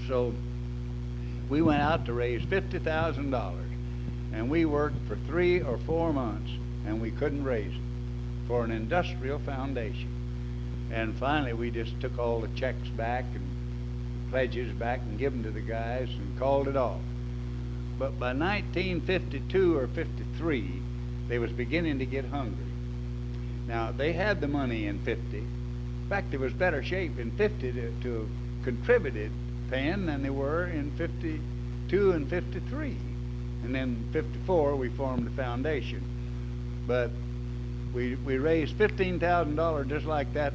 B: So we went out to raise $50,000, and we worked for 3 or 4 months, and we couldn't raise it for an industrial foundation. And finally, we just took all the checks back and pledges back and give them to the guys and called it off. But by 1952 or 53, they was beginning to get hungry. Now, they had the money in 50. In fact, there was better shape in 50 to have contributed paying than they were in 52 and 53. And then 54, we formed the foundation. But we raised $15,000 just like that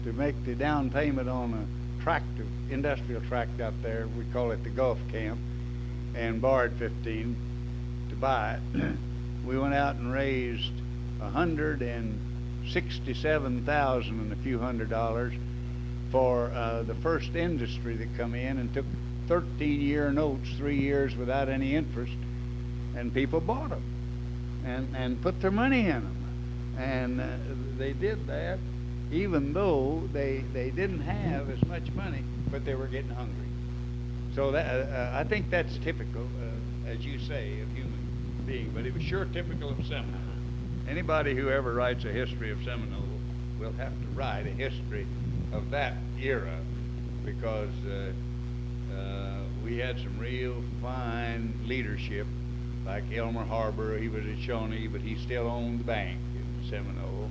B: to make the down payment on a tract, industrial tract out there. We call it the Gulf Camp, and borrowed 15 to buy it. We went out and raised $167,000 and a few $100 for the first industry that come in, and took 13-year notes, 3 years without any interest, and people bought them and put their money in them. And they did that even though they didn't have as much money, but they were getting hungry. So that, I think that's typical, as you say, of human being, but it was sure typical of Seminole. Anybody who ever writes a history of Seminole will have to write a history of that era, because we had some real fine leadership, like Elmer Harbor. He was at Shawnee, but he still owned the bank in Seminole.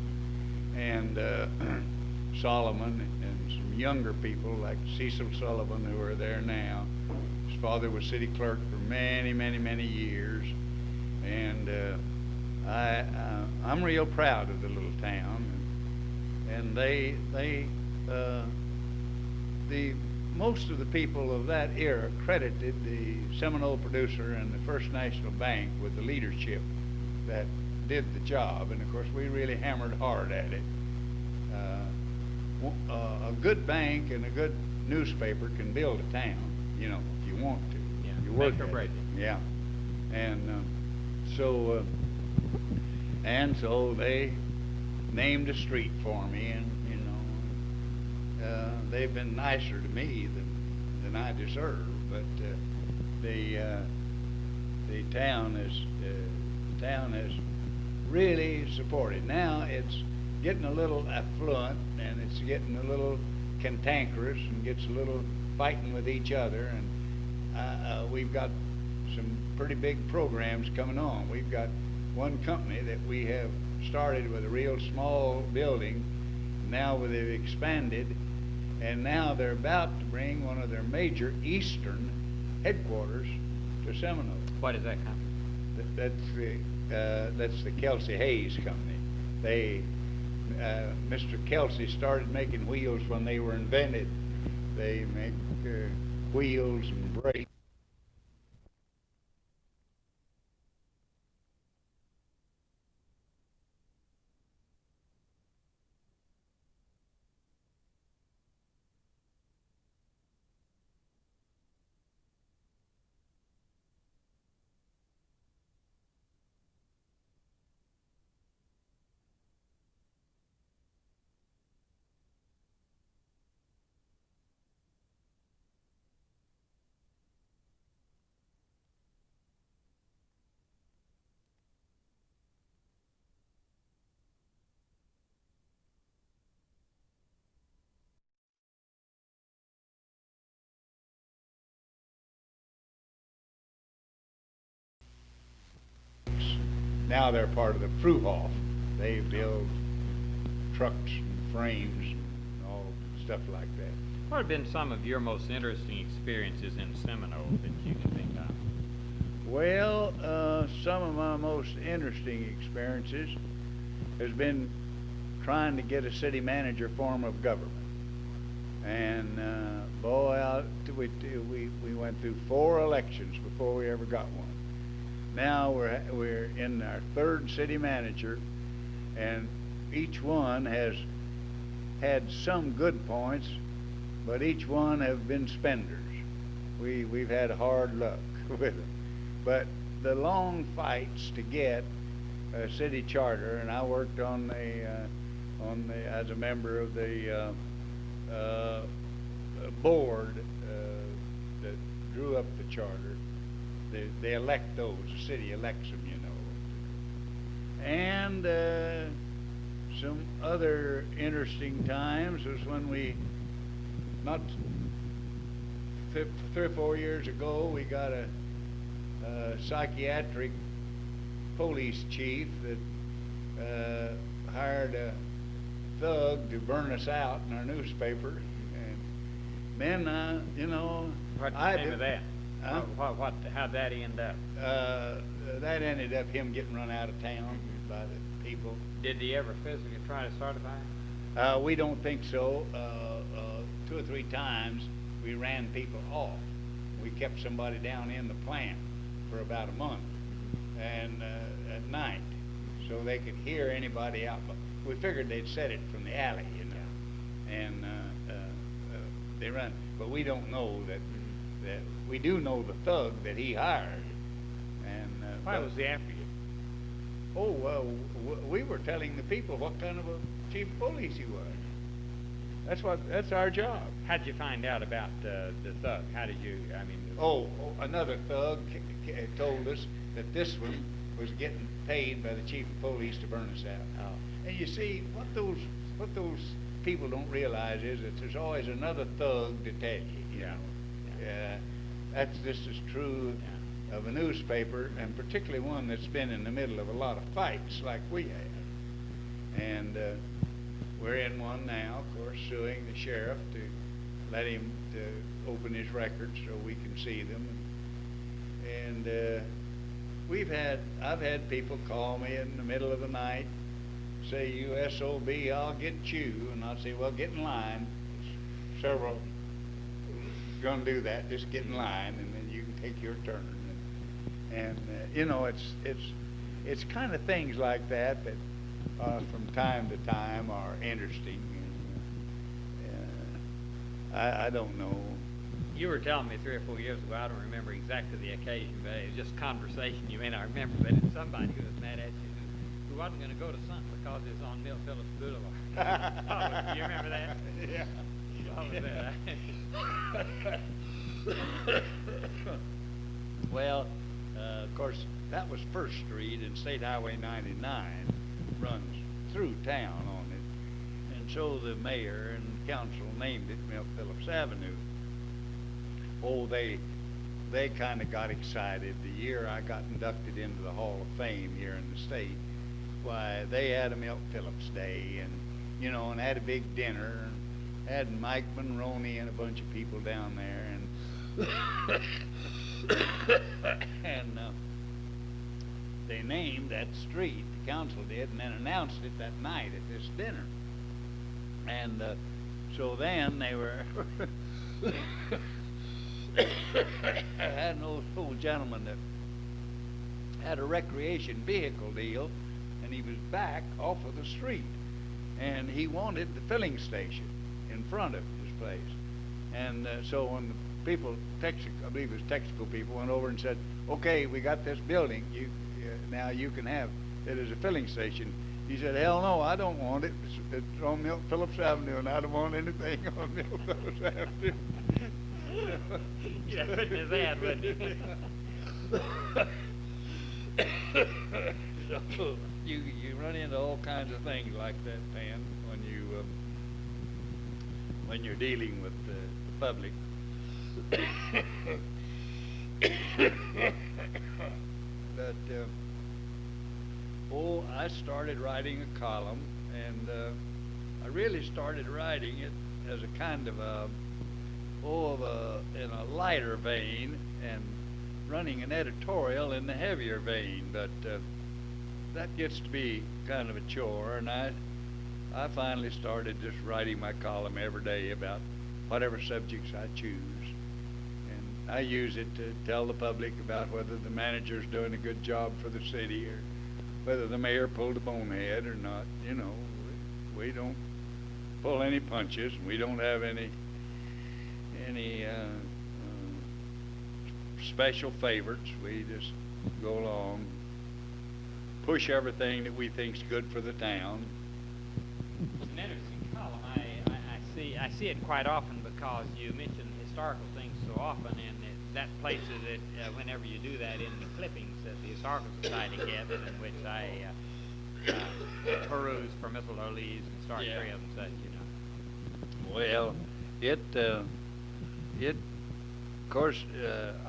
B: And Solomon and some younger people like Cecil Sullivan, who are there now. His father was city clerk for many, many, many years. And I'm real proud of the little town. And most of the people of that era credited the Seminole producer and the First National Bank with the leadership that did the job. And of course, we really hammered hard at it. A good bank and a good newspaper can build a town, you know, if you want to.
A: Yeah,
B: you work
A: make or break it.
B: Yeah. And so they named a street for me, and they've been nicer to me than I deserve. But the town is really supported. Now it's getting a little affluent, and it's getting a little cantankerous, and gets a little fighting with each other. And we've got some pretty big programs coming on. We've got one company that we have started with a real small building Now they've expanded, and now they're about to bring one of their major eastern headquarters to Seminole.
A: What is that company?
B: That's the Kelsey Hayes Company. They, Mr. Kelsey started making wheels when they were invented. They make wheels and brakes. Now they're part of the Fruhoff. They build trucks and frames and all stuff like that.
A: What have been some of your most interesting experiences in Seminole that you can think of?
B: Well, some of my most interesting experiences has been trying to get a city manager form of government. And boy, we went through 4 elections before we ever got one. Now we're in our 3rd city manager, and each one has had some good points, but each one have been spenders. We've had hard luck with them. But the long fights to get a city charter, and I worked on as a member of the board that drew up the charter. They elect those. The city elects them, you know. And some other interesting times was when we, not 3 or 4 years ago, we got a psychiatric police chief that hired a thug to burn us out in our newspaper. And then, you know,
A: What's the name of that? How'd that end up?
B: That ended up him getting run out of town by the people.
A: Did he ever physically try to start a fire?
B: We don't think so. 2 or 3 times we ran people off. We kept somebody down in the plant for about a month, and at night, so they could hear anybody out. But we figured they'd set it from the alley, you know, and they run. But we don't know that. We do know the thug that he hired. And
A: why was he after you?
B: Oh, well, we were telling the people what kind of a chief of police he was. That's our job.
A: How'd you find out about the thug? How did you? I mean.
B: Another thug told us that this one was getting paid by the chief of police to burn us out.
A: Oh.
B: And you see, what those people don't realize is that there's always another thug to tell you. You know. That's just as true of a newspaper, and particularly one that's been in the middle of a lot of fights like we have. And we're in one now, of course, suing the sheriff to let him to open his records so we can see them. And I've had people call me in the middle of the night, say, "You SOB, I'll get you," and I'll say, "Well, get in line." Several going to do that. Just get in line, and then you can take your turn. And you know, it's kind of things like that from time to time are interesting. I don't know.
A: You were telling me 3 or 4 years ago. I don't remember exactly the occasion, but it was just conversation. You may not remember, but it's somebody who was mad at you who wasn't going to go to something because it's on Milt Phillips Boulevard. Do you remember that?
B: Yeah.
A: What was that?
B: Well, of course, that was First Street, and State Highway 99 runs through town on it. And so the mayor and council named it Milt Phillips Avenue. Oh, they kind of got excited. The year I got inducted into the Hall of Fame here in the state, why, they had a Milt Phillips Day, you know, and had a big dinner, and had Mike Monroney and a bunch of people down there, and they named that street, the council did, and then announced it that night at this dinner. And so then they were I had an old gentleman that had a recreation vehicle deal, and he was back off of the street, and he wanted the filling station in front of his place. And so when the people, I believe it was technical people, went over and said, okay, we got this building, now you can have it as a filling station. He said, hell no, I don't want it. It's on Milt Phillips Avenue, and I don't want anything on Milt Phillips Avenue.
A: Yeah, put in his ad, wouldn't he?
B: So you run into all kinds of things like that, Pan, when you're dealing with the public. But I started writing a column, and I really started writing it as a kind of in a lighter vein, and running an editorial in the heavier vein. But that gets to be kind of a chore, and I finally started just writing my column every day about whatever subjects I choose, and I use it to tell the public about whether the manager's doing a good job for the city, or whether the mayor pulled a bonehead or not. You know, we don't pull any punches, and we don't have any special favorites. We just go along, push everything that we think's good for the town.
A: It's an interesting column. I see it quite often because you mention historical things so often, and that places it whenever you do that in the clippings that the Historical Society gathered, in which I peruse permissible leaves and start trails and such, you know.
B: Well, of course,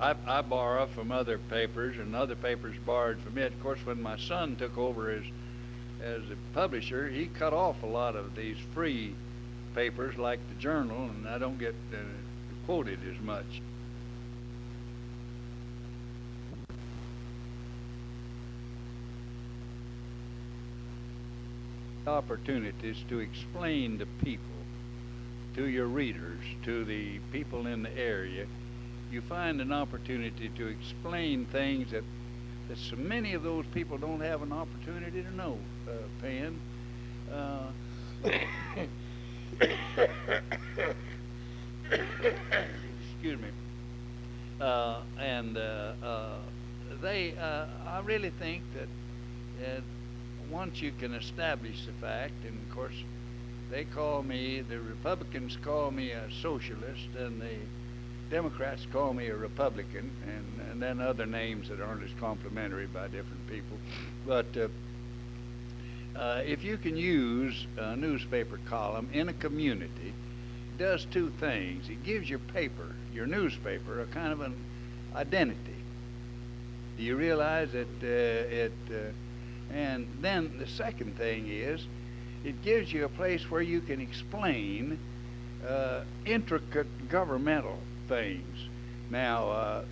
B: I borrow from other papers, and other papers borrowed from it. Of course, when my son took over as a publisher, he cut off a lot of these free papers like the Journal, and I don't get quoted as much. Opportunities to explain to people, to your readers, to the people in the area. You find an opportunity to explain things that so many of those people don't have an opportunity to know, Pan. Excuse me. I really think that once you can establish the fact, and of course the Republicans call me a socialist, and the Democrats call me a Republican, and then other names that aren't as complimentary by different people. But if you can use a newspaper column in a community, it does two things. It gives your paper, your newspaper, a kind of an identity. Do you realize that and then the second thing is, it gives you a place where you can explain intricate governmental things. Now,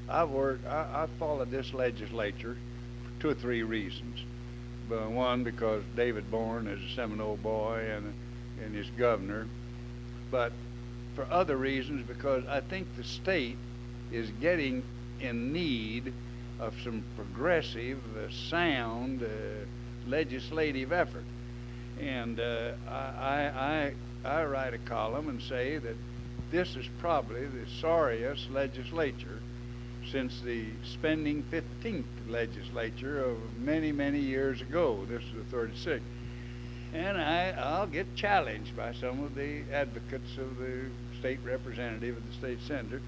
B: I've followed this legislature for 2 or 3 reasons. One, because David Bourne is a Seminole boy and his governor, but for other reasons, because I think the state is getting in need of some progressive, sound legislative effort. And I write a column and say that this is probably the sorriest legislature since the spending 15th legislature of many, many years ago. This is the 36th. And I'll get challenged by some of the advocates of the state representative and the state senator,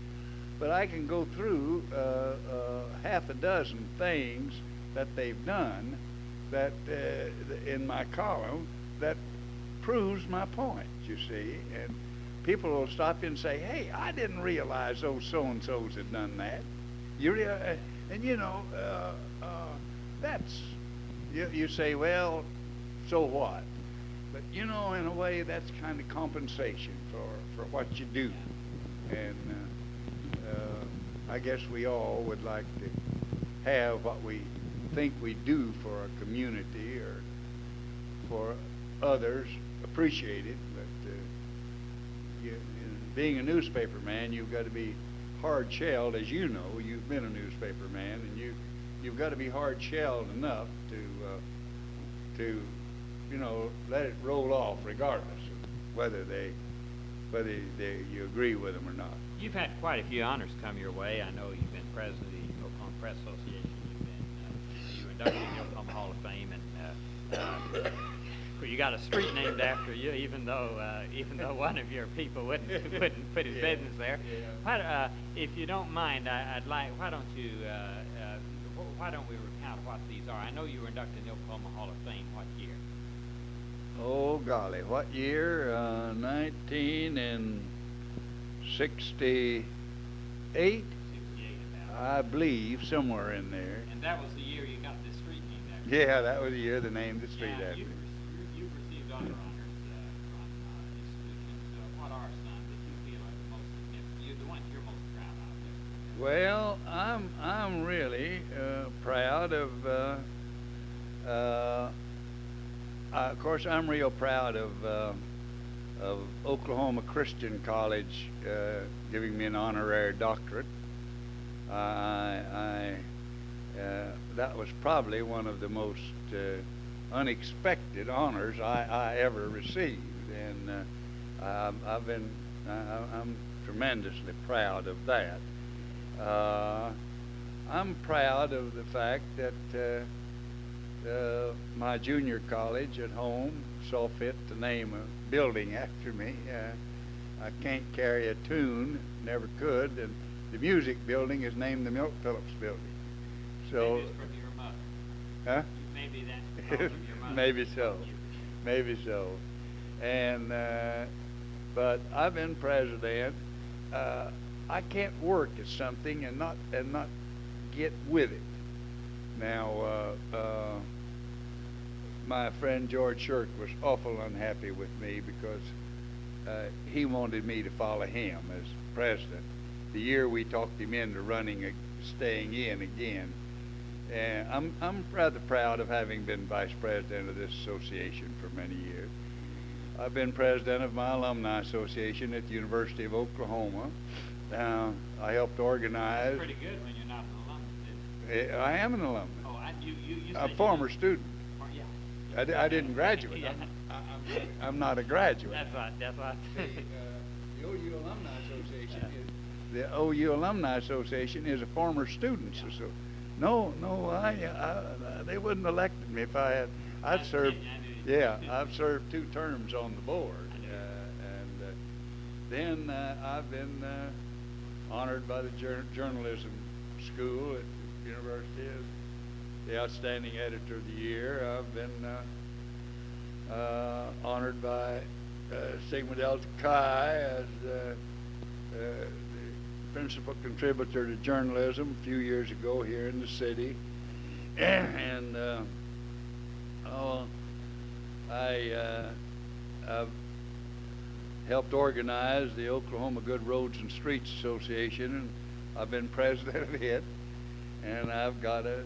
B: but I can go through half a dozen things that they've done that in my column that proves my point, you see. And people will stop in and say, hey, I didn't realize those so-and-sos had done that. And you know, that's, you say, well, so what? But you know, in a way, that's kind of compensation for what you do. And I guess we all would like to have what we think we do for a community or for others appreciate it. But in being a newspaper man, you've got to be hard-shelled, as you know. You've been a newspaper man, and you've got to be hard-shelled enough to you know, let it roll off regardless of whether you agree with them or not.
A: You've had quite a few honors come your way. I know you've been president of the Oklahoma Press Association. You were inducted in the Oklahoma Hall of Fame, and you got a street named after you, even though one of your people wouldn't put his business there. Yeah. If you don't mind, I'd like. Why don't we recount what these are? I know you were inducted in the Oklahoma Hall of Fame. What year?
B: Oh golly, what year? 1968.
A: 68,
B: I believe, somewhere in there.
A: And that was the year you got this street named after.
B: Yeah, that was the year they named the street after me.
A: You've received other honors from institutions. What are some that you feel are the most significant? The ones you're most proud of?
B: Well, I'm really proud of. Of course, I'm real proud of Oklahoma Christian College giving me an honorary doctorate. That was probably one of the most unexpected honors I ever received, and I'm tremendously proud of that. I'm proud of the fact that my junior college at home saw fit to name a building after me. I can't carry a tune, never could, and the music building is named the Milt Phillips building. So,
A: maybe it's from your mother.
B: Huh?
A: Maybe that's from your mother.
B: Maybe so. Maybe so. And but I've been president. I can't work at something and not get with it. Now, my friend George Shirk was awful unhappy with me because he wanted me to follow him as president. The year we talked him into staying in again. And I'm rather proud of having been vice president of this association for many years. I've been president of my alumni association at the University of Oklahoma. I helped organize.
A: That's pretty good when you're not an alumnus.
B: I am an alumnus.
A: Oh, you
B: a former student.
A: Yeah.
B: I didn't graduate.
A: Yeah.
B: I'm not a graduate.
A: That's right.
B: The OU Alumni Association is a former student.
A: Yeah.
B: So no, they wouldn't have elected me if I had. I've served 2 terms on the board, and then I've been honored by the journalism school at the university as the outstanding editor of the year. I've been honored by Sigma Delta Chi as the principal contributor to journalism a few years ago here in the city, and I've helped organize the Oklahoma Good Roads and Streets Association, and I've been president of it, and I've got a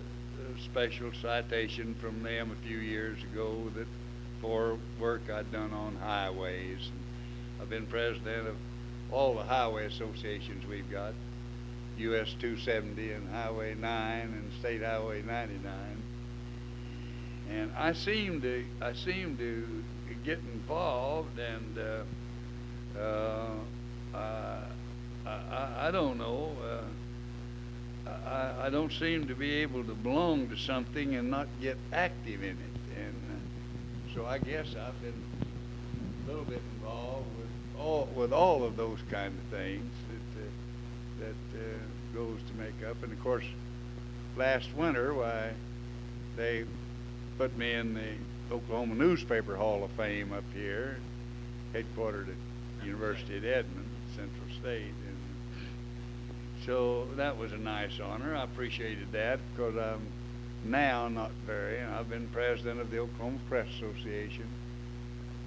B: special citation from them a few years ago for work I'd done on highways. And I've been president of all the highway associations we've got, US 270 and Highway 9 and State Highway 99. And I seem to get involved, and I don't know. I don't seem to be able to belong to something and not get active in it, and so I guess I've been a little bit involved with all of those kind of things that goes to make up. And of course, last winter, they put me in the Oklahoma Newspaper Hall of Fame up here, headquartered at University at Edmond, Central State. And so that was a nice honor. I appreciated that because I'm now not very. I've been president of the Oklahoma Press Association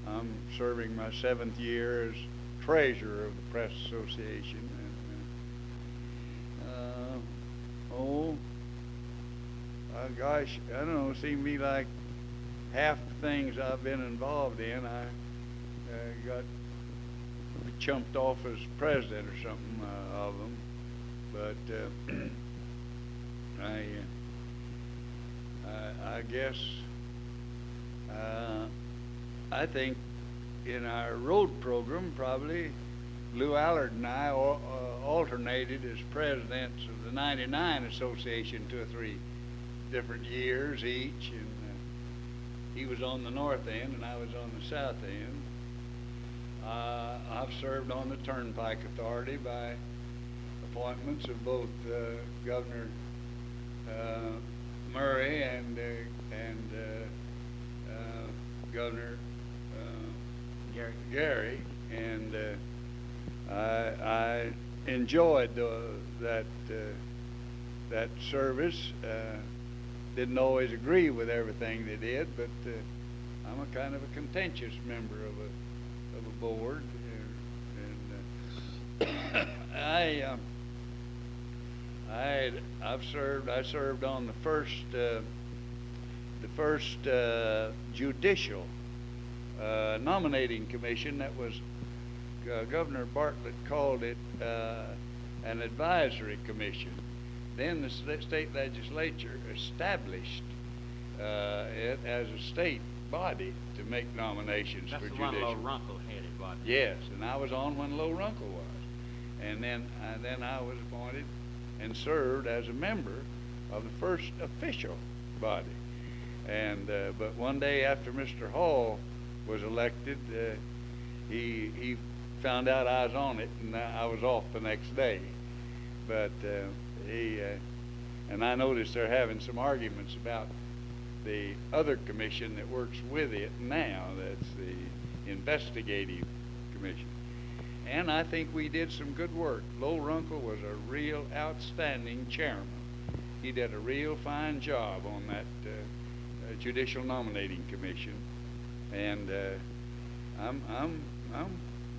B: I'm serving my 7th year as treasurer of the Press Association. And, gosh, I don't know, it seemed to me like half the things I've been involved in, I got chumped off as president or something of them. But I guess I think in our road program, probably Lou Allard and I alternated as presidents of the '99 Association 2 or 3 different years each, and he was on the north end and I was on the south end. I've served on the Turnpike Authority by appointments of both Governor Murray and Governor Gary, and I enjoyed that service. Didn't always agree with everything they did, but I'm a kind of a contentious member of a board, and I served on the first judicial nominating commission. That was Governor Bartlett called it an advisory commission. Then the state legislature established it as a state body to make nominations for judicial.
C: That's the one Low Runkle headed, wasn't it?
B: Yes, and I was on when Low Runkle was, and then I was appointed and served as a member of the first official body. And but one day after Mr. Hall was elected, he found out I was on it, and I was off the next day. But and I noticed they're having some arguments about the other commission that works with it now. That's the investigative commission. And I think we did some good work. Low Runkle was a real outstanding chairman. He did a real fine job on that judicial nominating commission, and I'm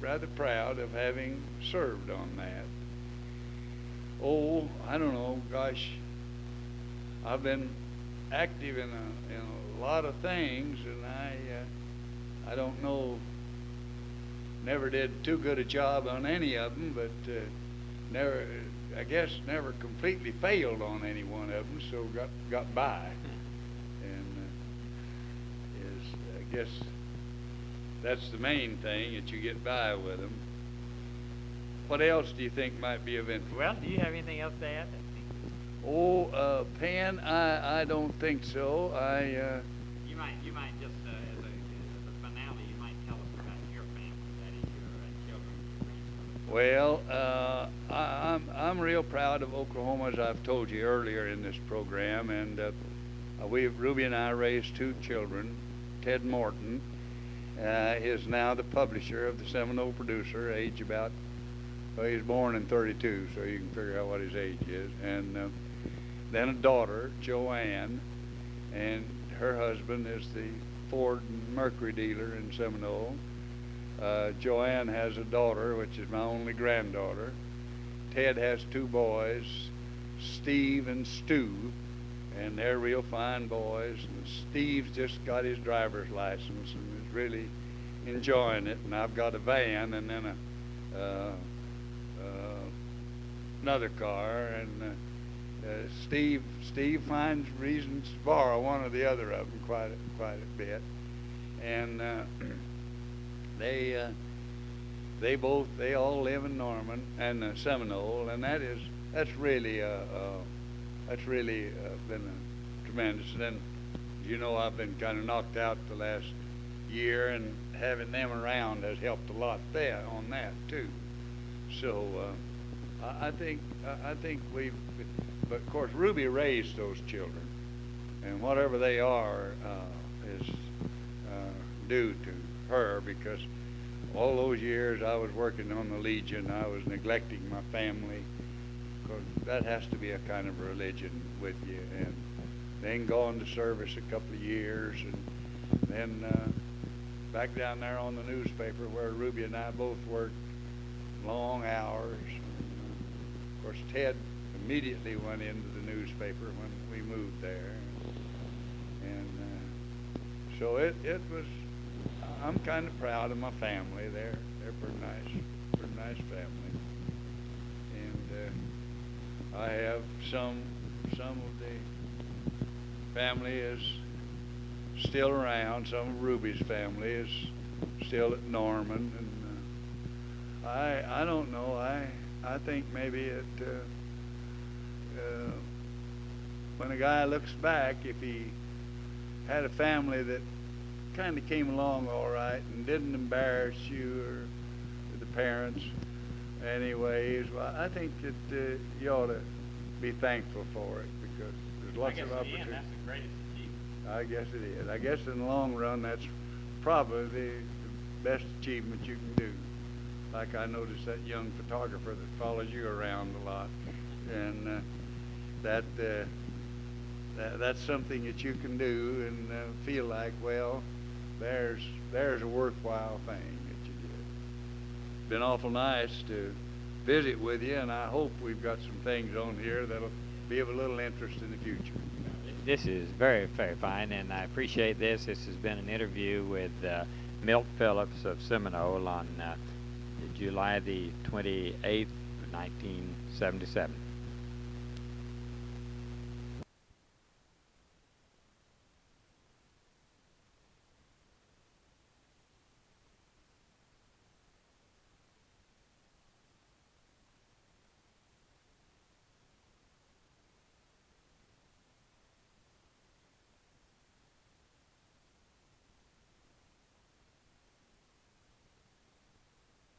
B: rather proud of having served on that. Oh, I don't know, gosh, I've been active in a lot of things, and I don't know, never did too good a job on any of them, but I guess never completely failed on any one of them, so got by. And I guess that's the main thing, that you get by with them. What else do you think might be of interest?
C: Well, do you have anything else to add?
B: Oh, Penn, I don't think so.
C: You might just as a finale, you might tell us about your family, that is your children,
B: Well, I'm real proud of Oklahoma, as I've told you earlier in this program, and Ruby and I raised 2 children. Ted Morton is now the publisher of the Seminole Producer, age about, well, he was born in 32, so you can figure out what his age is. And then a daughter, Joanne, and her husband is the Ford and Mercury dealer in Seminole. Joanne has a daughter, which is my only granddaughter. Ted has 2 boys, Steve and Stu, and they're real fine boys. And Steve's just got his driver's license and is really enjoying it. And I've got a van and then another car, and Steve finds reasons to borrow one or the other of them quite a bit, and they all live in Norman and Seminole, and that's really been a tremendous. And then, you know, I've been kind of knocked out the last year, and having them around has helped a lot there on that too. So I think we've, but of course Ruby raised those children, and whatever they are is due to her, because all those years I was working on the Legion, I was neglecting my family, because that has to be a kind of religion with you. And then going to service a couple of years, and then back down there on the newspaper where Ruby and I both worked long hours. Of course, Ted immediately went into the newspaper when we moved there. And so it was, I'm kind of proud of my family. They're pretty nice family. And I have some of the family is still around. Some of Ruby's family is still at Norman, and I don't know. I think maybe it when a guy looks back, if he had a family that kind of came along all right and didn't embarrass you or the parents anyways, well, I think that you ought to be thankful for it, because there's lots of opportunities.
C: That's the greatest achievement.
B: I guess it is. I guess in the long run, that's probably the best achievement you can do. Like I noticed that young photographer that follows you around a lot, and that's something that you can do and feel like, well, there's a worthwhile thing that you did. It's been awful nice to visit with you, and I hope we've got some things on here that'll be of a little interest in the future.
A: This is very, very fine, and I appreciate this. This has been an interview with Milt Phillips of Seminole on July the 28th, 1977.